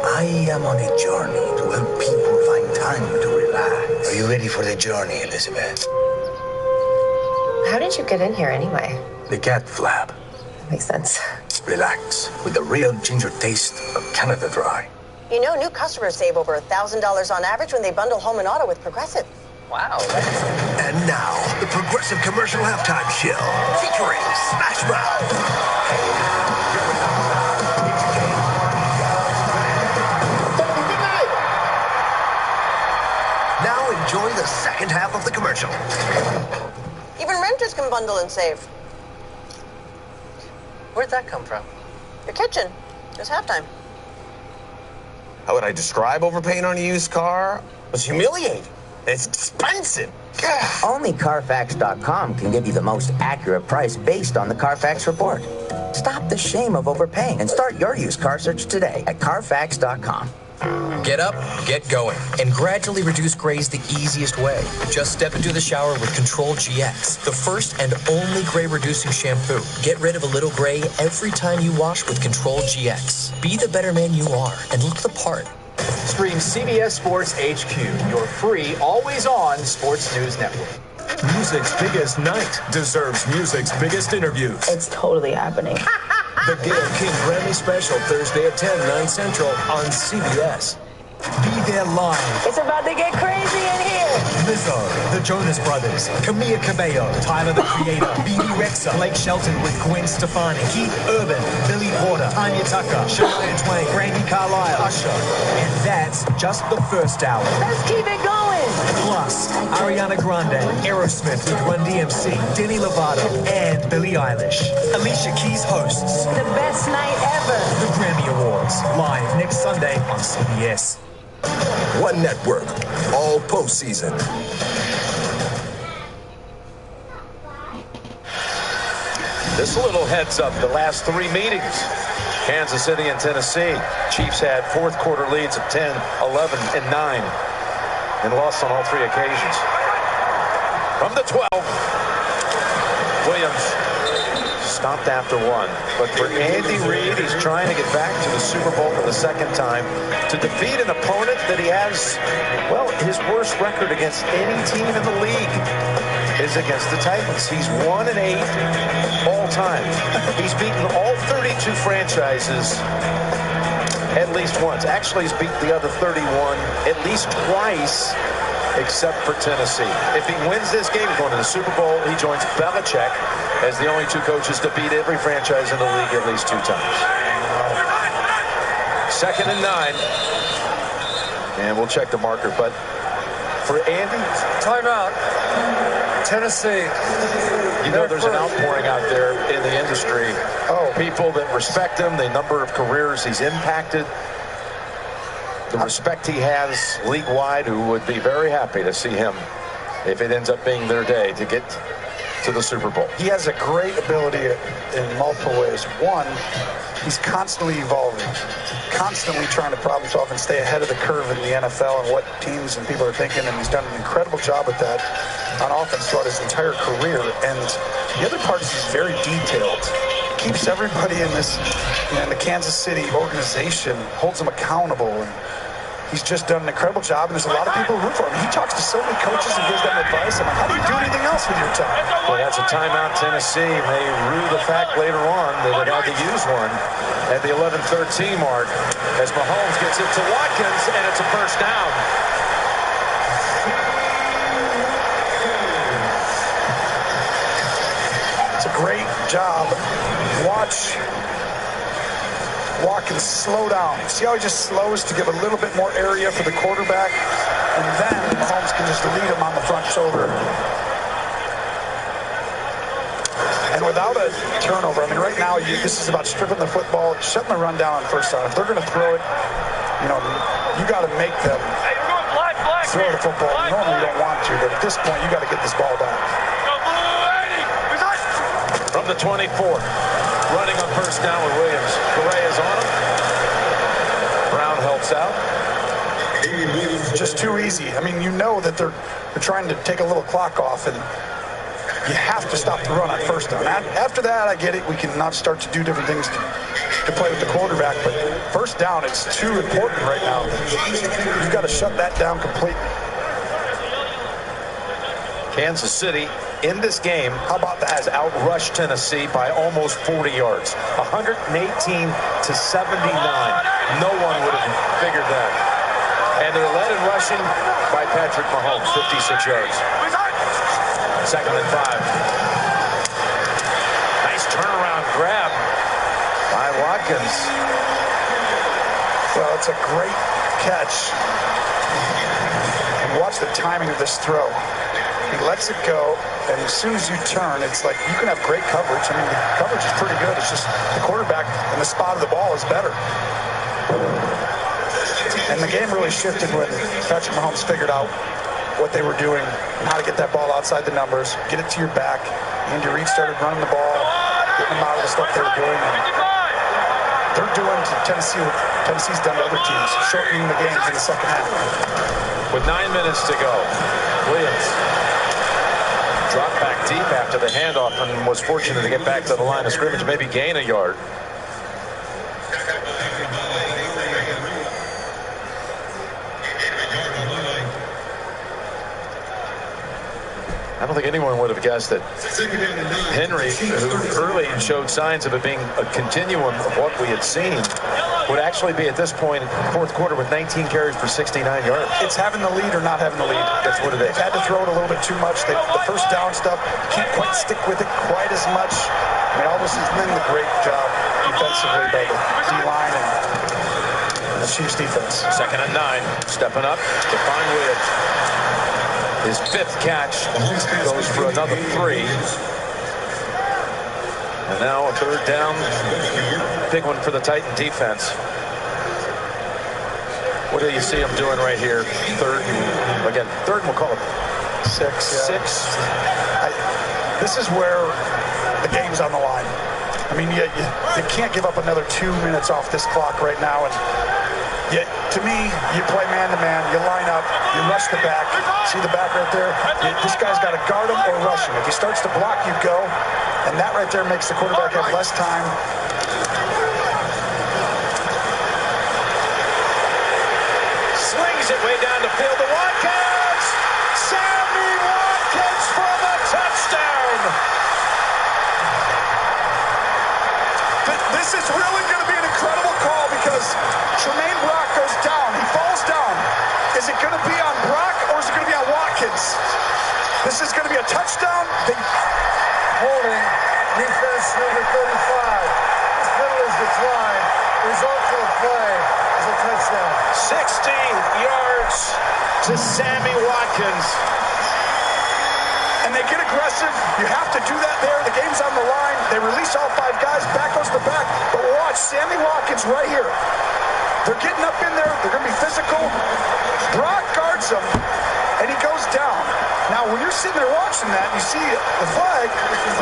I am on a journey to help people find time to relax. Are you ready for the journey, Elizabeth? How did you get in here anyway? The cat flap. That makes sense. Relax with the real ginger taste of Canada Dry. You know, new customers save over $1,000 on average when they bundle home and auto with Progressive. Wow. And now, the Progressive Commercial Halftime Show, featuring Smash Mouth. Now enjoy the second half of the commercial. Even renters can bundle and save. Where'd that come from? Your kitchen. It's halftime. How would I describe overpaying on a used car? It's humiliating. It's expensive. Only Carfax.com can give you the most accurate price based on the Carfax report. Stop the shame of overpaying and start your used car search today at Carfax.com. Get up, get going, and gradually reduce grays the easiest way. Just step into the shower with Control GX, the first and only gray-reducing shampoo. Get rid of a little gray every time you wash with Control GX. Be the better man you are and look the part. Stream CBS Sports HQ, your free, always-on sports news network. Music's biggest night deserves music's biggest interviews. It's totally happening. The Gayle King Grammy Special, Thursday at 10, 9 Central on CBS. Be there live. It's about to get crazy in here. Lizzo, the Jonas Brothers, Camila Cabello, Tyler the Creator, BB Rexa, Blake Shelton with Gwen Stefani, Keith Urban, Billy Porter, Tanya Tucker, Shania Twain, Brandy Carlisle, Usher. And that's just the first hour. Let's keep it going. Plus, Ariana Grande, Aerosmith with Run DMC, Demi Lovato, and Billie Eilish. Alicia Keys hosts The best night ever. the Grammy Awards, live next Sunday on CBS. One network, all postseason. This little heads up, the last 3 meetings. Kansas City and Tennessee. Chiefs had fourth quarter leads of 10, 11, and 9. And lost on all 3 occasions. From the 12, Williams stopped after 1. But for Andy Reid, he's trying to get back to the Super Bowl for the second time to defeat an opponent that he has, well, his worst record against any team in the league is against the Titans. He's 1-8 all time. He's beaten all 32 franchises at least once. Actually, he's beat the other 31 at least twice, except for Tennessee. If he wins this game, going to the Super Bowl, he joins Belichick as the only 2 coaches to beat every franchise in the league at least 2 times. 2nd and 9. And we'll check the marker, but for Andy, timeout. Tennessee. You know, there's an outpouring out there in the industry. People that respect him, the number of careers he's impacted, the respect he has league-wide, who would be very happy to see him if it ends up being their day to get to the Super Bowl. He has a great ability in multiple ways. One, he's constantly evolving, constantly trying to problem solve and stay ahead of the curve in the NFL and what teams and people are thinking, and he's done an incredible job with that on offense throughout his entire career. And the other part is he's very detailed. Keeps everybody in this, in the Kansas City organization, holds them accountable, and he's just done an incredible job, and there's a lot of people who root for him. He talks to so many coaches and gives them advice. I'm like, how do you do anything else with your time? Well, that's a timeout. Tennessee may rue the fact later on that it had to use one at the 11-13 mark as Mahomes gets it to Watkins, and it's a first down. It's a great job. Watch Watkins slow down. See how he just slows to give a little bit more area for the quarterback, and then Mahomes can just lead him on the front shoulder. And without a turnover, I mean, right now, this is about stripping the football, shutting the run down on first down. If they're going to throw it, you know, you got to make them throw the football. Normally you don't want to, but at this point, you got to get this ball back. From the 24, running on first down with Williams. Correa's on him. Brown helps out. Just too easy. I mean, you know that they're trying to take a little clock off, and you have to stop the run on first down. After that, I get it. We can not start to do different things to play with the quarterback, but first down, it's too important right now. You've got to shut that down completely. Kansas City in this game, how about that, has outrushed Tennessee by almost 40 yards. 118 to 79. No one would have figured that. And they're led in rushing by Patrick Mahomes, 56 yards. 2nd and 5. Nice turnaround grab by Watkins. Well, it's a great catch. And watch the timing of this throw. He lets it go, and as soon as you turn, it's like you can have great coverage. I mean, the coverage is pretty good. It's just the quarterback and the spot of the ball is better. And the game really shifted when Patrick Mahomes figured out what they were doing and how to get that ball outside the numbers, get it to your back. Andy Reid started running the ball, getting them out of the stuff they were doing. And they're doing to Tennessee what Tennessee's done to other teams, shortening the games in the second half. With 9 minutes to go, Williams dropped back deep after the handoff and was fortunate to get back to the line of scrimmage, maybe gain a yard. I don't think anyone would have guessed that Henry, who early showed signs of it being a continuum of what we had seen, would actually be at this point, fourth quarter, with 19 carries for 69 yards. It's having the lead or not having the lead. That's what it is. They've had to throw it a little bit too much. The first down stuff, can't quite stick with it quite as much. I mean, all this has been the great job defensively by the D-line. And the Chiefs defense. 2nd and 9. Stepping up to find Williams. His 5th catch goes for another 3. And now a 3rd down. Big one for the Titan defense. What do you see him doing right here? 3rd and we'll call it 6. This is where the game's on the line. I mean, you can't give up another 2 minutes off this clock right now. And yet, to me, you play man-to-man, you line up, you rush the back. See the back right there? This guy's got to guard him or rush him. If he starts to block, you go. And that right there makes the quarterback have less time. Swings it way down the field to Watkins. Sammy Watkins for the touchdown. This is really going to be an incredible call because Tremaine Brock goes down. He falls down. Is it going to be on Brock or is it going to be on Watkins? This is going to be a touchdown. Holding, defense number 35. This penalty is declined. Result of the play is a touchdown. 60 yards to Sammy Watkins. And they get aggressive. You have to do that there. The game's on the line. They release all 5 guys. Back goes the back. But watch, Sammy Watkins right here. They're getting up in there. They're going to be physical. Brock guards him, and he goes down. Now, when you're sitting there watching that, and you see the flag,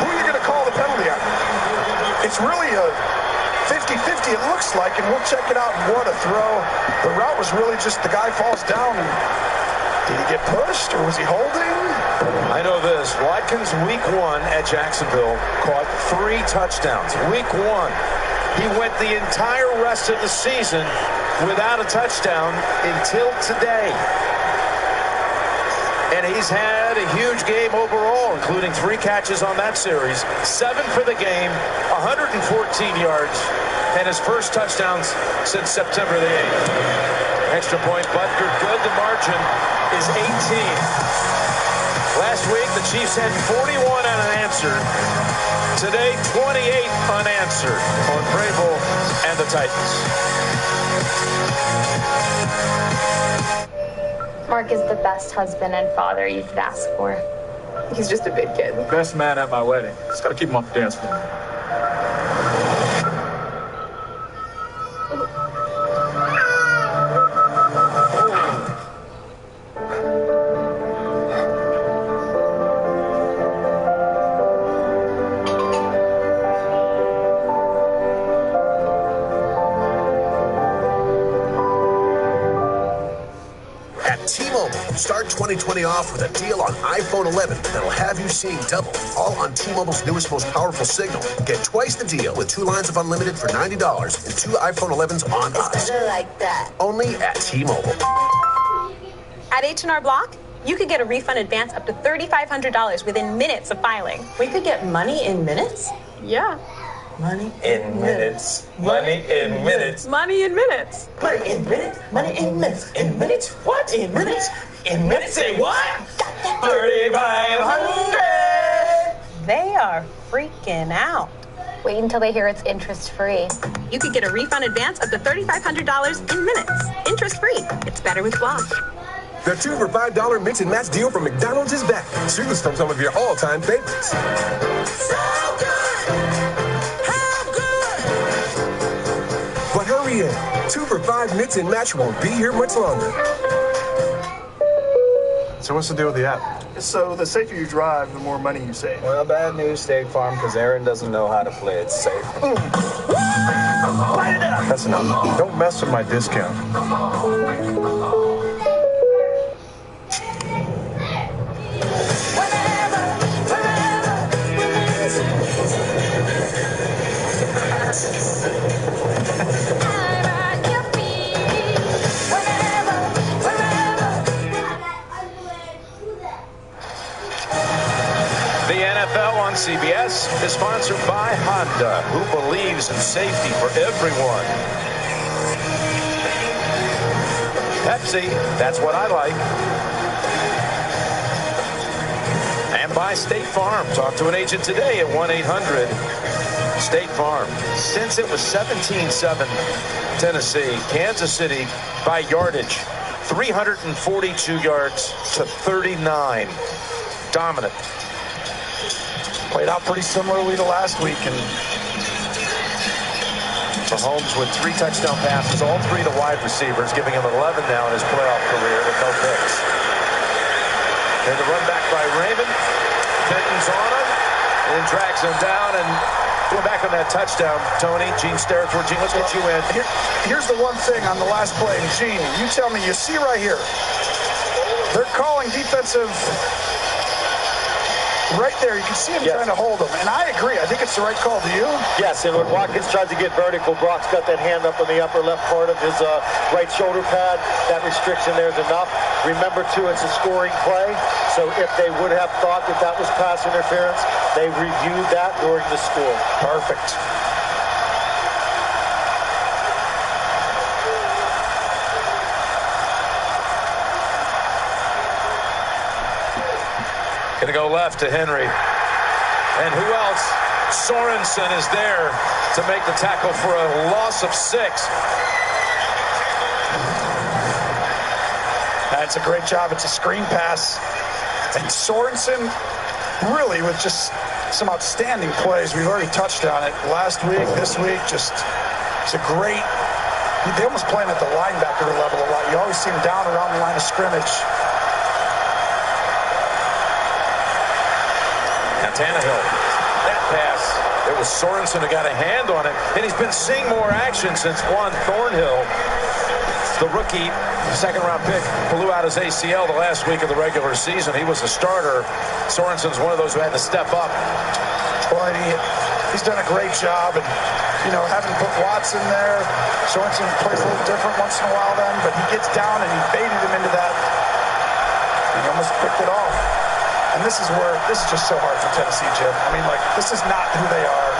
who are you going to call the penalty on? It's really a 50-50, it looks like, and we'll check it out. And what a throw. The route was really just the guy falls down. And did he get pushed, or was he holding? I know this. Watkins, week 1 at Jacksonville, caught 3 touchdowns. Week 1. He went the entire rest of the season without a touchdown until today. And he's had a huge game overall, including 3 catches on that series, 7 for the game, 114 yards, and his first touchdowns since September the 8th. Extra point, Butker, good. The margin is 18. Last week, the Chiefs had 41 unanswered. Today, 28 unanswered on Vrabel and the Titans. Mark is the best husband and father you could ask for. He's just a big kid. Best man at my wedding. Just gotta keep him off the dance floor. Start 2020 off with a deal on iPhone 11 that'll have you seeing double, all on T-Mobile's newest, most powerful signal. Get twice the deal with 2 lines of unlimited for $90 and 2 iPhone 11s on us. It's better like that. Only at T-Mobile. At H&R Block, you could get a refund advance up to $3,500 within minutes of filing. We could get money in minutes? Yeah. Money in minutes. Money in minutes. Money in minutes. Money in minutes. Money in minutes. In minutes? What? In minutes? In minutes? Say what? 3,500. They are freaking out. Wait until they hear it's interest-free. You could get a refund advance up to $3,500 in minutes. Interest-free. It's better with Block. The 2 for $5 mix and match deal from McDonald's is back. Choose from some of your all-time favorites. So good. But hurry in. 2 for $5 mix and match won't be here much longer. So what's the deal with the app? So the safer you drive, the more money you save. Well, bad news, State Farm, because Aaron doesn't know how to play it safe. That's enough. Don't mess with my discount. The NFL on CBS is sponsored by Honda, who believes in safety for everyone. Pepsi, that's what I like. And by State Farm. Talk to an agent today at 1-800 State Farm. Since it was 17-7 Tennessee, Kansas City by yardage, 342 yards to 39. Dominant. Played out pretty similarly to last week. And Mahomes with 3 touchdown passes, all 3 to wide receivers, giving him 11 now in his playoff career with no picks. Then the run back by Raymond. Benton's on him and drags him down. And going back on that touchdown, Tony, Gene stares toward Gene. Let's get you in. Here's the one thing on the last play. And Gene, you tell me, you see right here, they're calling defensive right there. You can see him trying to hold him. And I agree. I think it's the right call. Do you? Yes, and when Watkins tries to get vertical, Brock's got that hand up on the upper left part of his right shoulder pad. That restriction there is enough. Remember, too, it's a scoring play. So if they would have thought that that was pass interference, they reviewed that during the score. Perfect. Gonna go left to Henry. And who else? Sorensen is there to make the tackle for a loss of 6. That's a great job. It's a screen pass. And Sorensen, really, with just some outstanding plays. We've already touched on it last week, this week. Just, it's a great, they almost play him at the linebacker level a lot. You always see him down around the line of scrimmage. Tannehill, that pass, it was Sorensen who got a hand on it, and he's been seeing more action since Juan Thornhill, the rookie, second-round pick, blew out his ACL the last week of the regular season. He was a starter. Sorensen's one of those who had to step up. Well, he's done a great job, and, you know, having put Watson there, Sorensen plays a little different once in a while then, but he gets down and he baited him into that, and he almost picked it off. And this is just so hard for Tennessee, Jim. I mean, like, this is not who they are.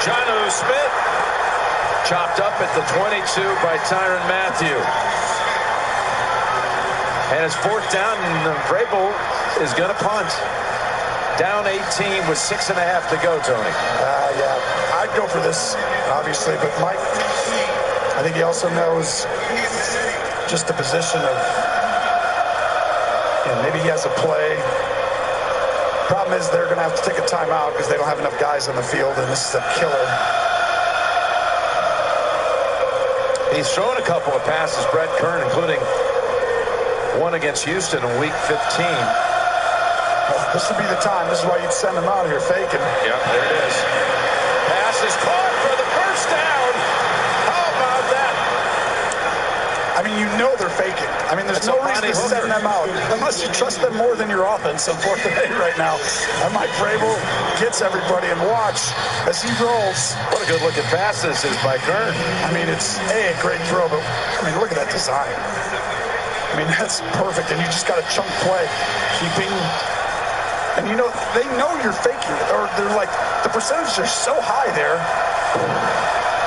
Jonnu Smith chopped up at the 22 by Tyrann Mathieu. And it's 4th down, and Vrabel is going to punt. Down 18 with 6.5 to go, Tony. Yeah, I'd go for this, obviously, but Mike, I think he also knows just the position of, you know, maybe he has a play. Problem is they're going to have to take a timeout because they don't have enough guys on the field, and this is a killer. He's thrown a couple of passes, Brett Kern, including one against Houston in Week 15. This would be the time. This is why you'd send him out here faking. Yep, there it is. Pass is caught for the first down. How about that? I mean, you know they're faking. I mean, there's no reason to send them out unless you trust them more than your offense on 4th and 8 right now. And Mike Vrabel gets everybody, and watch as he rolls. What a good looking pass this is by Kern. I mean, it's a great throw, but I mean, look at that design. I mean, that's perfect, and you just got a chunk play, keeping. And you know, they know you're faking it, or they're like, the percentages are so high there.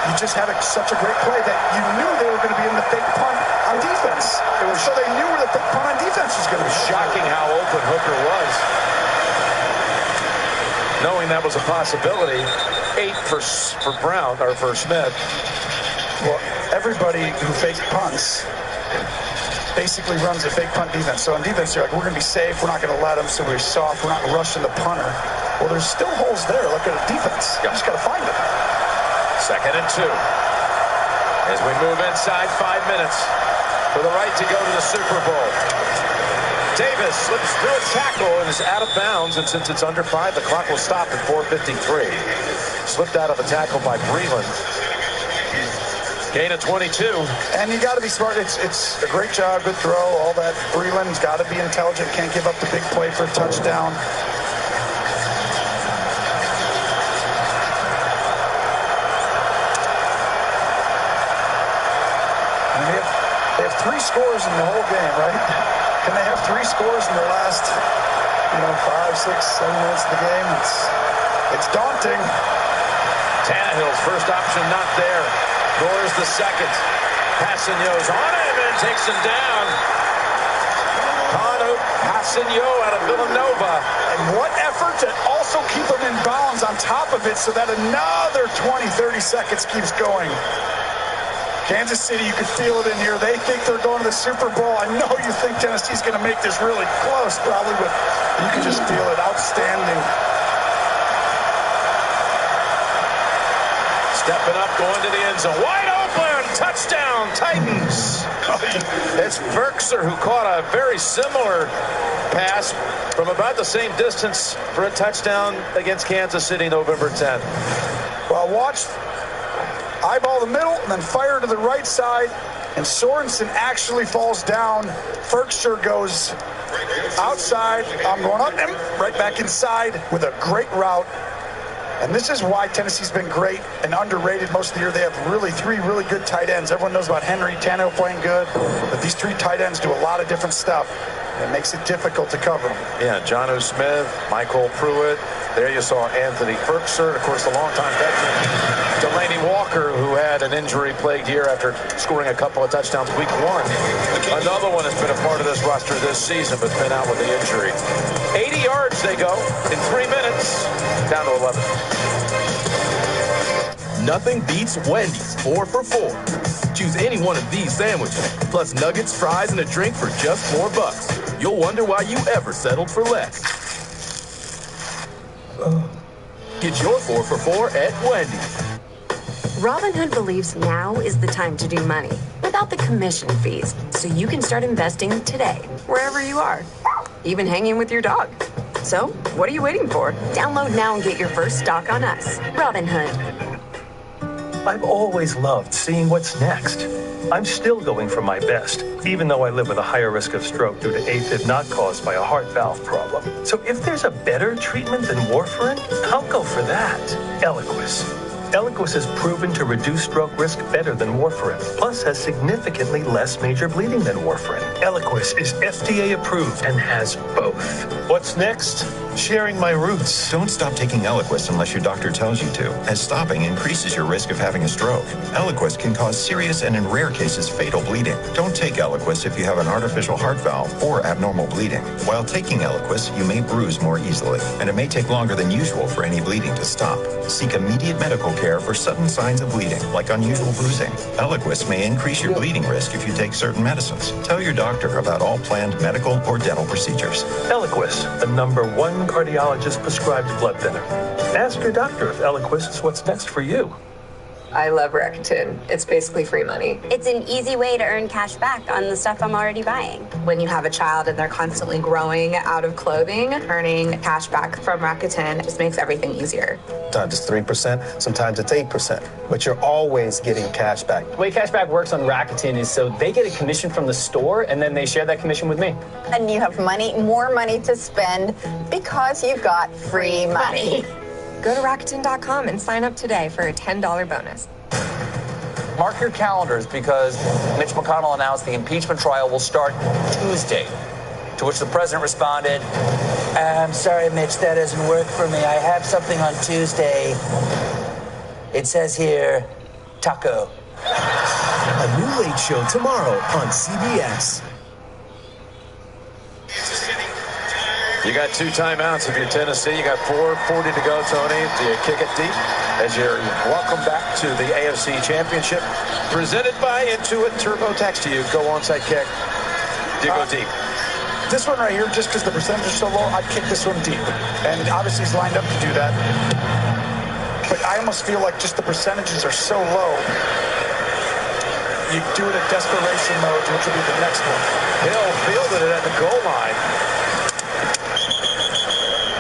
You just had such a great play that you knew they were going to be in the fake punt on defense. So they knew where the fake punt on defense was going to be. Shocking how open Hooker was. Knowing that was a possibility. 8 for Brown, or for Smith. Well, everybody who fakes punts basically runs a fake punt defense. So on defense, you're like, we're going to be safe. We're not going to let them, so we're soft. We're not rushing the punter. Well, there's still holes there. Look at the defense. You just got to find them. 2nd and 2. As we move inside 5 minutes for the right to go to the Super Bowl. Davis slips through a tackle and is out of bounds. And since it's under 5, the clock will stop at 4:53. Slipped out of a tackle by Breland. Gain of 22. And you got to be smart. It's a great job, good throw, all that. Breland's got to be intelligent. Can't give up the big play for a touchdown. And they have 3 scores in the whole game, right? Can they have 3 scores in the last, 5, 6, 7 minutes of the game? It's daunting. Tannehill's first option not there. Scores the second. Passigno's on him and takes him down. Kanu Passigno out of Villanova. And what effort to also keep him in bounds on top of it so that another 20, 30 seconds keeps going. Kansas City, you can feel it in here. They think they're going to the Super Bowl. I know you think Tennessee's going to make this really close, probably, but you can just feel it. Outstanding. Stepping up, going to the end zone. Wide open! Touchdown, Titans! It's Ferkser who caught a very similar pass from about the same distance for a touchdown against Kansas City November 10th. Well, watch. Eyeball the middle and then fire to the right side. And Sorensen actually falls down. Ferkser goes outside. I'm going up and right back inside with a great route. And this is why Tennessee's been great and underrated most of the year. They have really three really good tight ends. Everyone knows about Henry Tannehill playing good, but these three tight ends do a lot of different stuff. It makes it difficult to cover them. Yeah, Jonnu Smith, Michael Pruitt. There you saw Anthony Ferkser, of course, the longtime veteran Delaney Walker, who had an injury-plagued year after scoring a couple of touchdowns week 1. Another one has been a part of this roster this season, but's been out with the injury. 80 yards they go in 3 minutes, down to 11. Nothing beats Wendy's 4 for $4. Choose any one of these sandwiches, plus nuggets, fries, and a drink for just $4. You'll wonder why you ever settled for less. Get your 4 for $4 at Wendy's. Robinhood believes now is the time to do money without the commission fees, so you can start investing today, wherever you are, even hanging with your dog. So, what are you waiting for? Download now and get your first stock on us. Robinhood. I've always loved seeing what's next. I'm still going for my best, even though I live with a higher risk of stroke due to AFib not caused by a heart valve problem. So if there's a better treatment than warfarin, I'll go for that. Eliquis. Eliquis is proven to reduce stroke risk better than warfarin, plus has significantly less major bleeding than warfarin. Eliquis is FDA approved and has both. What's next? Sharing my roots. Don't stop taking Eliquis unless your doctor tells you to, as stopping increases your risk of having a stroke. Eliquis can cause serious and in rare cases fatal bleeding. Don't take Eliquis if you have an artificial heart valve or abnormal bleeding. While taking Eliquis, you may bruise more easily, and it may take longer than usual for any bleeding to stop. Seek immediate medical care for sudden signs of bleeding, like unusual bruising. Eliquis may increase your bleeding risk if you take certain medicines. Tell your doctor about all planned medical or dental procedures. Eliquis, the #1 cardiologist prescribed blood thinner. Ask your doctor if Eliquis is what's next for you. I love Rakuten. It's basically free money. It's an easy way to earn cash back on the stuff I'm already buying. When you have a child and they're constantly growing out of clothing, earning cash back from Rakuten just makes everything easier. Sometimes it's 3%, sometimes it's 8%, but you're always getting cash back. The way cashback works on Rakuten is so they get a commission from the store and then they share that commission with me. And you have more money to spend because you've got free money. Go to Rakuten.com and sign up today for a $10 bonus. Mark your calendars because Mitch McConnell announced the impeachment trial will start Tuesday, to which the president responded, I'm sorry, Mitch, that doesn't work for me. I have something on Tuesday. It says here, taco. A new Late Show tomorrow on CBS. You got 2 timeouts if you're Tennessee. You got 4:40 to go, Tony. Do you kick it deep? As you're welcome back to the AFC Championship, presented by Intuit TurboTax. Do you go onside kick? Do you go deep? This one right here, just because the percentage is so low, I'd kick this one deep. And obviously he's lined up to do that. But I almost feel like just the percentages are so low. You do it at desperation mode, which will be the next one. Hill fielded it at the goal line.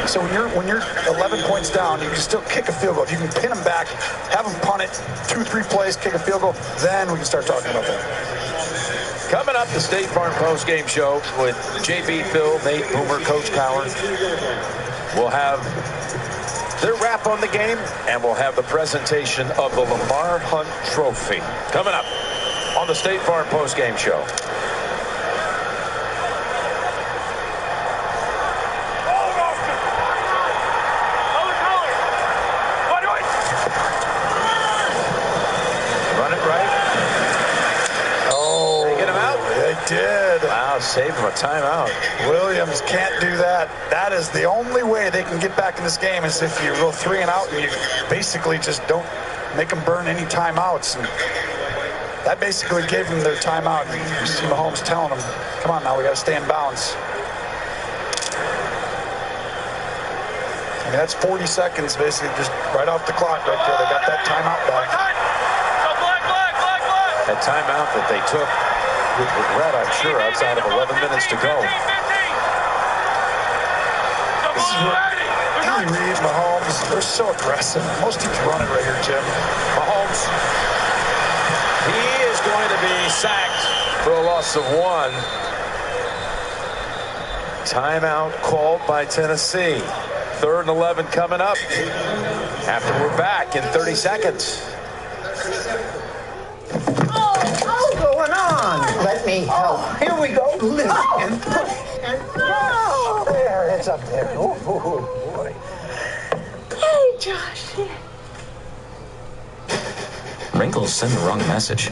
So when you're 11 points down, you can still kick a field goal. If you can pin them back, have them punt it, 2-3 plays, kick a field goal, then we can start talking about that. Coming up, the State Farm post-game show with JB, Phil, Nate, Boomer, Coach Coward. We'll have their wrap on the game, and we'll have the presentation of the Lamar Hunt Trophy. Coming up on the State Farm post-game show. Now save him a timeout. Williams can't do that. That is the only way they can get back in this game is if you go 3 and out and you basically just don't make them burn any timeouts. And that basically gave them their timeout. And you see Mahomes telling them, come on now, we got to stay in bounds. I mean, that's 40 seconds basically just right off the clock right there. They got that timeout back. That timeout that they took with regret, I'm sure, outside of 11 minutes to go. This is where Andy Reid, Mahomes, they're so aggressive. Most teams run it right here, Jim. Mahomes, he is going to be sacked for a loss of 1. Timeout called by Tennessee. 3rd and 11 coming up after we're back in 30 seconds. What's going on? Let me help. Here we go. Lift and push and oh, there, it's up there. Oh, boy. Hey, Josh. Wrinkles send the wrong message.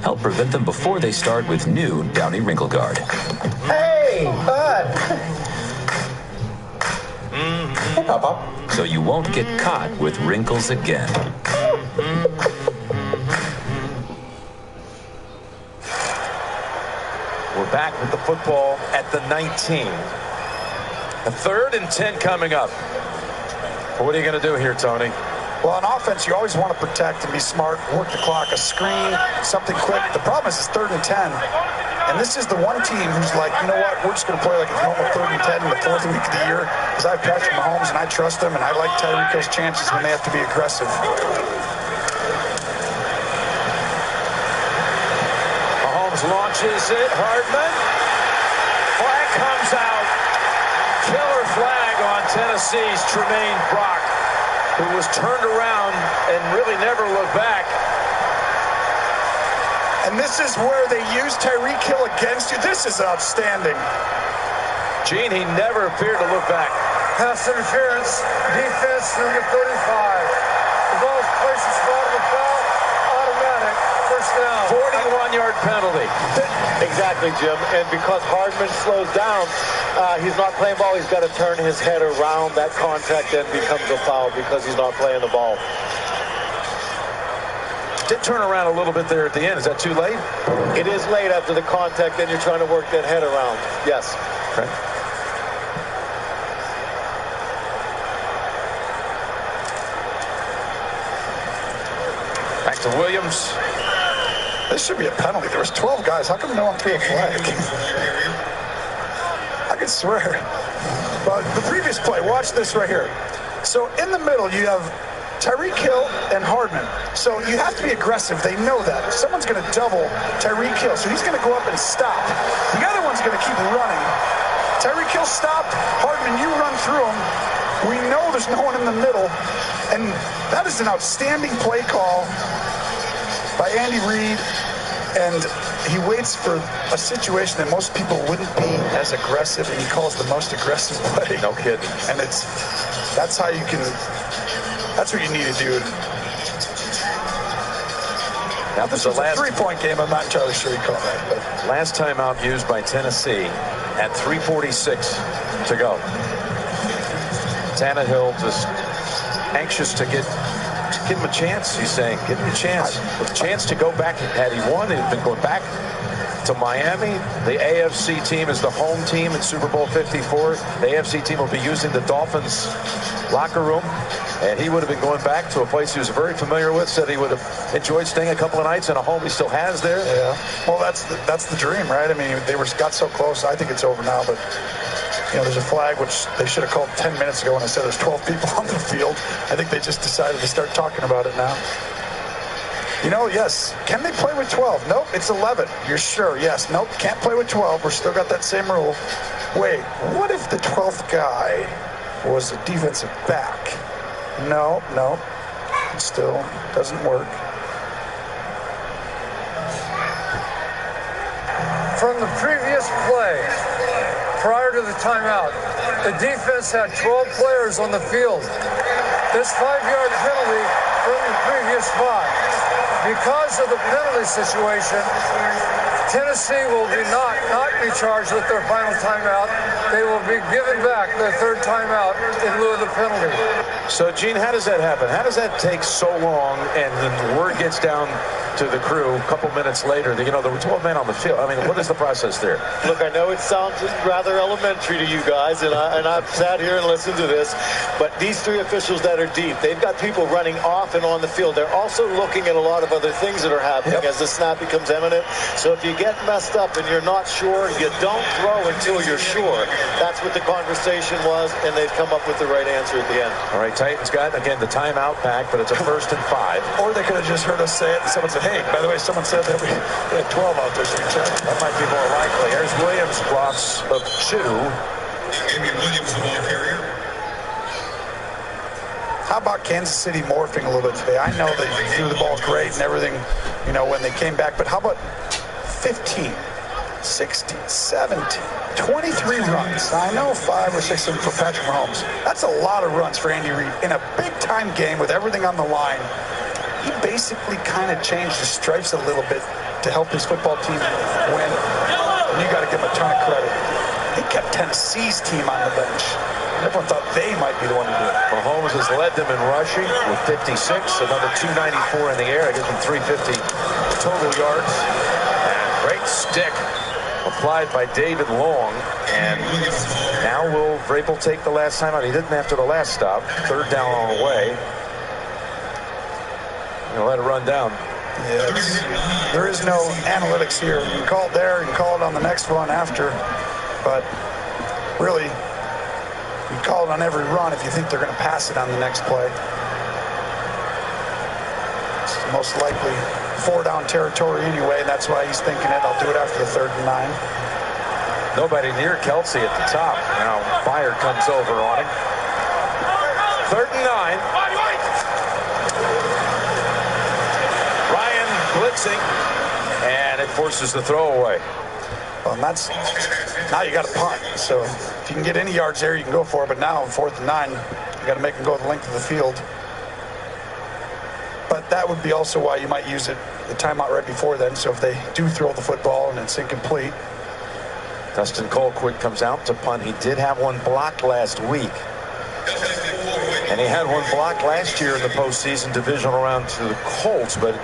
Help prevent them before they start with new Downy Wrinkle Guard. Hey, bud. Hey, Papa. So you won't get caught with wrinkles again. We're back with the football at the 19. A 3rd and 10 coming up. Well, what are you going to do here, Tony? Well, on offense, you always want to protect and be smart, work the clock, a screen, something quick. The problem is it's 3rd and 10. And this is the one team who's like, you know what, we're just going to play like it's normal 3rd and 10 in the 4th week of the year. Because I've Patrick Mahomes and I trust him, and I like Tyreek Hill's chances when they have to be aggressive. Mahomes launches it. Hardman. Flag comes out. Killer flag on Tennessee's Tremaine Brock, who was turned around and really never looked back. And this is where they use Tyreek Hill against you. This is outstanding. Gene, he never appeared to look back. Pass interference, defense number 35. The ball's placed in spot of the foul, automatic, first down. 41-yard penalty. Exactly, Jim. And because Hardman slows down, he's not playing ball. He's got to turn his head around that contact and becomes a foul because he's not playing the ball. Did turn around a little bit there at the end. Is that too late? It is late after the contact, and you're trying to work that head around. Yes. Okay. Back to Williams. This should be a penalty. There was 12 guys. How come no one threw a flag? I could swear. But the previous play, watch this right here. So in the middle, you have Tyreek Hill and Hardman. So you have to be aggressive. They know that. Someone's going to double Tyreek Hill. So he's going to go up and stop. The other one's going to keep running. Tyreek Hill stopped. Hardman, you run through him. We know there's no one in the middle. And that is an outstanding play call by Andy Reid. And he waits for a situation that most people wouldn't be as aggressive, and he calls the most aggressive play. No kidding. And that's how you can. That's what you need to do. Now, this was a 3-point game. I'm not entirely sure he called that. But. Last timeout used by Tennessee at 3:46 to go. Tannehill just anxious to give him a chance. He's saying, give him a chance. With a chance to go back. Had he won, he'd been going back to Miami. The AFC team is the home team in Super Bowl 54. The AFC team will be using the Dolphins locker room. And he would have been going back to a place he was very familiar with. Said he would have enjoyed staying a couple of nights in a home he still has there. Yeah. Well, that's the dream, right? I mean, they got so close. I think it's over now, but you know, there's a flag which they should have called 10 minutes ago when I said there's 12 people on the field. I think they just decided to start talking about it now. You know, yes. Can they play with 12? Nope, it's 11. You're sure? Yes. Nope, can't play with 12. We're still got that same rule. Wait, what if the 12th guy was a defensive back? No, it still doesn't work. From the previous play, prior to the timeout, the defense had 12 players on the field. This 5-yard penalty from the previous spot. because of the penalty situation, Tennessee will not be charged with their final timeout. They will be given back their third timeout in lieu of the penalty. So, Gene, how does that happen? How does that take so long and then the word gets down to the crew a couple minutes later that, there were 12 men on the field? I mean, what is the process there? Look, I know it sounds rather elementary to you guys, and I've sat here and listened to this, but these three officials that are deep, they've got people running off and on the field. They're also looking at a lot of other things that are happening as the snap becomes imminent. So if you get messed up and you're not sure, you don't throw until you're sure. That's what the conversation was, and they've come up with the right answer at the end. All right, Titans got, again, the timeout back, but it's a 1st and 5. Or they could have just heard us say it, and someone said, hey, by the way, someone said that we had 12 out there. That might be more likely. There's Williams, loss of 2. Williams, the ball carrier. How about Kansas City morphing a little bit today? I know they threw the ball great and everything, when they came back, but how about 15, 16, 17, 23 runs? I know 5 or 6 of them for Patrick Mahomes. That's a lot of runs for Andy Reid in a big-time game with everything on the line. He basically kind of changed the stripes a little bit to help his football team win. And you got to give him a ton of credit. He kept Tennessee's team on the bench. Everyone thought they might be the one to do it. Mahomes has led them in rushing with 56, another 294 in the air. It gives them 350 total yards. And great stick applied by David Long. And now will Vrabel take the last time out? He didn't after the last stop. 3rd down on the way. He'll let it run down. Yeah, there is no analytics here. You can call it there, you can call it on the next one after, but really, you call it on every run if you think they're going to pass it on the next play. It's most likely 4-down territory anyway, and that's why he's thinking it. I'll do it after the 3rd and 9. Nobody near Kelsey at the top. Now Fire comes over on him. 3rd and 9. Blitzing, and it forces the throwaway. Well, and that's now you got to punt. So if you can get any yards there, you can go for it. But now, 4th and 9, you got to make them go the length of the field. But that would be also why you might use the timeout right before then. So if they do throw the football and it's incomplete. Dustin Colquitt comes out to punt. He did have one blocked last week. And he had one blocked last year in the postseason divisional round to the Colts, but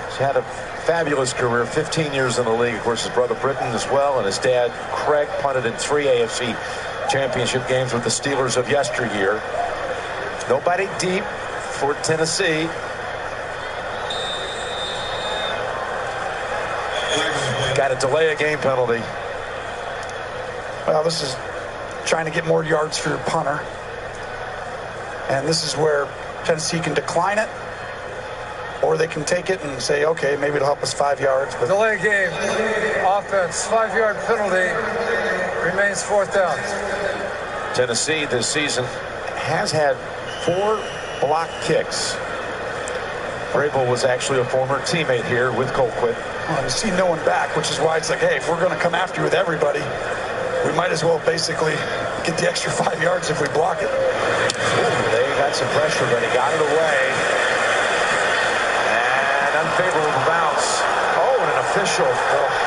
he's had a fabulous career, 15 years in the league. Of course, his brother Britton as well, and his dad Craig punted in 3 AFC championship games with the Steelers of yesteryear. Nobody deep for Tennessee. Got to delay a game penalty. Well, this is trying to get more yards for your punter. And this is where Tennessee can decline it, or they can take it and say, okay, maybe it'll help us 5 yards. But delay game, offense, 5-yard penalty, remains 4th down. Tennessee this season has had 4 block kicks. Vrabel was actually a former teammate here with Colquitt. Well, you see no one back, which is why it's like, hey, if we're going to come after you with everybody, we might as well basically get the extra 5 yards if we block it. They got some pressure, but he got it away. And unfavorable bounce. Oh, and an official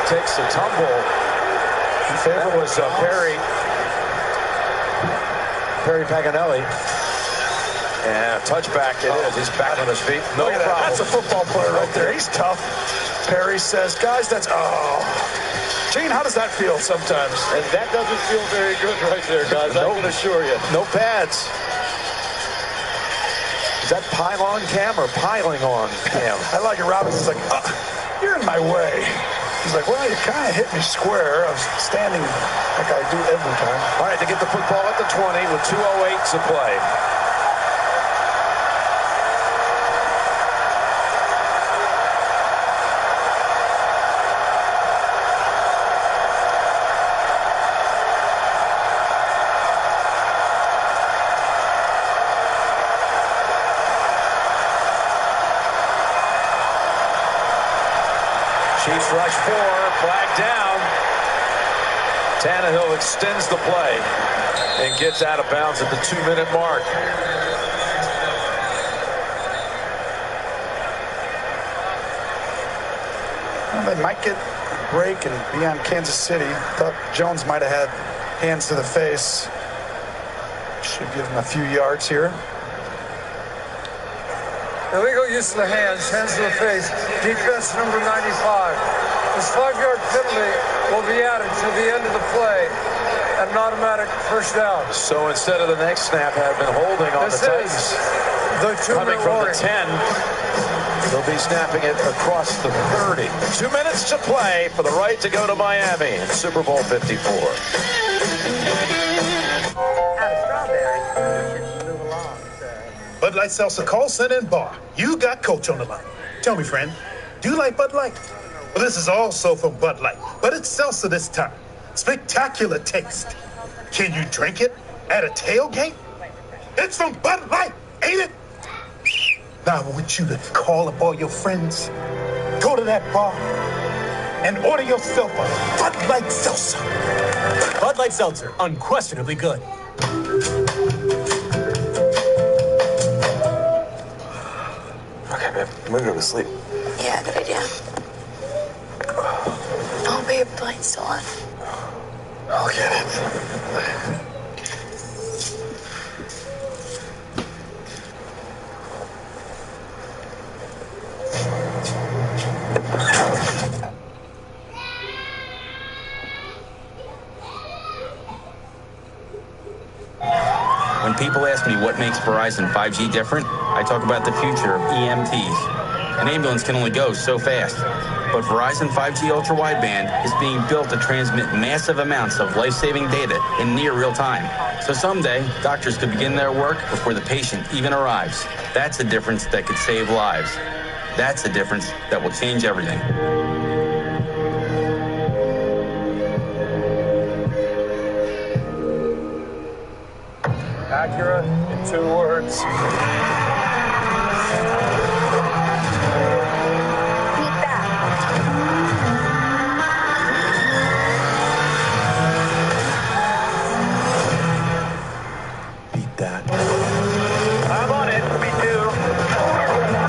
takes a tumble. That was Perry Paganelli. And a touchback it is. He's back on his feet. No problem. That's a football player right there. He's tough. Perry says, guys, that's... Oh. Gene, how does that feel sometimes? And that doesn't feel very good right there, guys. I can assure you. No pads. Is that pylon cam or piling on cam? I like it. Robinson's like, you're in my way. He's like, well, you kind of hit me square. I was standing like I do every time. All right, they get the football at the 20 with 2:08 to play. Chiefs rush 4, flag down. Tannehill extends the play and gets out of bounds at the 2-minute mark. Well, they might get a break and be on Kansas City. Thought Jones might have had hands to the face. Should give him a few yards here. Illegal use of the hands to the face, defense number 95. This 5-yard penalty will be added to the end of the play, an automatic first down. So instead of the next snap had been holding on the Titans, coming from the 10, they'll be snapping it across the 30. 2 minutes to play for the right to go to Miami in Super Bowl 54. Bud Light Seltzer Call Center and Bar. You got Coach on the line. Tell me, friend, do you like Bud Light? Well, this is also from Bud Light, but it's seltzer this time. Spectacular taste. Can you drink it at a tailgate? It's from Bud Light, ain't it? Now I want you to call up all your friends, go to that bar, and order yourself a Bud Light Seltzer. Bud Light Seltzer, unquestionably good. Okay, babe, I'm gonna go to sleep. Yeah, good idea. Oh, babe, the light's still on. I'll get it. When people ask me what makes Verizon 5G different, I talk about the future of EMTs. An ambulance can only go so fast, but Verizon 5G Ultra Wideband is being built to transmit massive amounts of life-saving data in near real time. So someday, doctors could begin their work before the patient even arrives. That's a difference that could save lives. That's a difference that will change everything. Acura in 2 words. Beat that. I'm on it. Me too.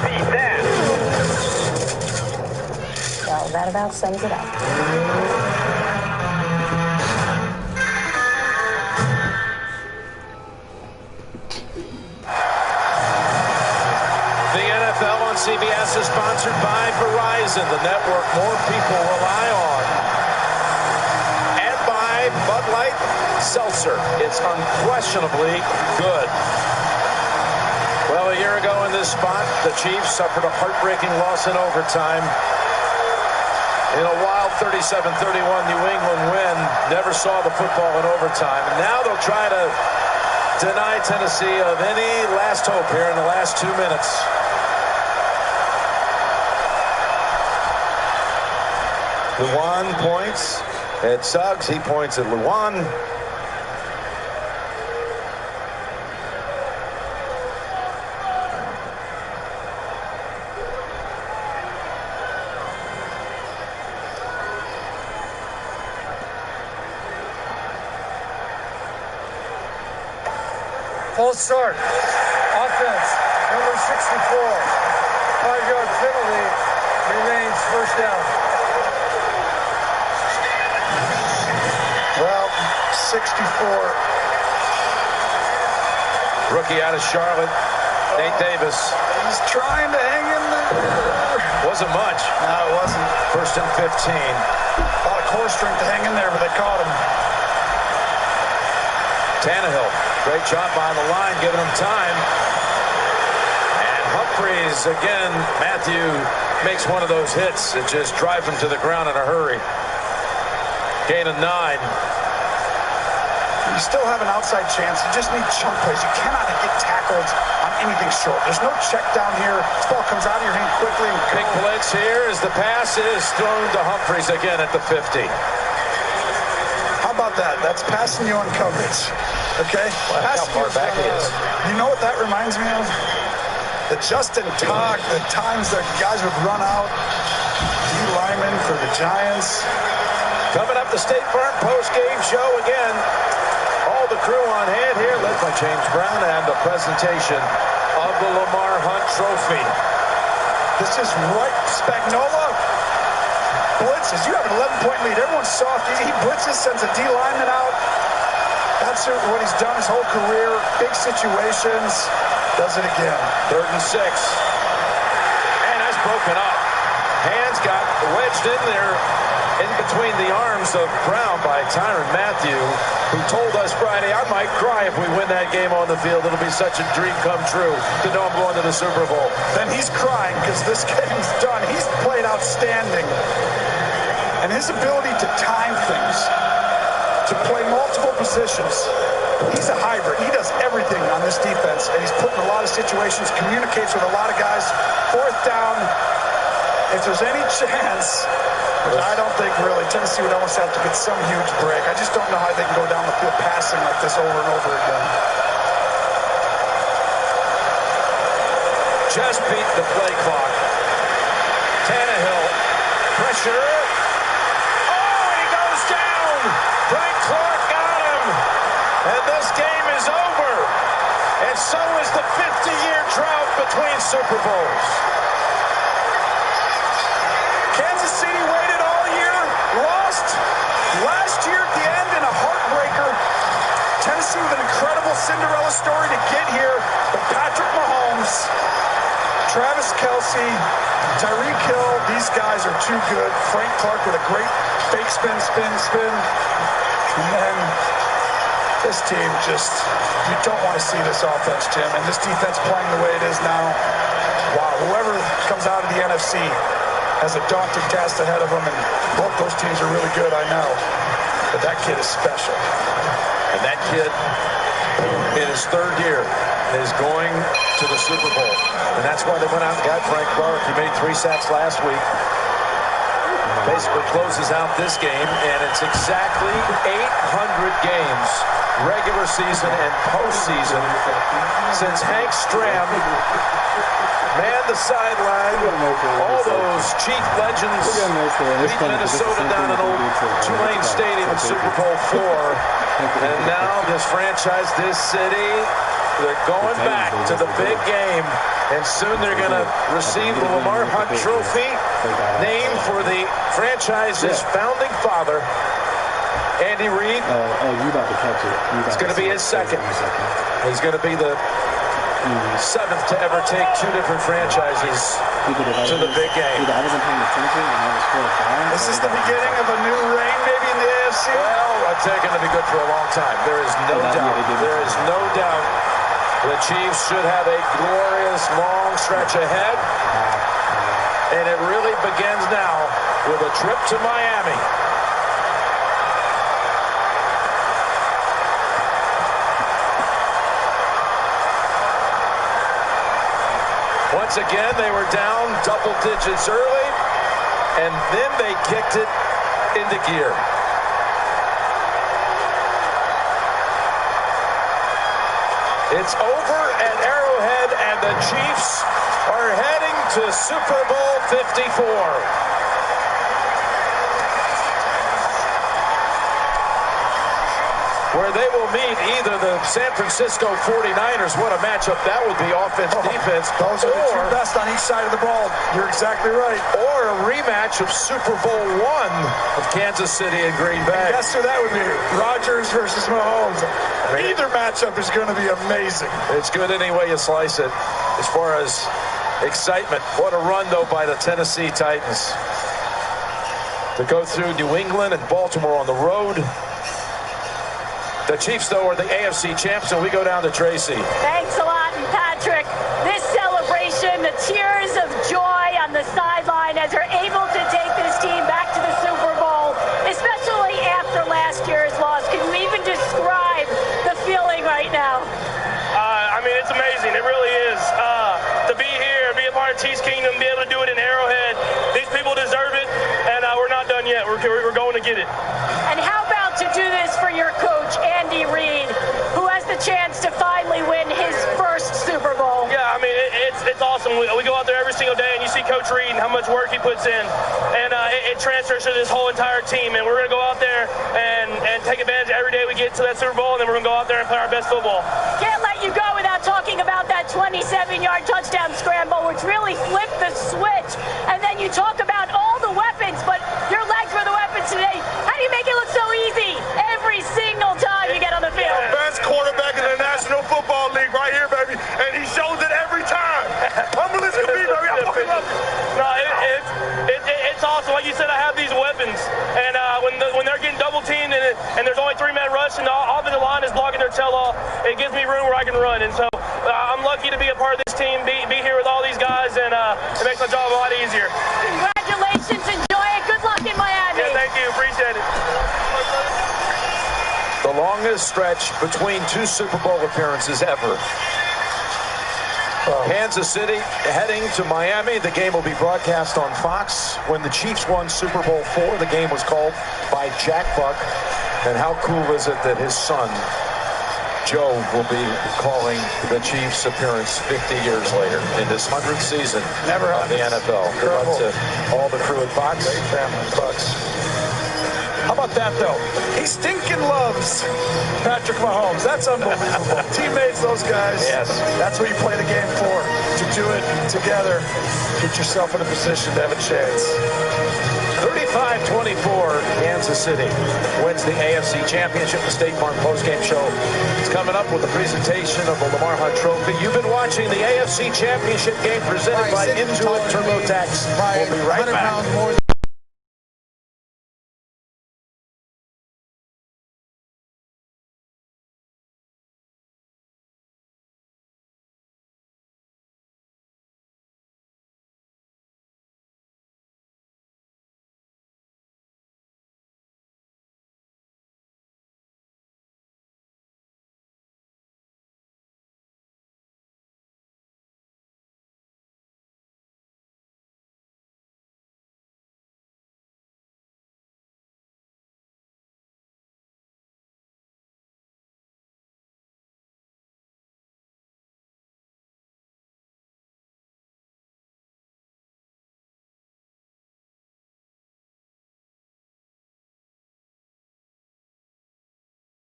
Beat that. Well, that about sums it up. CBS is sponsored by Verizon, the network more people rely on. And by Bud Light Seltzer. It's unquestionably good. Well, a year ago in this spot, the Chiefs suffered a heartbreaking loss in overtime. In a wild 37-31 New England win, never saw the football in overtime. And now they'll try to deny Tennessee of any last hope here in the last 2 minutes. Luan points at Suggs. He points at Luan. False start. Offense, number 64. 5-yard penalty remains first down. Well, 64. Rookie out of Charlotte, Nate Davis. He's trying to hang in there. Wasn't much. No, it wasn't. First and 15. A lot of core strength to hang in there, but they caught him. Tannehill, great job on the line, giving him time. And Humphreys, again, Matthew makes one of those hits that just drive him to the ground in a hurry. Gain of 9. You still have an outside chance. You just need chunk plays. You cannot get tackled on anything short. There's no check down here. This ball comes out of your hand quickly. Big blitz here as the pass is thrown to Humphreys again at the 50. How about that? That's passing you on coverage. Okay? Well, how far back it is. You know what that reminds me of? The Justin Tuck, the times that guys would run out. D lineman for the Giants. Coming up, the State Farm post-game show again. All the crew on hand here, led by James Brown, and the presentation of the Lamar Hunt Trophy. This is right, Spagnola. blitzes. You have an 11-point lead. Everyone's soft. He blitzes, sends a D lineman out. That's what he's done his whole career. Big situations. Does it again. 3rd and 6. And that's broken up. Hands got wedged in there in between the arms of Brown by Tyrann Mathieu, who told us Friday, I might cry if we win that game on the field. It'll be such a dream come true to know I'm going to the Super Bowl. Then he's crying because this game's done. He's played outstanding. And his ability to time things, to play multiple positions, he's a hybrid. He does everything on this defense, and he's put in a lot of situations, communicates with a lot of guys. 4th down, if there's any chance, which I don't think really, Tennessee would almost have to get some huge break. I just don't know how they can go down the field passing like this over and over again. Just beat the play clock. Tannehill, pressure. Oh, he goes down. Frank Clark got him. And this game is over. And so is the 50-year drought between Super Bowls. Kansas City waited all year, lost last year at the end in a heartbreaker. Tennessee with an incredible Cinderella story to get here, but Patrick Mahomes, Travis Kelce, Tyreek Hill, these guys are too good. Frank Clark with a great fake spin. And then this team just, you don't want to see this offense, Jim, and this defense playing the way it is now. Wow, whoever comes out of the NFC has a daunting task ahead of them, and both those teams are really good, I know. But that kid is special. And that kid, in his 3rd year, is going to the Super Bowl. And that's why they went out and got Frank Clark. He made 3 sacks last week. Basically closes out this game, and it's exactly 800 games, regular season and postseason, since Hank Stram manned the sideline. All those Chief legends beat Minnesota down in old Tulane Stadium in Super Bowl IV. And now this franchise, this city, they're going back to the big game. And soon they're going to receive the Lamar Hunt Trophy, named for the franchise's founding father, Andy Reid. You about to catch it. It's going to be his 2nd. He's going to be the 7th to ever take 2 different franchises to the big game. This is the beginning of a new reign, maybe in the AFC. Well, I'd say it's going to be good for a long time. There is no doubt. There is no doubt. The Chiefs should have a glorious long stretch ahead. And it really begins now with a trip to Miami. Once again, they were down double digits early, and then they kicked it into gear. It's over at Arrowhead, and the Chiefs are heading to Super Bowl 54. Where they will meet either the San Francisco 49ers, what a matchup that would be, offense, defense. Those are the 2 best on each side of the ball. You're exactly right. Or a rematch of Super Bowl I of Kansas City and Green Bay. And guess who that would be? Rodgers versus Mahomes. Either matchup is going to be amazing. It's good any way you slice it. As far as excitement, what a run, though, by the Tennessee Titans. To go through New England and Baltimore on the road. The Chiefs, though, are the AFC champs, and we go down to Tracy. Thanks a lot, Patrick. This celebration, the tears of joy on the sideline as they're able to take this team back to the Super Bowl, especially after last year's loss. Can you even describe the feeling right now? I mean, it's amazing. It really is. To be here, be a part of Chiefs Kingdom, be able to do it in Arrowhead. These people deserve it, and we're not done yet. We're going to get it. And how about to do this for your coach, Andy Reid, who has the chance to finally win his first Super Bowl? Yeah, I mean, it's awesome. We go out there every single day, and you see Coach Reid and how much work he puts in. And it transfers to this whole entire team. And we're going to go out there and take advantage every day we get to that Super Bowl, and then we're going to go out there and play our best football. Can't let you go without talking about that 27-yard touchdown scramble, which really flipped the switch. And then you talk about all the weapons, but awesome. Like you said, I have these weapons, and when they're getting double teamed and there's only 3-man rush and the offensive line is blocking their tail off, it gives me room where I can run. And so I'm lucky to be a part of this team, be here with all these guys, and it makes my job a lot easier. Congratulations, enjoy it. Good luck in Miami. Yeah, thank you. Appreciate it. The longest stretch between 2 Super Bowl appearances ever. Kansas City heading to Miami. The game will be broadcast on Fox. When the Chiefs won Super Bowl IV, the game was called by Jack Buck. And how cool is it that his son, Joe, will be calling the Chiefs' appearance 50 years later in this 100th season of the NFL. Good luck to all the crew at Fox. Great family, Bucks. How about that, though? He stinking loves Patrick Mahomes. That's unbelievable. Teammates, those guys. Yes. That's what you play the game for. To do it together, get yourself in a position to have a chance. 35-24, Kansas City wins the AFC Championship. The State Farm postgame show is coming up with a presentation of the Lamar Hunt Trophy. You've been watching the AFC Championship game presented by Intuit TurboTax. We'll be right back.